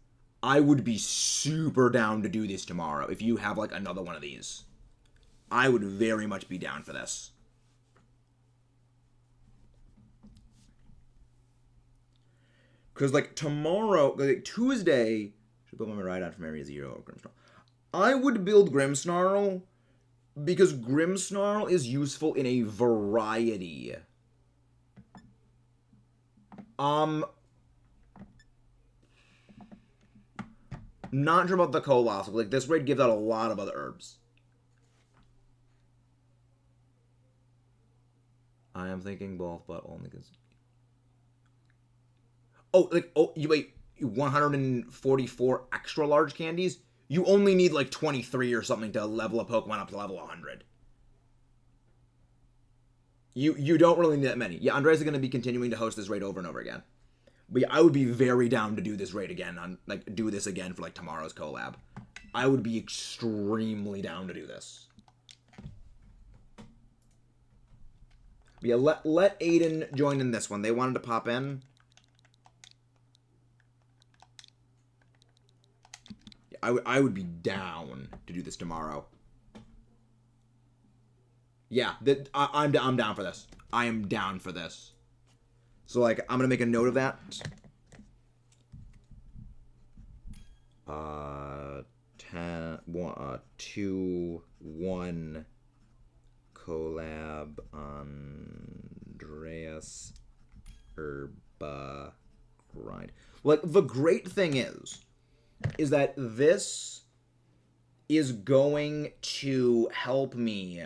I would be super down to do this tomorrow if you have like another one of these. I would very much be down for this. Because, like, tomorrow, like, Tuesday, should build my ride out from Area 0 or Grimmsnarl. I would build Grimmsnarl because Grimmsnarl is useful in a variety. Not sure about the Colossal. Like, this raid gives out a lot of other herbs. I am thinking both, but only because... Oh, like, oh, you wait, 144 extra large candies? You only need, like, 23 or something to level a Pokemon up to level 100. You don't really need that many. Yeah, Andres is going to be continuing to host this raid over and over again. But yeah, I would be very down to do this raid again, do this again for, like, tomorrow's collab. I would be extremely down to do this. But yeah, let Aiden join in this one. They wanted to pop in. I would be down to do this tomorrow. Yeah, I'm down for this. I am down for this. So, like, I'm gonna make a note of that. 2-1 collab Andreas Herba grind. Like, the great thing is that this is going to help me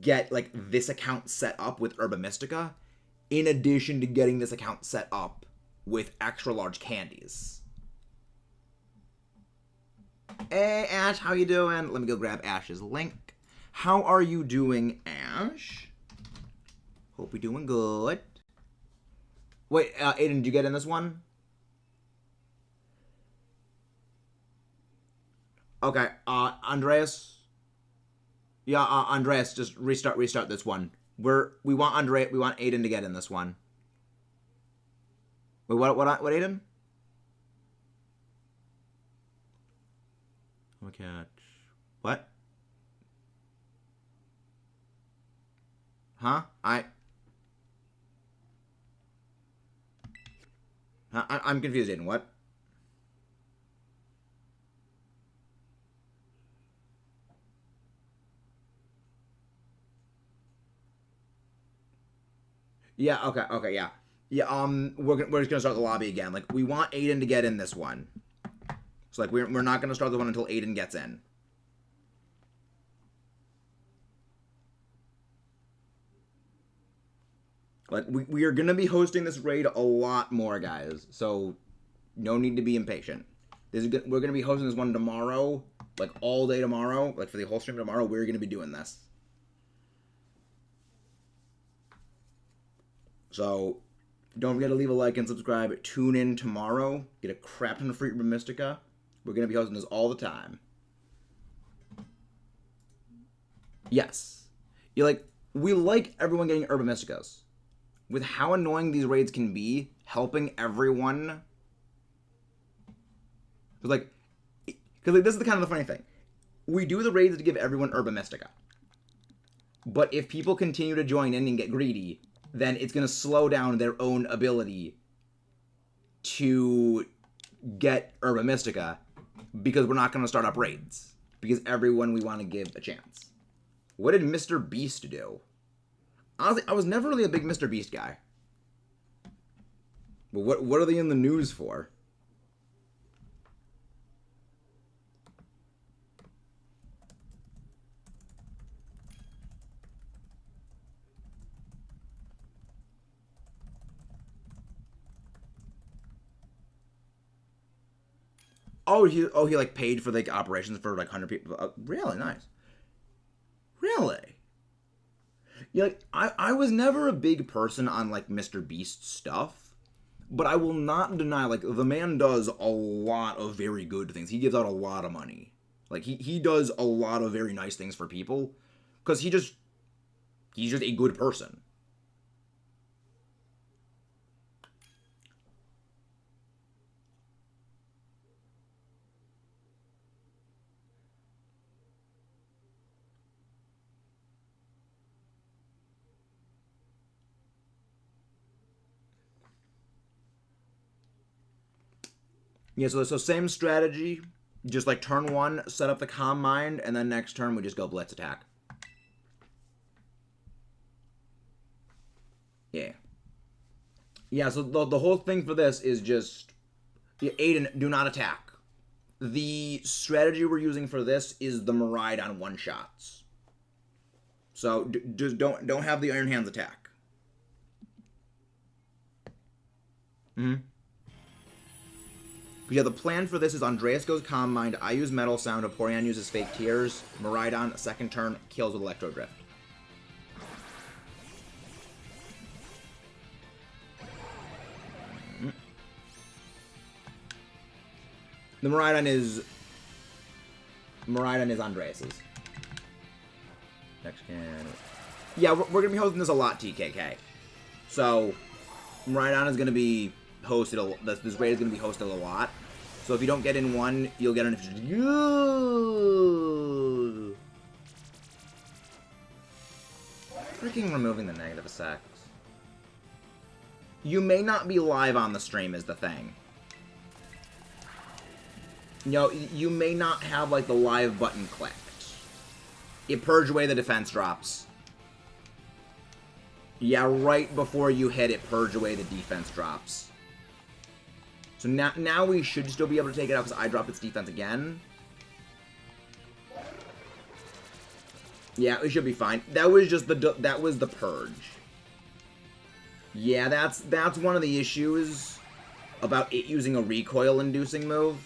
get, like, this account set up with Herba Mystica, in addition to getting this account set up with extra large candies. Hey, Ash, how you doing? Let me go grab Ash's link. How are you doing, Ash? Hope you're doing good. Wait, Aiden, did you get in this one? Okay, Andreas. Yeah, Andreas, just restart this one. We want Aiden to get in this one. Wait, what Aiden? Okay. What? Huh? I'm confused, Aiden. What? Yeah, okay, yeah. Yeah, we're just gonna start the lobby again. Like, we want Aiden to get in this one. So, like, we're not gonna start the one until Aiden gets in. Like, we are going to be hosting this raid a lot more, guys. So, no need to be impatient. We're going to be hosting this one tomorrow. Like, all day tomorrow. Like, for the whole stream tomorrow, we're going to be doing this. So, don't forget to leave a like and subscribe. Tune in tomorrow. Get a crap ton of free Herba Mystica. We're going to be hosting this all the time. Yes. We like everyone getting Herba Mysticas. With how annoying these raids can be, helping everyone. Because this is the kind of the funny thing. We do the raids to give everyone Herba Mystica. But if people continue to join in and get greedy, then it's going to slow down their own ability to get Herba Mystica, because we're not going to start up raids. Because everyone we want to give a chance. What did Mr. Beast do? Honestly, I was never really a big Mr. Beast guy. But what are they in the news for? Oh, he like paid for like operations for like 100 people. Really nice. Really? Yeah, like, I was never a big person on like Mr. Beast stuff, but I will not deny, like, the man does a lot of very good things. He gives out a lot of money. Like, he does a lot of very nice things for people, because he's just a good person. Yeah, so same strategy, just like turn 1, set up the Calm Mind, and then next turn we just go Blitz attack. Yeah. Yeah, so the whole thing for this is just, Aiden, do not attack. The strategy we're using for this is the Miraidon one-shots. So just don't have the Iron Hands attack. Yeah, the plan for this is Andreas goes Calm Mind, I use Metal Sound, Vaporeon uses Fake Tears, Miraidon, second turn, kills with Electro Drift. The Miraidon is Andreas's. Next can. Yeah, we're gonna be hosting this a lot, TKK. So Miraidon is gonna be hosted. This raid is gonna be hosted a lot. So if you don't get in one, you'll get an. Freaking removing the negative effects. You may not be live on the stream is the thing. You may not have like the live button clicked. It purge away the defense drops. Yeah, right before you hit it, purge away the defense drops. So now we should still be able to take it out because I dropped its defense again. Yeah, we should be fine. That was just that was the purge. Yeah, that's one of the issues about it using a recoil-inducing move.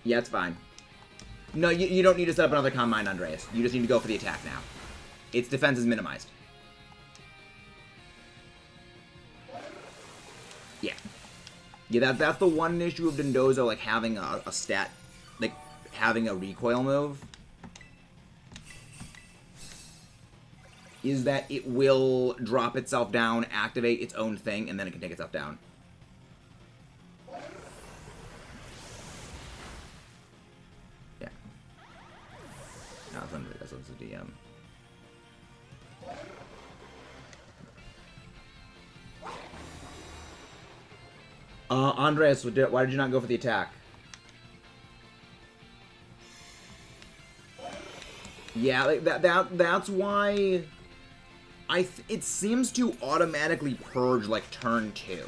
Yeah, it's fine. No, you don't need to set up another Calm Mind, Andreas. You just need to go for the attack now. Its defense is minimized. Yeah. Yeah, that's the one issue of Dondozo, like, having a stat, like, having a recoil move. Is that it will drop itself down, activate its own thing, and then it can take itself down. Yeah. No, that's a DM. Andreas, why did you not go for the attack? Yeah, like that's why it seems to automatically purge like turn 2.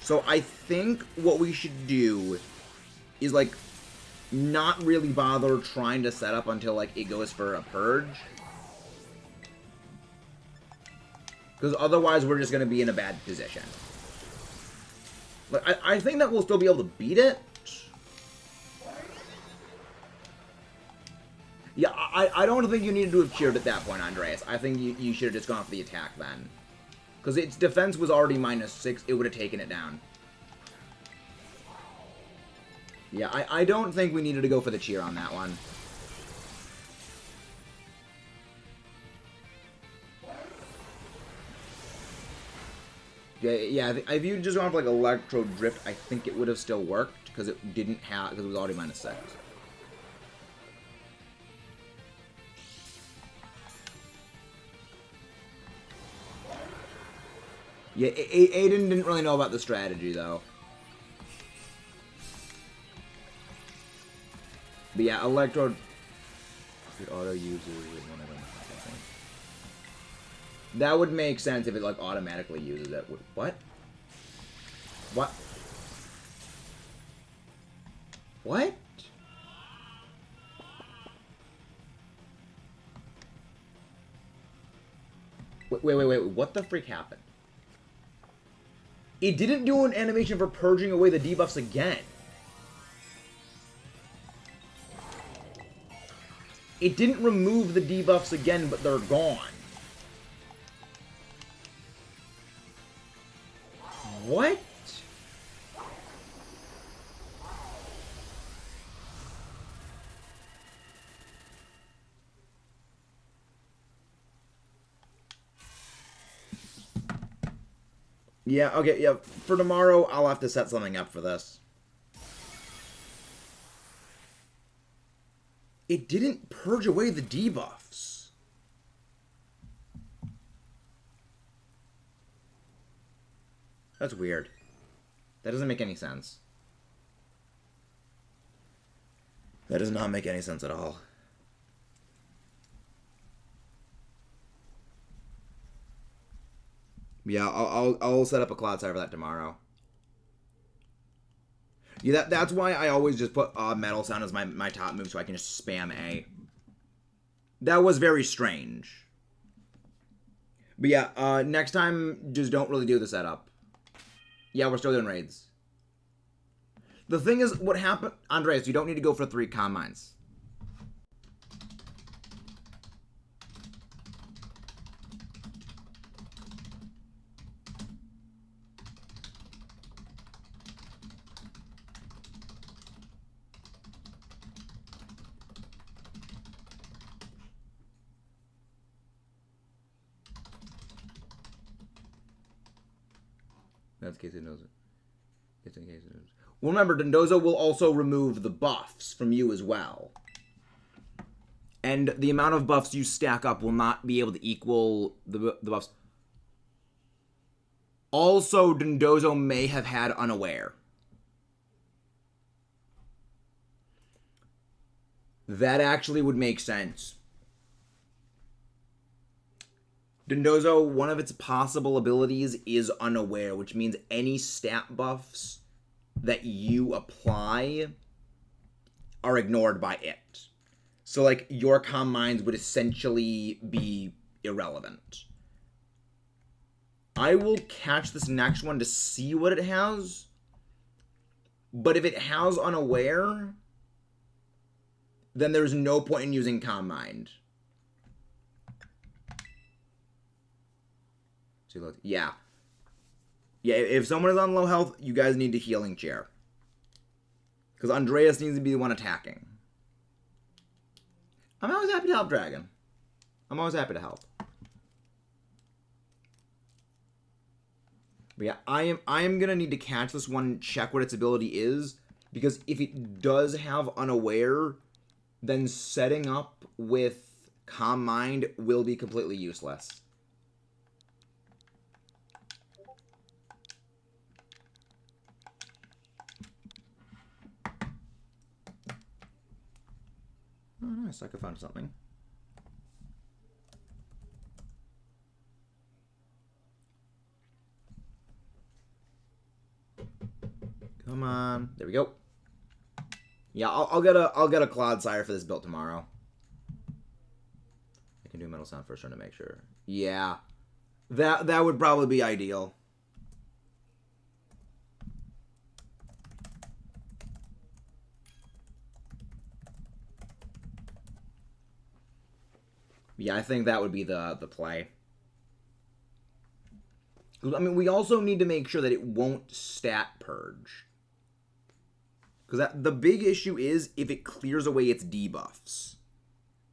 So I think what we should do is like not really bother trying to set up until, like, it goes for a purge. Because otherwise we're just going to be in a bad position. Like, I think that we'll still be able to beat it. Yeah, I don't think you needed to have cheered at that point, Andreas. I think you should have just gone for the attack then. Because its defense was already -6, it would have taken it down. Yeah, I don't think we needed to go for the cheer on that one. Yeah, if you just gone for like Electro Drift, I think it would have still worked because it didn't have, because it was already -6. Yeah, Aiden didn't really know about the strategy though. But yeah, Electro. It auto uses one of them. That would make sense if it like automatically uses it. What? What? What? Wait. What the freak happened? It didn't do an animation for purging away the debuffs again. It didn't remove the debuffs again, but they're gone. What? Yeah, okay, yeah. For tomorrow, I'll have to set something up for this. It didn't purge away the debuffs. That's weird. That doesn't make any sense. That does not make any sense at all. Yeah, I'll set up a cloud side for that tomorrow. Yeah, that's why I always just put Metal Sound as my top move so I can just spam A. That was very strange. But yeah, next time, just don't really do the setup. Yeah, we're still doing raids. The thing is, what happened... Andreas, you don't need to go for 3 comm mines. That's in case it knows it. It's in case it knows it. Well, remember, Dondozo will also remove the buffs from you as well. And the amount of buffs you stack up will not be able to equal the buffs. Also, Dondozo may have had Unaware. That actually would make sense. Dondozo, one of its possible abilities is Unaware, which means any stat buffs that you apply are ignored by it. So, like, your comm mines would essentially be irrelevant. I will catch this next one to see what it has. But if it has Unaware, then there's no point in using comm mine. Yeah. Yeah, if someone is on low health, you guys need a healing chair. Because Andreas needs to be the one attacking. I'm always happy to help, Dragon. I'm always happy to help. But yeah, I am gonna need to catch this one, check what its ability is. Because if it does have Unaware, then setting up with Calm Mind will be completely useless. Oh, nice. I could find something. Come on. There we go. Yeah, I'll get a Clodsire for this built tomorrow. I can do Metal Sound first turn to make sure. Yeah. That would probably be ideal. Yeah, I think that would be the play. I mean, we also need to make sure that it won't stat purge. Because the big issue is if it clears away its debuffs,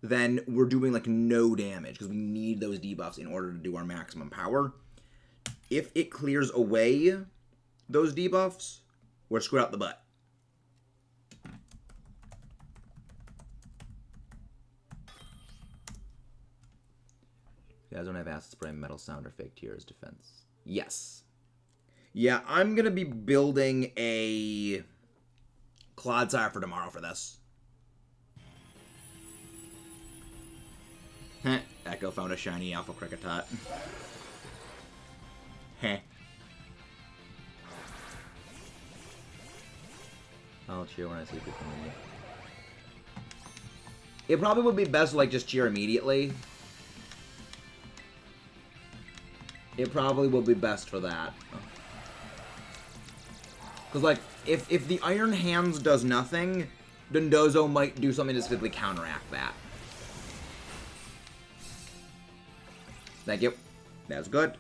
then we're doing like no damage because we need those debuffs in order to do our maximum power. If it clears away those debuffs, we're screwed out the butt. You guys don't have Acid Spray, Metal Sound, or Fake Tears defense. Yes. Yeah, I'm going to be building a Clodsire for tomorrow for this. Heh. Echo found a shiny Alpha Kricketot. Heh. I'll cheer when I see people. It probably would be best to, like, just cheer immediately. It probably will be best for that. Because, like, if the Iron Hands does nothing, Dondozo might do something to specifically counteract that. Thank you. That's good.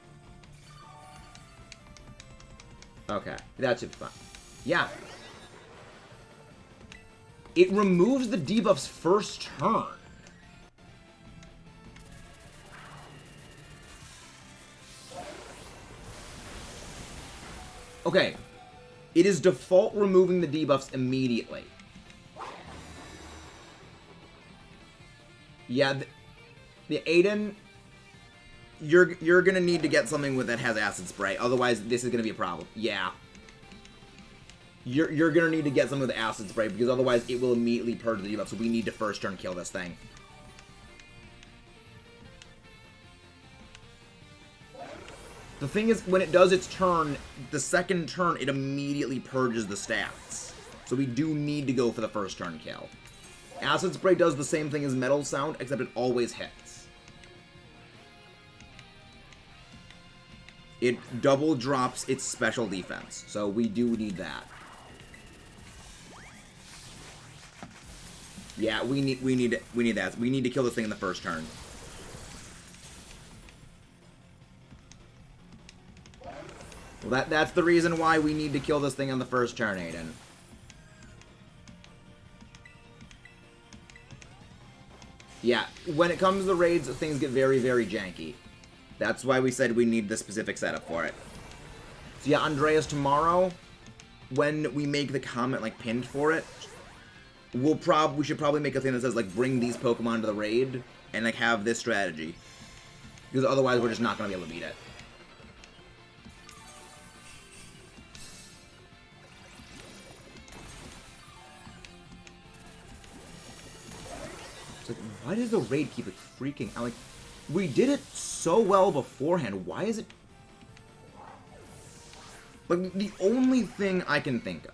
Okay. That should be fine. Yeah. It removes the debuffs first turn. Okay. It is default removing the debuffs immediately. Yeah, the Aiden, you're gonna need to get something with that has Acid Spray. Otherwise, this is gonna be a problem. Yeah. You're gonna need to get something with Acid Spray because otherwise it will immediately purge the debuff. So we need to first turn kill this thing. The thing is, when it does its turn, the second turn, it immediately purges the stats. So we do need to go for the first turn kill. Acid Spray does the same thing as Metal Sound, except it always hits. It double drops its special defense, so we do need that. Yeah, we need that. We need to kill this thing in the first turn. Well, that's the reason why we need to kill this thing on the first turn, Aiden. Yeah, when it comes to raids, things get very, very janky. That's why we said we need the specific setup for it. So yeah, Andreas, tomorrow, when we make the comment, like, pinned for it, we should probably make a thing that says, like, bring these Pokemon to the raid, and, like, have this strategy. Because otherwise, we're just not going to be able to beat it. It's like, why does the raid keep, like, freaking out? Like, we did it so well beforehand. Why is it... Like, the only thing I can think of.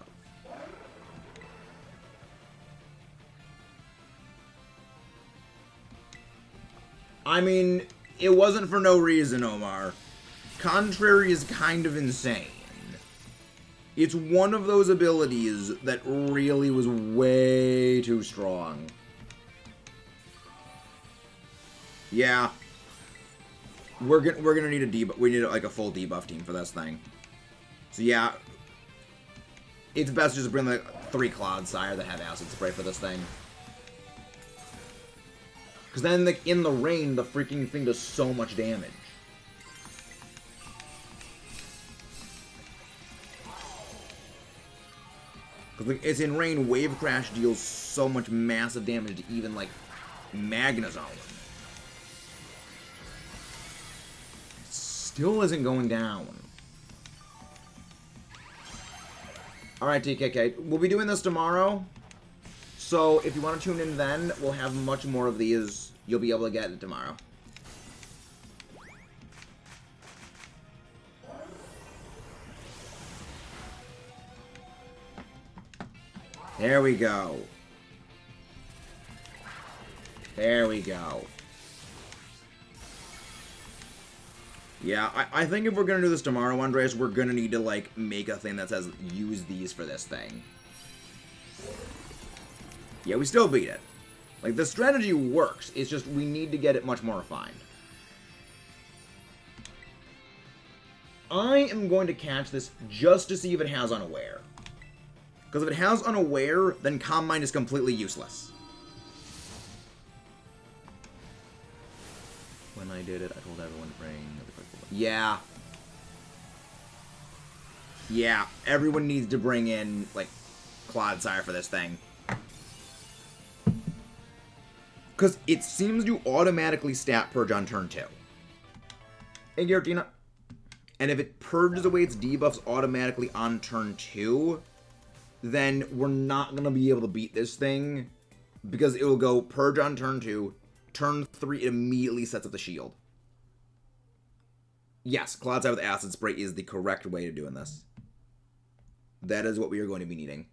I mean, it wasn't for no reason, Omar. Contrary is kind of insane. It's one of those abilities that really was way too strong. Yeah. We're gonna need a debuff. We need like a full debuff team for this thing. So yeah, it's best to just bring like 3 Clodsire that have Acid Spray for this thing. Because then like, in the rain, the freaking thing does so much damage. Because like, it's in rain, Wave Crash deals so much massive damage to even like Magnezone. Still isn't going down. Alright, TKK. We'll be doing this tomorrow. So, if you want to tune in then, we'll have much more of these. You'll be able to get it tomorrow. There we go. There we go. Yeah, I think if we're gonna do this tomorrow, Andres, we're gonna need to, like, make a thing that says, use these for this thing. Yeah, we still beat it. Like, the strategy works, it's just we need to get it much more refined. I am going to catch this just to see if it has Unaware. Because if it has Unaware, then Calm Mind is completely useless. When I did it, I told everyone to bring... Yeah. Yeah, everyone needs to bring in, like, Clodsire for this thing. Because it seems to automatically stat purge on turn 2. Hey, Giratina. And if it purges away its debuffs automatically on turn 2, then we're not going to be able to beat this thing. Because it will go purge on turn 2, turn 3 it immediately sets up the shield. Yes, Clodsire with Acid Spray is the correct way of doing this. That is what we are going to be needing.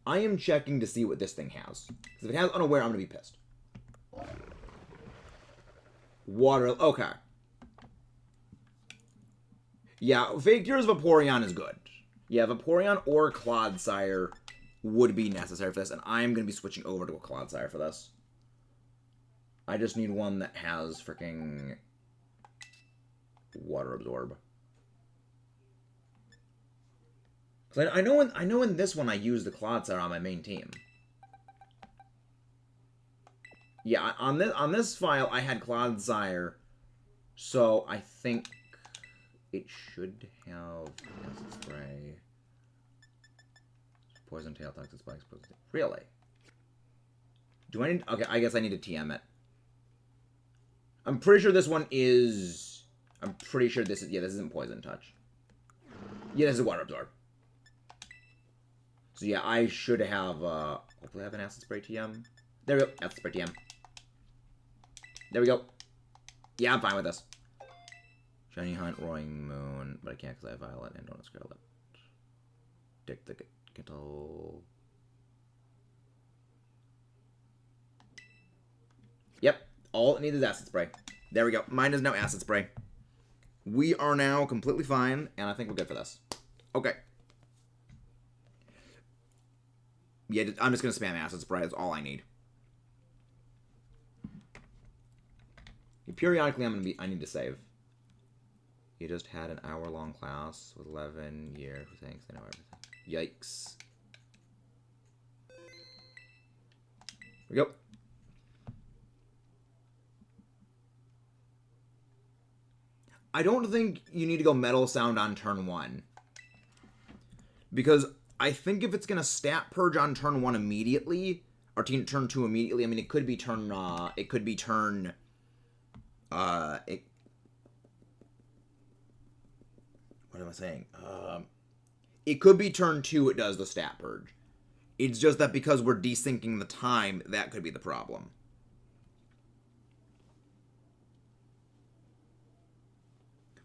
I am checking to see what this thing has. Because if it has Unaware, I'm going to be pissed. Water... Okay. Yeah, Fake Tears Vaporeon is good. Yeah, Vaporeon or Clodsire would be necessary for this, and I am going to be switching over to a Clodsire for this. I just need one that has freaking Water Absorb. Because I know in this one I use the Clodsire on my main team. Yeah, on this file I had Clodsire, so I think it should have Acid Spray, Poison Tail, Toxic Spikes, Poison Tail. Really? Do I need... Okay, I guess I need to TM it. I'm pretty sure this one is... I'm pretty sure this is... Yeah, this isn't Poison Touch. Yeah, this is Water Absorb. So yeah, I should have... hopefully I have an Acid Spray TM. There we go. Acid Spray TM. There we go. Yeah, I'm fine with this. Shiny Hunt, Roaring Moon. But I can't because I have Violet and don't have Scarlet. Dick the Kittle. Yep. All it needs is Acid Spray. There we go. Mine is now Acid Spray. We are now completely fine, and I think we're good for this. Okay. Yeah, I'm just going to spam Acid Spray. That's all I need. Periodically, I need to save. You just had an hour-long class with 11 years. Thanks, I know everything. Yikes. Here we go. I don't think you need to go Metal Sound on turn 1. Because I think if it's going to stat purge on turn 1 immediately, or turn 2 immediately, I mean, it could be turn, what am I saying? It could be turn 2 it does the stat purge. It's just that because we're desyncing the time, that could be the problem.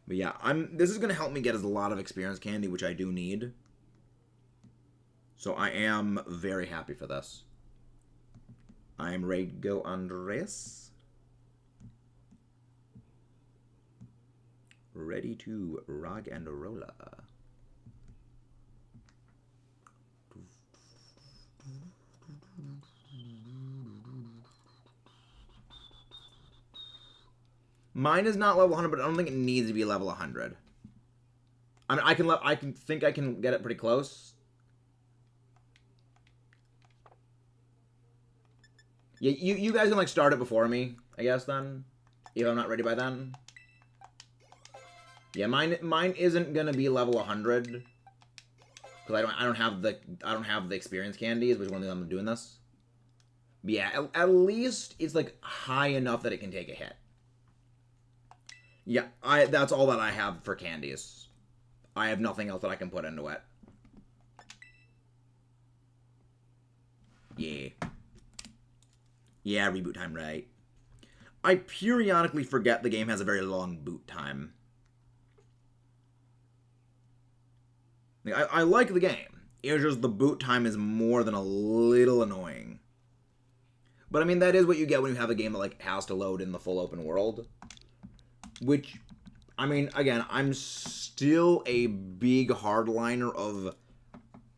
But yeah, this is going to help me get a lot of experience candy, which I do need. So I am very happy for this. I am ready to go, Andres. Ready to rock and rolla. Mine is not level 100, but I don't think it needs to be level 100. I mean, I can get it pretty close. Yeah, you guys can like start it before me, I guess then, if I'm not ready by then. Yeah, mine isn't gonna be level 100 because I don't have the experience candies, which is one thing I'm doing this. But yeah, at least it's like high enough that it can take a hit. Yeah, that's all that I have for candies. I have nothing else that I can put into it. Yeah. Yeah, reboot time, right? I periodically forget the game has a very long boot time. Like, I like the game. It's just the boot time is more than a little annoying. But I mean, that is what you get when you have a game that like has to load in the full open world. Which, I mean, again, I'm still a big hardliner of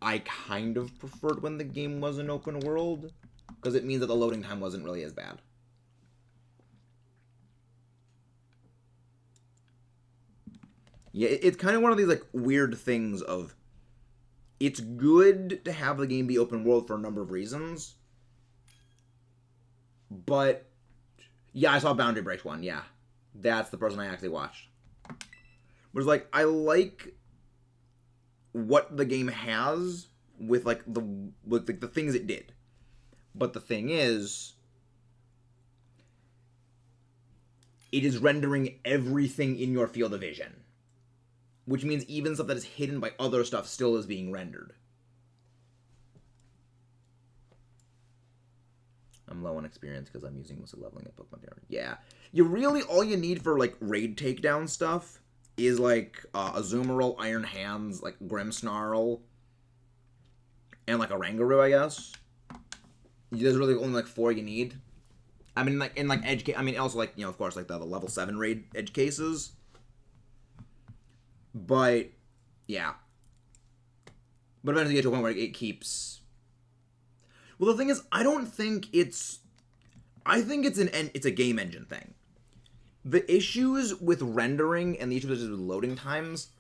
I kind of preferred when the game was an open world, because it means that the loading time wasn't really as bad. Yeah, it's kind of one of these like weird things of it's good to have the game be open world for a number of reasons. But yeah, I saw Boundary Break one, yeah. That's the person I actually watched. Was like, I like what the game has with like the things it did. But the thing is, it is rendering everything in your field of vision. Which means even stuff that is hidden by other stuff still is being rendered. I'm low on experience because I'm using mostly leveling at Pokemon Tower. Yeah. You really, all you need for, like, raid takedown stuff is, like, Azumarill, Iron Hands, like, Grimmsnarl, and, like, a Rangaroo, I guess. There's really only, like, 4 you need. I mean, like, in, like, edge case, I mean, also, like, you know, of course, like, the level 7 raid edge cases. But, yeah. But eventually you get to a point where it keeps... Well, the thing is, I don't think it's... I think it's a game engine thing. The issues with rendering and the issues with loading times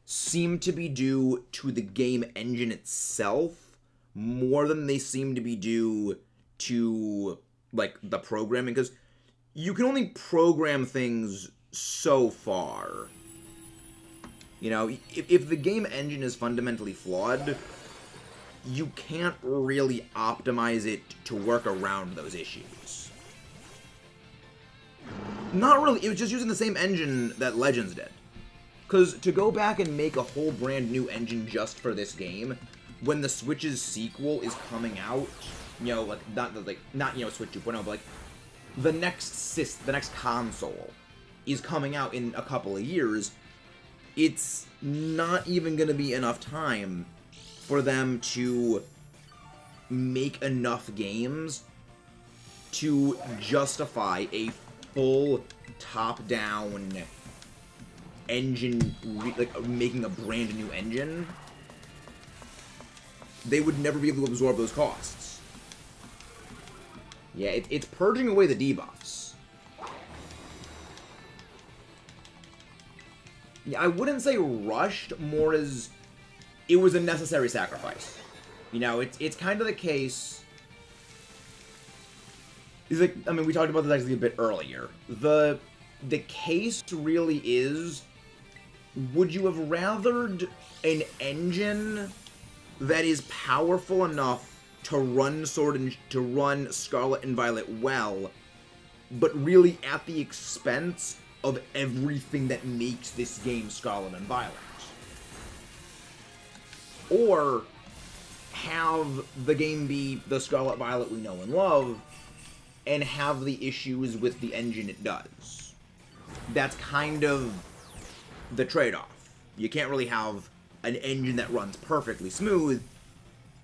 seem to be due to the game engine itself more than they seem to be due to, like, the programming. Because you can only program things so far. You know, if the game engine is fundamentally flawed, you can't really optimize it to work around those issues. Not really. It was just using the same engine that Legends did. Because to go back and make a whole brand new engine just for this game, when the Switch's sequel is coming out, you know, like, not you know, Switch 2.0, but, like, the next console is coming out in a couple of years, it's not even going to be enough time for them to make enough games to justify a full top-down engine, like, making a brand new engine. They would never be able to absorb those costs. Yeah, it's purging away the debuffs. Yeah, I wouldn't say rushed, more as it was a necessary sacrifice. You know, it's kind of the case. It's like, I mean, we talked about this actually a bit earlier. The case really is, would you have rathered an engine that is powerful enough to run Scarlet and Violet well, but really at the expense of everything that makes this game Scarlet and Violet? Or have the game be the Scarlet Violet we know and love, and have the issues with the engine it does. That's kind of the trade-off. You can't really have an engine that runs perfectly smooth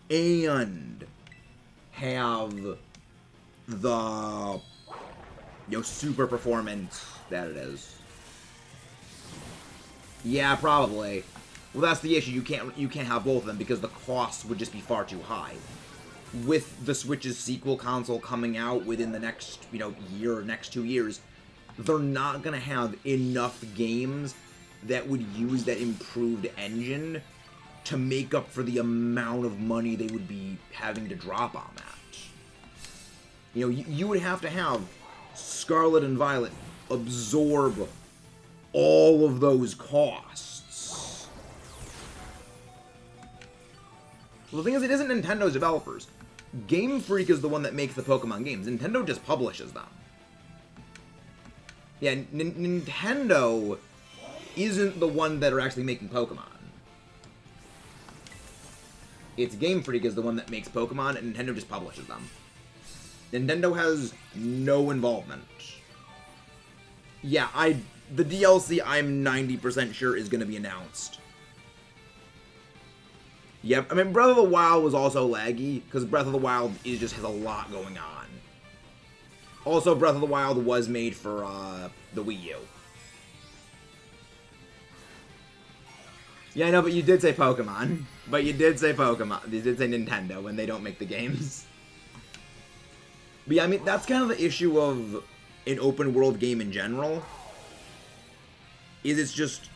and have the, you know, super performance that it is. Yeah, probably. Well, that's the issue. You can't have both of them because the costs would just be far too high. With the Switch's sequel console coming out within the next, you know, year or next 2 years, they're not gonna have enough games that would use that improved engine to make up for the amount of money they would be having to drop on that. You know, you would have to have Scarlet and Violet absorb all of those costs. Well, the thing is, it isn't Nintendo's developers. Game Freak is the one that makes the Pokemon games. Nintendo just publishes them. Yeah, Nintendo isn't the one that are actually making Pokemon. It's Game Freak is the one that makes Pokemon, and Nintendo just publishes them. Nintendo has no involvement. Yeah, the DLC I'm 90% sure is going to be announced. Yep, I mean, Breath of the Wild was also laggy, because Breath of the Wild just has a lot going on. Also, Breath of the Wild was made for the Wii U. Yeah, I know, but you did say Pokemon. But you did say Pokemon. You did say Nintendo when they don't make the games. But yeah, I mean, that's kind of the issue of an open world game in general. Is it's just,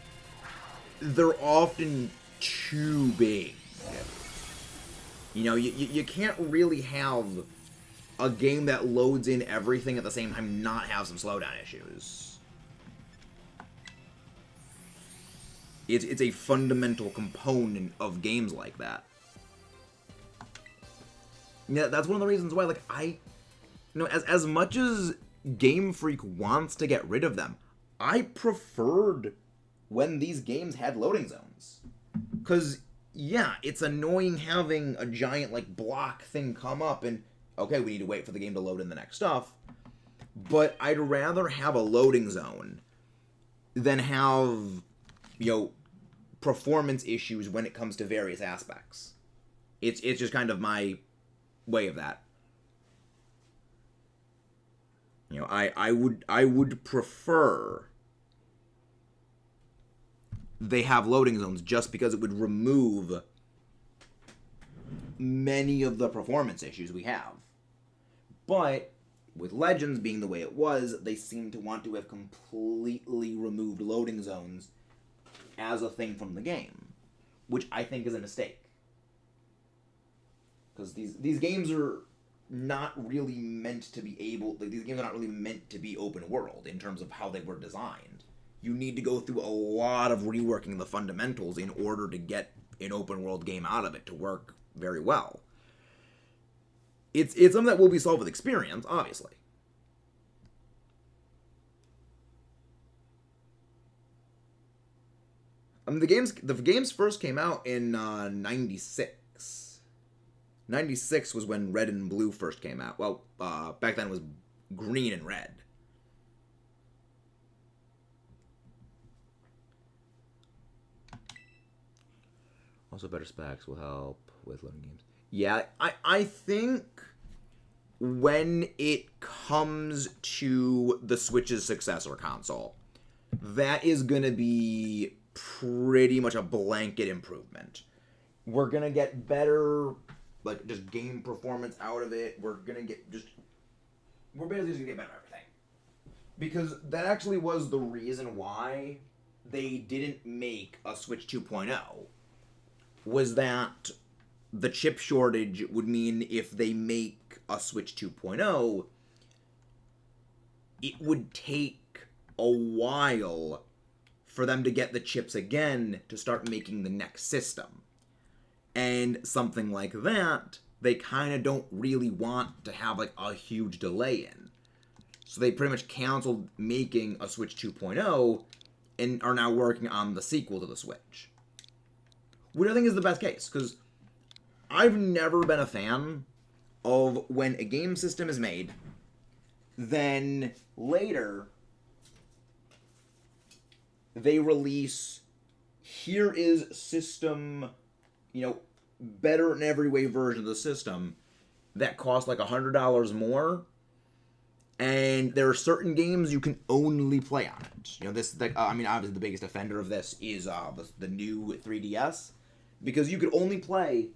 they're often too big. You know, you can't really have a game that loads in everything at the same time not have some slowdown issues. It's a fundamental component of games like that. Yeah, that's one of the reasons why, like, as much as Game Freak wants to get rid of them, I preferred when these games had loading zones. Because, yeah, it's annoying having a giant, like, block thing come up and, okay, we need to wait for the game to load in the next stuff. But I'd rather have a loading zone than have, you know, performance issues when it comes to various aspects. It's just kind of my way of that. You know, I would prefer they have loading zones just because it would remove many of the performance issues we have. But with Legends being the way it was, they seem to want to have completely removed loading zones as a thing from the game, which I think is a mistake. Because these games are not really meant to be able, like, these games are not really meant to be open world in terms of how they were designed. You need to go through a lot of reworking the fundamentals in order to get an open world game out of it to work very well. It's something that will be solved with experience, obviously. The games first came out in 96. 96 was when Red and Blue first came out. Well, back then it was Green and Red. Also, better specs will help with loading games. Yeah, I think when it comes to the Switch's successor console, that is going to be pretty much a blanket improvement. We're going to get better, like, just game performance out of it. We're basically just going to get better at everything. Because that actually was the reason why they didn't make a Switch 2.0. Was that the chip shortage would mean if they make a Switch 2.0, it would take a while for them to get the chips again to start making the next system. And something like that, they kind of don't really want to have, like, a huge delay in. So they pretty much canceled making a Switch 2.0 and are now working on the sequel to the Switch. Which I think is the best case, because I've never been a fan of when a game system is made, then later they release, here is system, better in every way version of the system that costs like $100 more, and there are certain games you can only play on it. Obviously the biggest offender of this is the new 3DS, because you could only play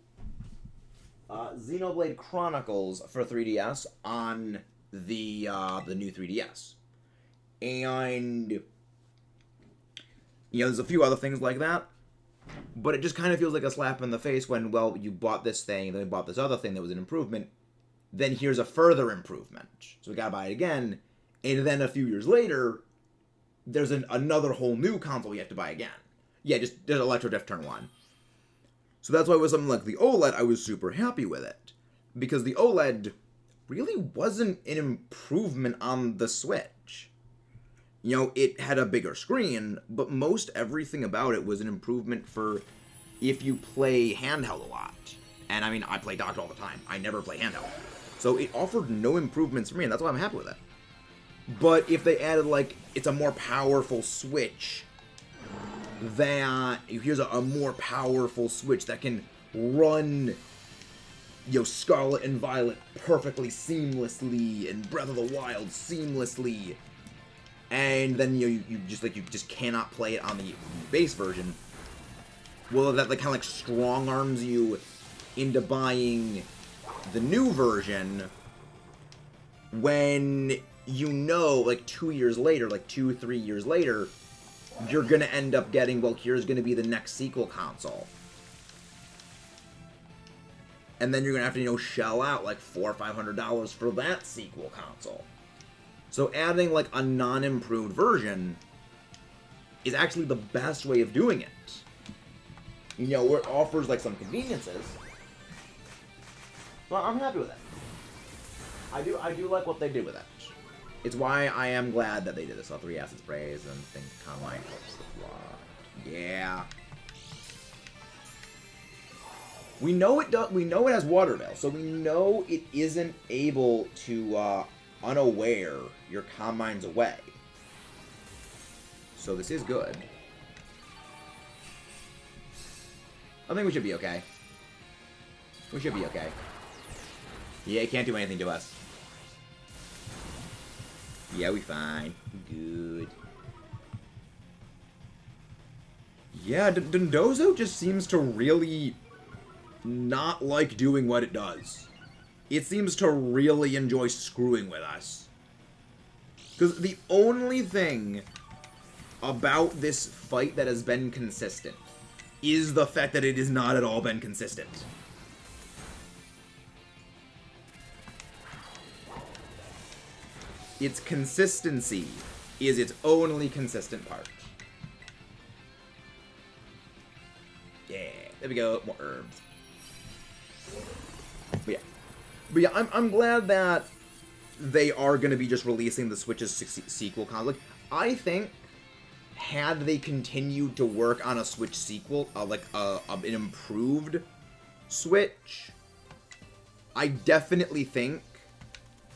Xenoblade Chronicles for 3DS on the new 3DS. And there's a few other things like that, but it just kind of feels like a slap in the face when, well, you bought this thing, then you bought this other thing that was an improvement, then here's a further improvement. So we gotta buy it again, and then a few years later, there's another whole new console you have to buy again. Yeah, just Electro Drift Turn 1. So that's why with something like the OLED, I was super happy with it. Because the OLED really wasn't an improvement on the Switch. It had a bigger screen, but most everything about it was an improvement for if you play handheld a lot. And I play docked all the time. I never play handheld. So it offered no improvements for me, and that's why I'm happy with it. But if they added, it's a more powerful Switch, that here's a more powerful Switch that can run, Scarlet and Violet perfectly seamlessly, and Breath of the Wild seamlessly, and then you just cannot play it on the base version. Well, that kind of like strong arms you into buying the new version when like 2 years later, like 2-3 years later, you're gonna end up getting, well, here's gonna be the next sequel console. And then you're gonna have to, shell out like $400 or $500 for that sequel console. So adding like a non-improved version is actually the best way of doing it. Where it offers like some conveniences. So I'm happy with it. I do like what they did with it. It's why I am glad that they did this. All 3 acid sprays and think Combine helps the plot. Yeah. We know it does. We know it has water veil, so we know it isn't able to unaware your Combines away. So this is good. I think we should be okay. We should be okay. Yeah, it can't do anything to us. Yeah, we fine. Good. Yeah, Dondozo just seems to really not like doing what it does. It seems to really enjoy screwing with us. Because the only thing about this fight that has been consistent is the fact that it has not at all been consistent. Its consistency is its only consistent part. Yeah, there we go, more herbs. But yeah, I'm glad that they are going to be just releasing the Switch's sequel console. Like, I think, had they continued to work on a Switch sequel, an improved Switch, I definitely think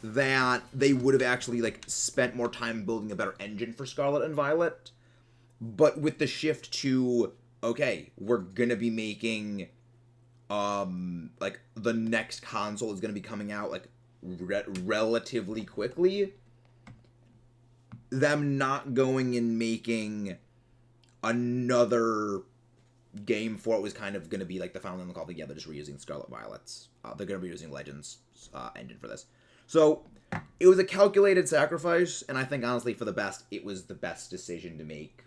that they would have actually, like, spent more time building a better engine for Scarlet and Violet. But with the shift to, okay, we're gonna be making, like, the next console is gonna be coming out, like, relatively quickly, them not going and making another game for it was kind of gonna be, like, the final thing called, yeah, they're just reusing Scarlet Violet's. They're gonna be using Legends engine for this. So, it was a calculated sacrifice, and I think, honestly, for the best, it was the best decision to make.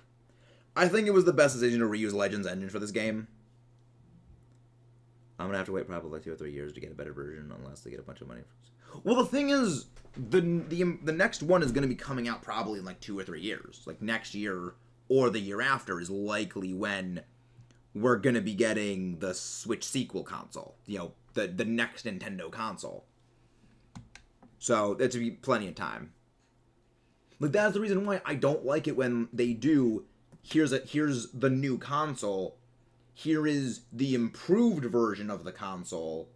I think it was the best decision to reuse Legends engine for this game. I'm gonna have to wait probably like 2 or 3 years to get a better version, unless they get a bunch of money. Well, the thing is, the next one is gonna be coming out probably in like 2 or 3 years. Like, next year, or the year after, is likely when we're gonna be getting the Switch sequel console. The next Nintendo console. So, that should be plenty of time. Like, that's the reason why I don't like it when they do, here's the new console, here is the improved version of the console,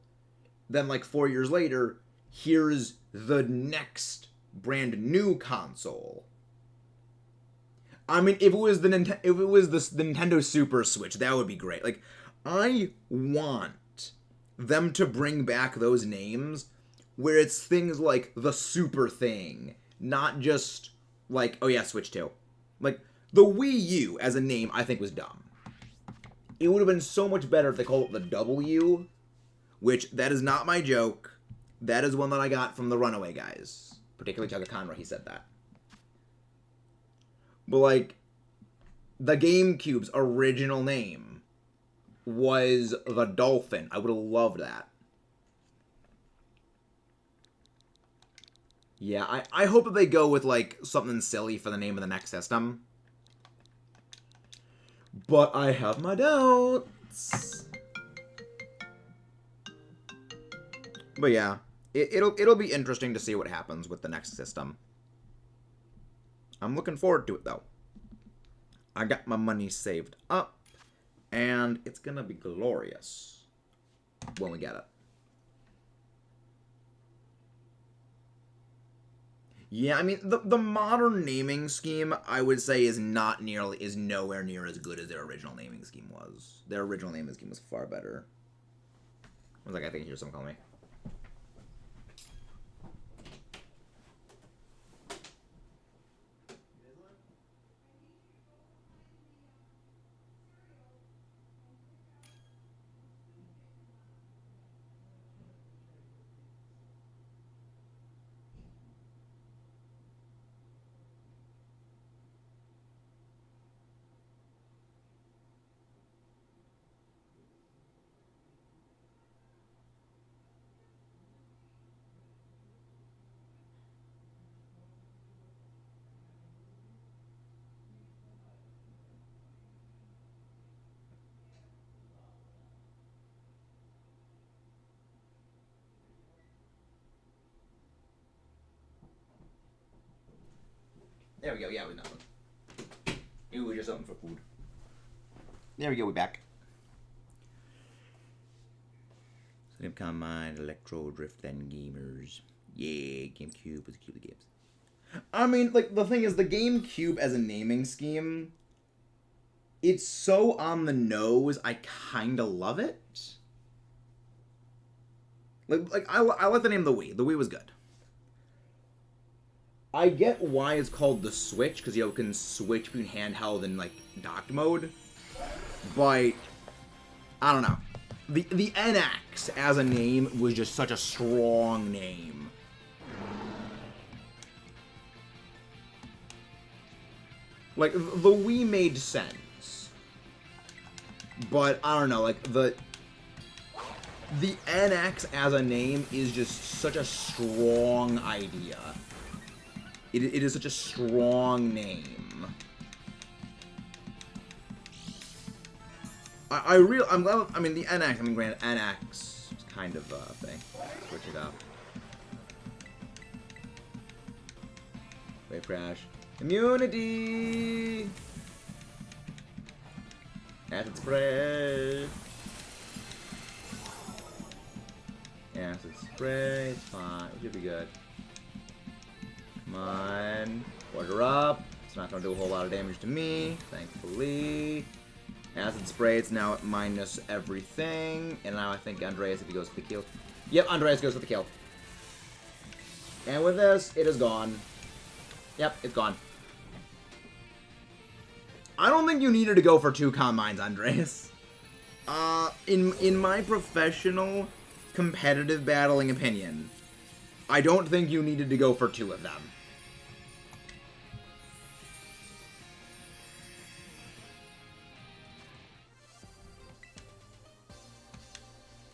then, like, 4 years later, here's the next brand new console. I mean, if it was the Nintendo Super Switch, that would be great. Like, I want them to bring back those names where it's things like the Super thing, not just like, oh yeah, Switch 2. Like, the Wii U as a name, I think, was dumb. It would have been so much better if they called it the W, which, that is not my joke. That is one that I got from the Runaway guys. Particularly Chugga Conroy, he said that. But, like, the GameCube's original name was the Dolphin. I would have loved that. Yeah, I hope that they go with, like, something silly for the name of the next system. But I have my doubts. But yeah, it'll be interesting to see what happens with the next system. I'm looking forward to it, though. I got my money saved up, and it's gonna be glorious when we get it. Yeah, I mean, the modern naming scheme, I would say, is nowhere near as good as their original naming scheme was. Their original naming scheme was far better. was like, I think I hear someone calling me. There we go. Yeah, it was nothing. It was just something for food. There we go. We're back. So Combine, Electro, Drift, then Gamers. Yeah, GameCube was the cube of games. I mean, like, the thing is, the GameCube as a naming scheme, it's so on the nose, I kinda love it. Like I like the name the Wii. The Wii was good. I get why it's called the Switch, because you can switch between handheld and, like, docked mode. But, I don't know. The NX as a name was just such a strong name. Like, the Wii made sense. But, I don't know, like, the NX as a name is just such a strong idea. It is such a strong name. I'm glad. I mean, the NX. I mean, granted, NX is kind of a thing. Switch it up. Wave crash. Immunity. Acid spray. Acid spray. It's fine. It should be good. Come on. Order up. It's not going to do a whole lot of damage to me, thankfully. Acid spray, it's now at minus everything. And now I think Andreas, if he goes for the kill. Yep, Andreas goes for the kill. And with this, it is gone. Yep, it's gone. I don't think you needed to go for 2 combines, Andreas. In my professional, competitive battling opinion, I don't think you needed to go for 2 of them.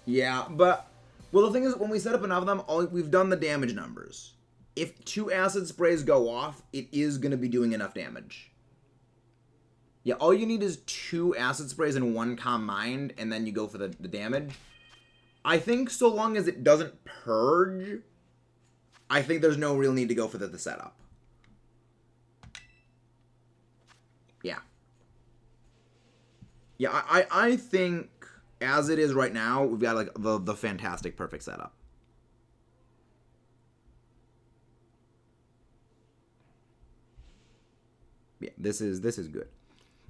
Yeah, but, well, the thing is, when we set up enough of them, we've done the damage numbers. If 2 acid sprays go off, it is going to be doing enough damage. Yeah, all you need is 2 acid sprays and 1 combined, and then you go for the damage. I think so long as it doesn't purge, I think there's no real need to go for the setup. Yeah. Yeah, I think... as it is right now, we've got, like, the fantastic, perfect setup. Yeah, this is good.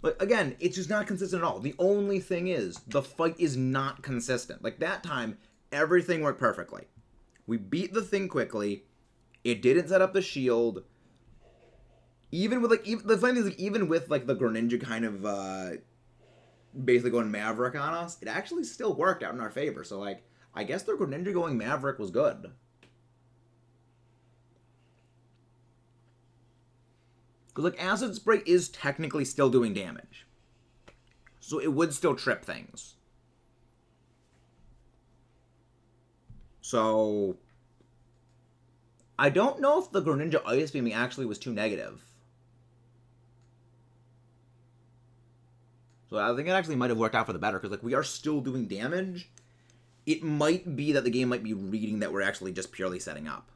But, again, it's just not consistent at all. The only thing is, the fight is not consistent. Like, that time, everything worked perfectly. We beat the thing quickly. It didn't set up the shield. Even with, like, the funny thing is, like, even with, like, the Greninja kind of, basically going Maverick on us, it actually still worked out in our favor. So, like, I guess the Greninja going Maverick was good. Because, like, Acid Spray is technically still doing damage. So it would still trip things. So, I don't know if the Greninja Ice Beaming actually was too negative. So I think it actually might have worked out for the better, because, like, we are still doing damage. It might be that the game might be reading that we're actually just purely setting up.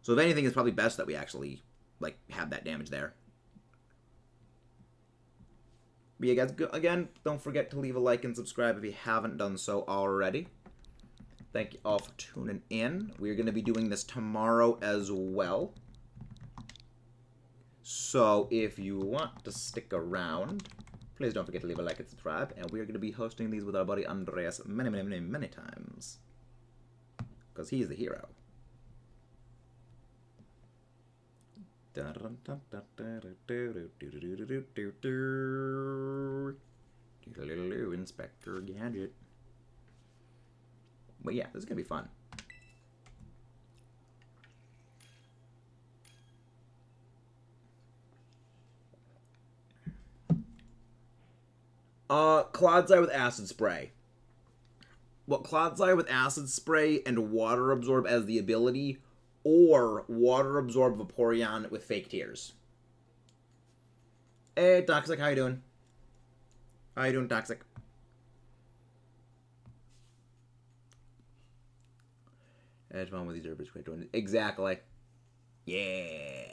So if anything, it's probably best that we actually, like, have that damage there. But yeah, guys, again, don't forget to leave a like and subscribe if you haven't done so already. Thank you all for tuning in. We're going to be doing this tomorrow as well. So if you want to stick around, please don't forget to leave a like and subscribe. And we are going to be hosting these with our buddy Andreas many times. Because he's the hero. Inspector Gadget. But yeah, this is going to be fun. Clodsire with acid spray. Well, Clodsire with acid spray and water absorb as the ability, or water absorb Vaporeon with fake tears. Hey, Toxic, how you doing? How you doing, Toxic? Edge one with these herbs, great doing. Exactly. Yeah.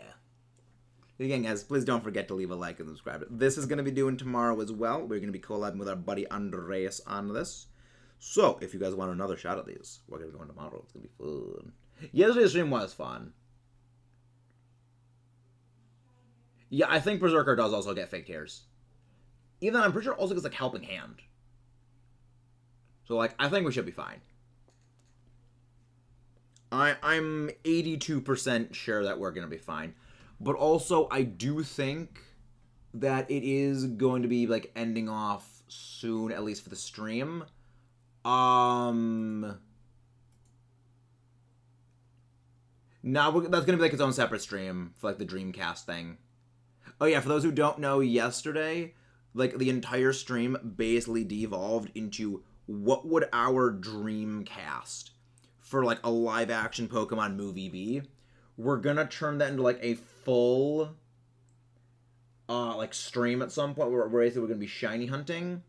Again, guys, please don't forget to leave a like and subscribe. This is going to be doing tomorrow as well. We're going to be collabing with our buddy Andreas on this. So, if you guys want another shot at these, we're going to be going tomorrow. It's going to be fun. Yesterday's stream was fun. Yeah, I think Berserker does also get fake tears. Even then, I'm pretty sure it also gets, like, Helping Hand. So, like, I think we should be fine. I'm 82% sure that we're going to be fine. But also, I do think that it is going to be, like, ending off soon, at least for the stream. No, that's going to be, like, its own separate stream for, like, the Dreamcast thing. Oh, yeah, for those who don't know, yesterday, like, the entire stream basically devolved into what would our Dreamcast for, like, a live-action Pokemon movie be? We're gonna turn that into, like, a full, like, stream at some point where basically we're gonna be shiny hunting,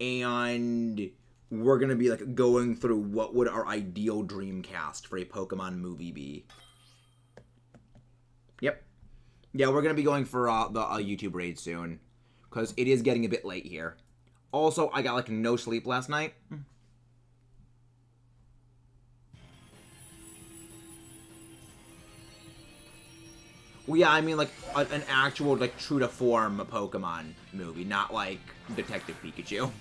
and we're gonna be, like, going through what would our ideal Dreamcast for a Pokemon movie be. Yep. Yeah, we're gonna be going for, the YouTube raid soon, because it is getting a bit late here. Also, I got, like, no sleep last night. Well, yeah, I mean, like, an actual, like, true-to-form Pokemon movie, not, like, Detective Pikachu.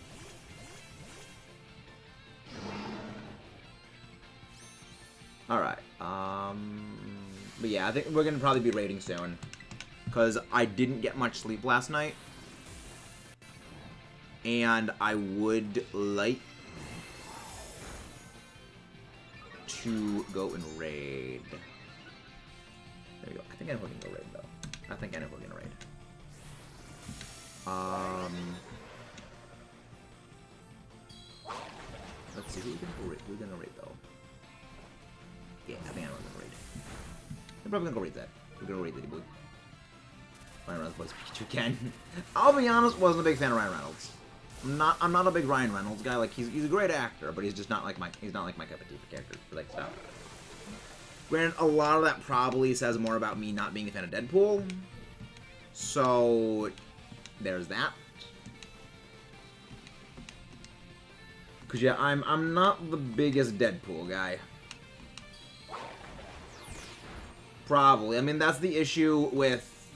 Alright, but yeah, I think we're gonna probably be raiding soon, because I didn't get much sleep last night, and I would like to go and raid. There you go. I think I know we're gonna go raid, though. I think I know we're gonna raid. Let's see, who's gonna raid? Who's gonna raid, though? Yeah, I think I know we're gonna raid. I'm probably gonna go raid that. We're gonna raid the blue. Ryan Reynolds plays Pikachu again. I'll be honest, wasn't a big fan of Ryan Reynolds. I'm not a big Ryan Reynolds guy. Like, he's a great actor, but he's just not like my cup of tea for characters for, like, stuff. Granted, a lot of that probably says more about me not being a fan of Deadpool. So, there's that. Cause yeah, I'm not the biggest Deadpool guy. Probably. I mean, that's the issue with,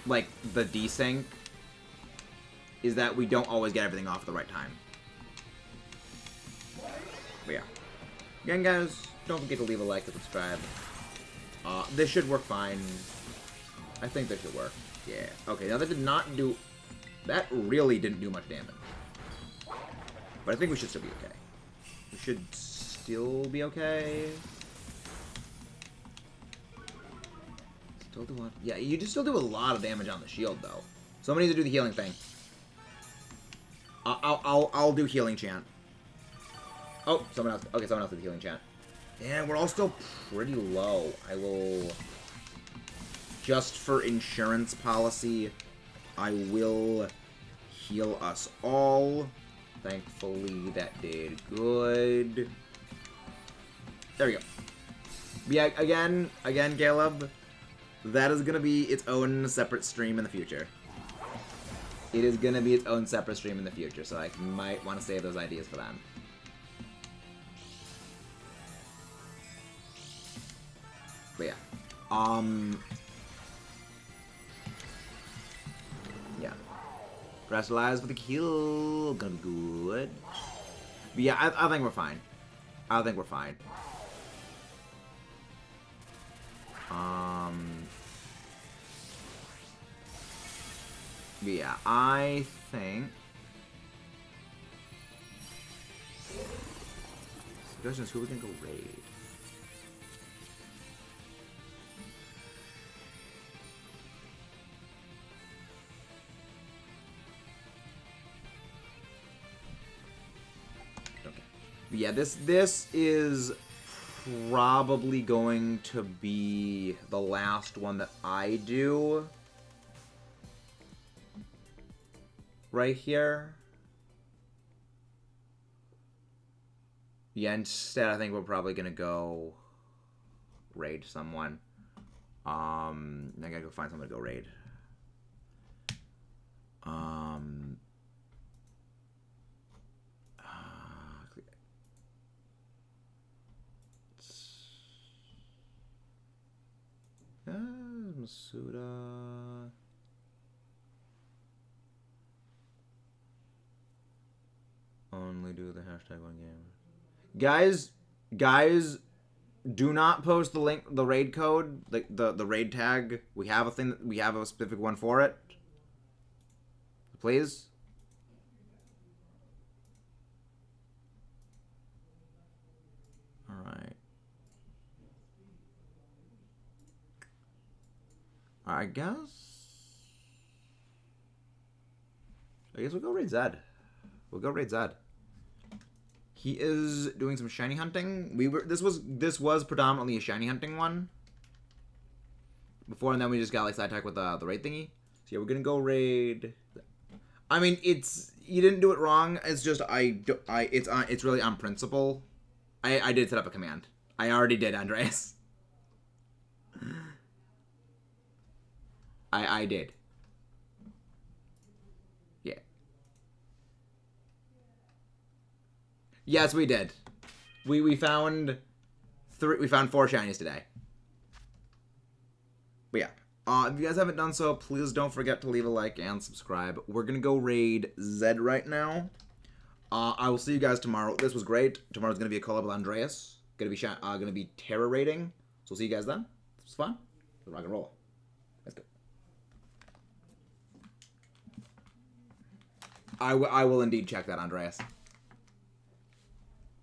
like, the desync, is that we don't always get everything off at the right time. But yeah. Again, guys, don't forget to leave a like and subscribe. This should work fine. I think this should work. Yeah. Okay, now that did not do... That really didn't do much damage. But I think we should still be okay. We should still be okay. Still do a lot... Yeah, you just still do a lot of damage on the shield, though. Someone needs to do the healing thing. I'll do healing chant. Oh, someone else. Okay, someone else did healing chant. Yeah, we're all still pretty low. I will... Just for insurance policy, I will heal us all. Thankfully, that did good. There we go. Yeah, again, Caleb, that is going to be its own separate stream in the future. It is going to be its own separate stream in the future, so I might want to save those ideas for them. But yeah. Yeah. Crystallize for the kill. Gonna be good. But yeah, I think we're fine. I think we're fine. But yeah, I think. The question is who we can go raid. Okay. But yeah, this is probably going to be the last one that I do. Right here. Yeah, instead I think we're probably gonna go raid someone. I gotta go find someone to go raid. Masuda. Only do the hashtag one game. Guys, do not post the link, the raid code, the raid tag. We have a thing. We have a specific one for it. Please. All right. I guess we'll go raid Zed. We'll go raid Zed. He is doing some shiny hunting. This was predominantly a shiny hunting one before, and then we just got like sidetracked with the raid thingy. So yeah, we're gonna go raid. I mean, you didn't do it wrong. It's just it's really on principle. I did set up a command. I already did, Andreas. I did. Yeah. Yes, we did. We found 4 shinies today. But yeah. If you guys haven't done so, please don't forget to leave a like and subscribe. We're gonna go raid Zed right now. I will see you guys tomorrow. This was great. Tomorrow's gonna be a collab with Andreas. Gonna be terror raiding. So we'll see you guys then. This was fun. Let's rock and roll. Let's go. I will indeed check that, Andreas.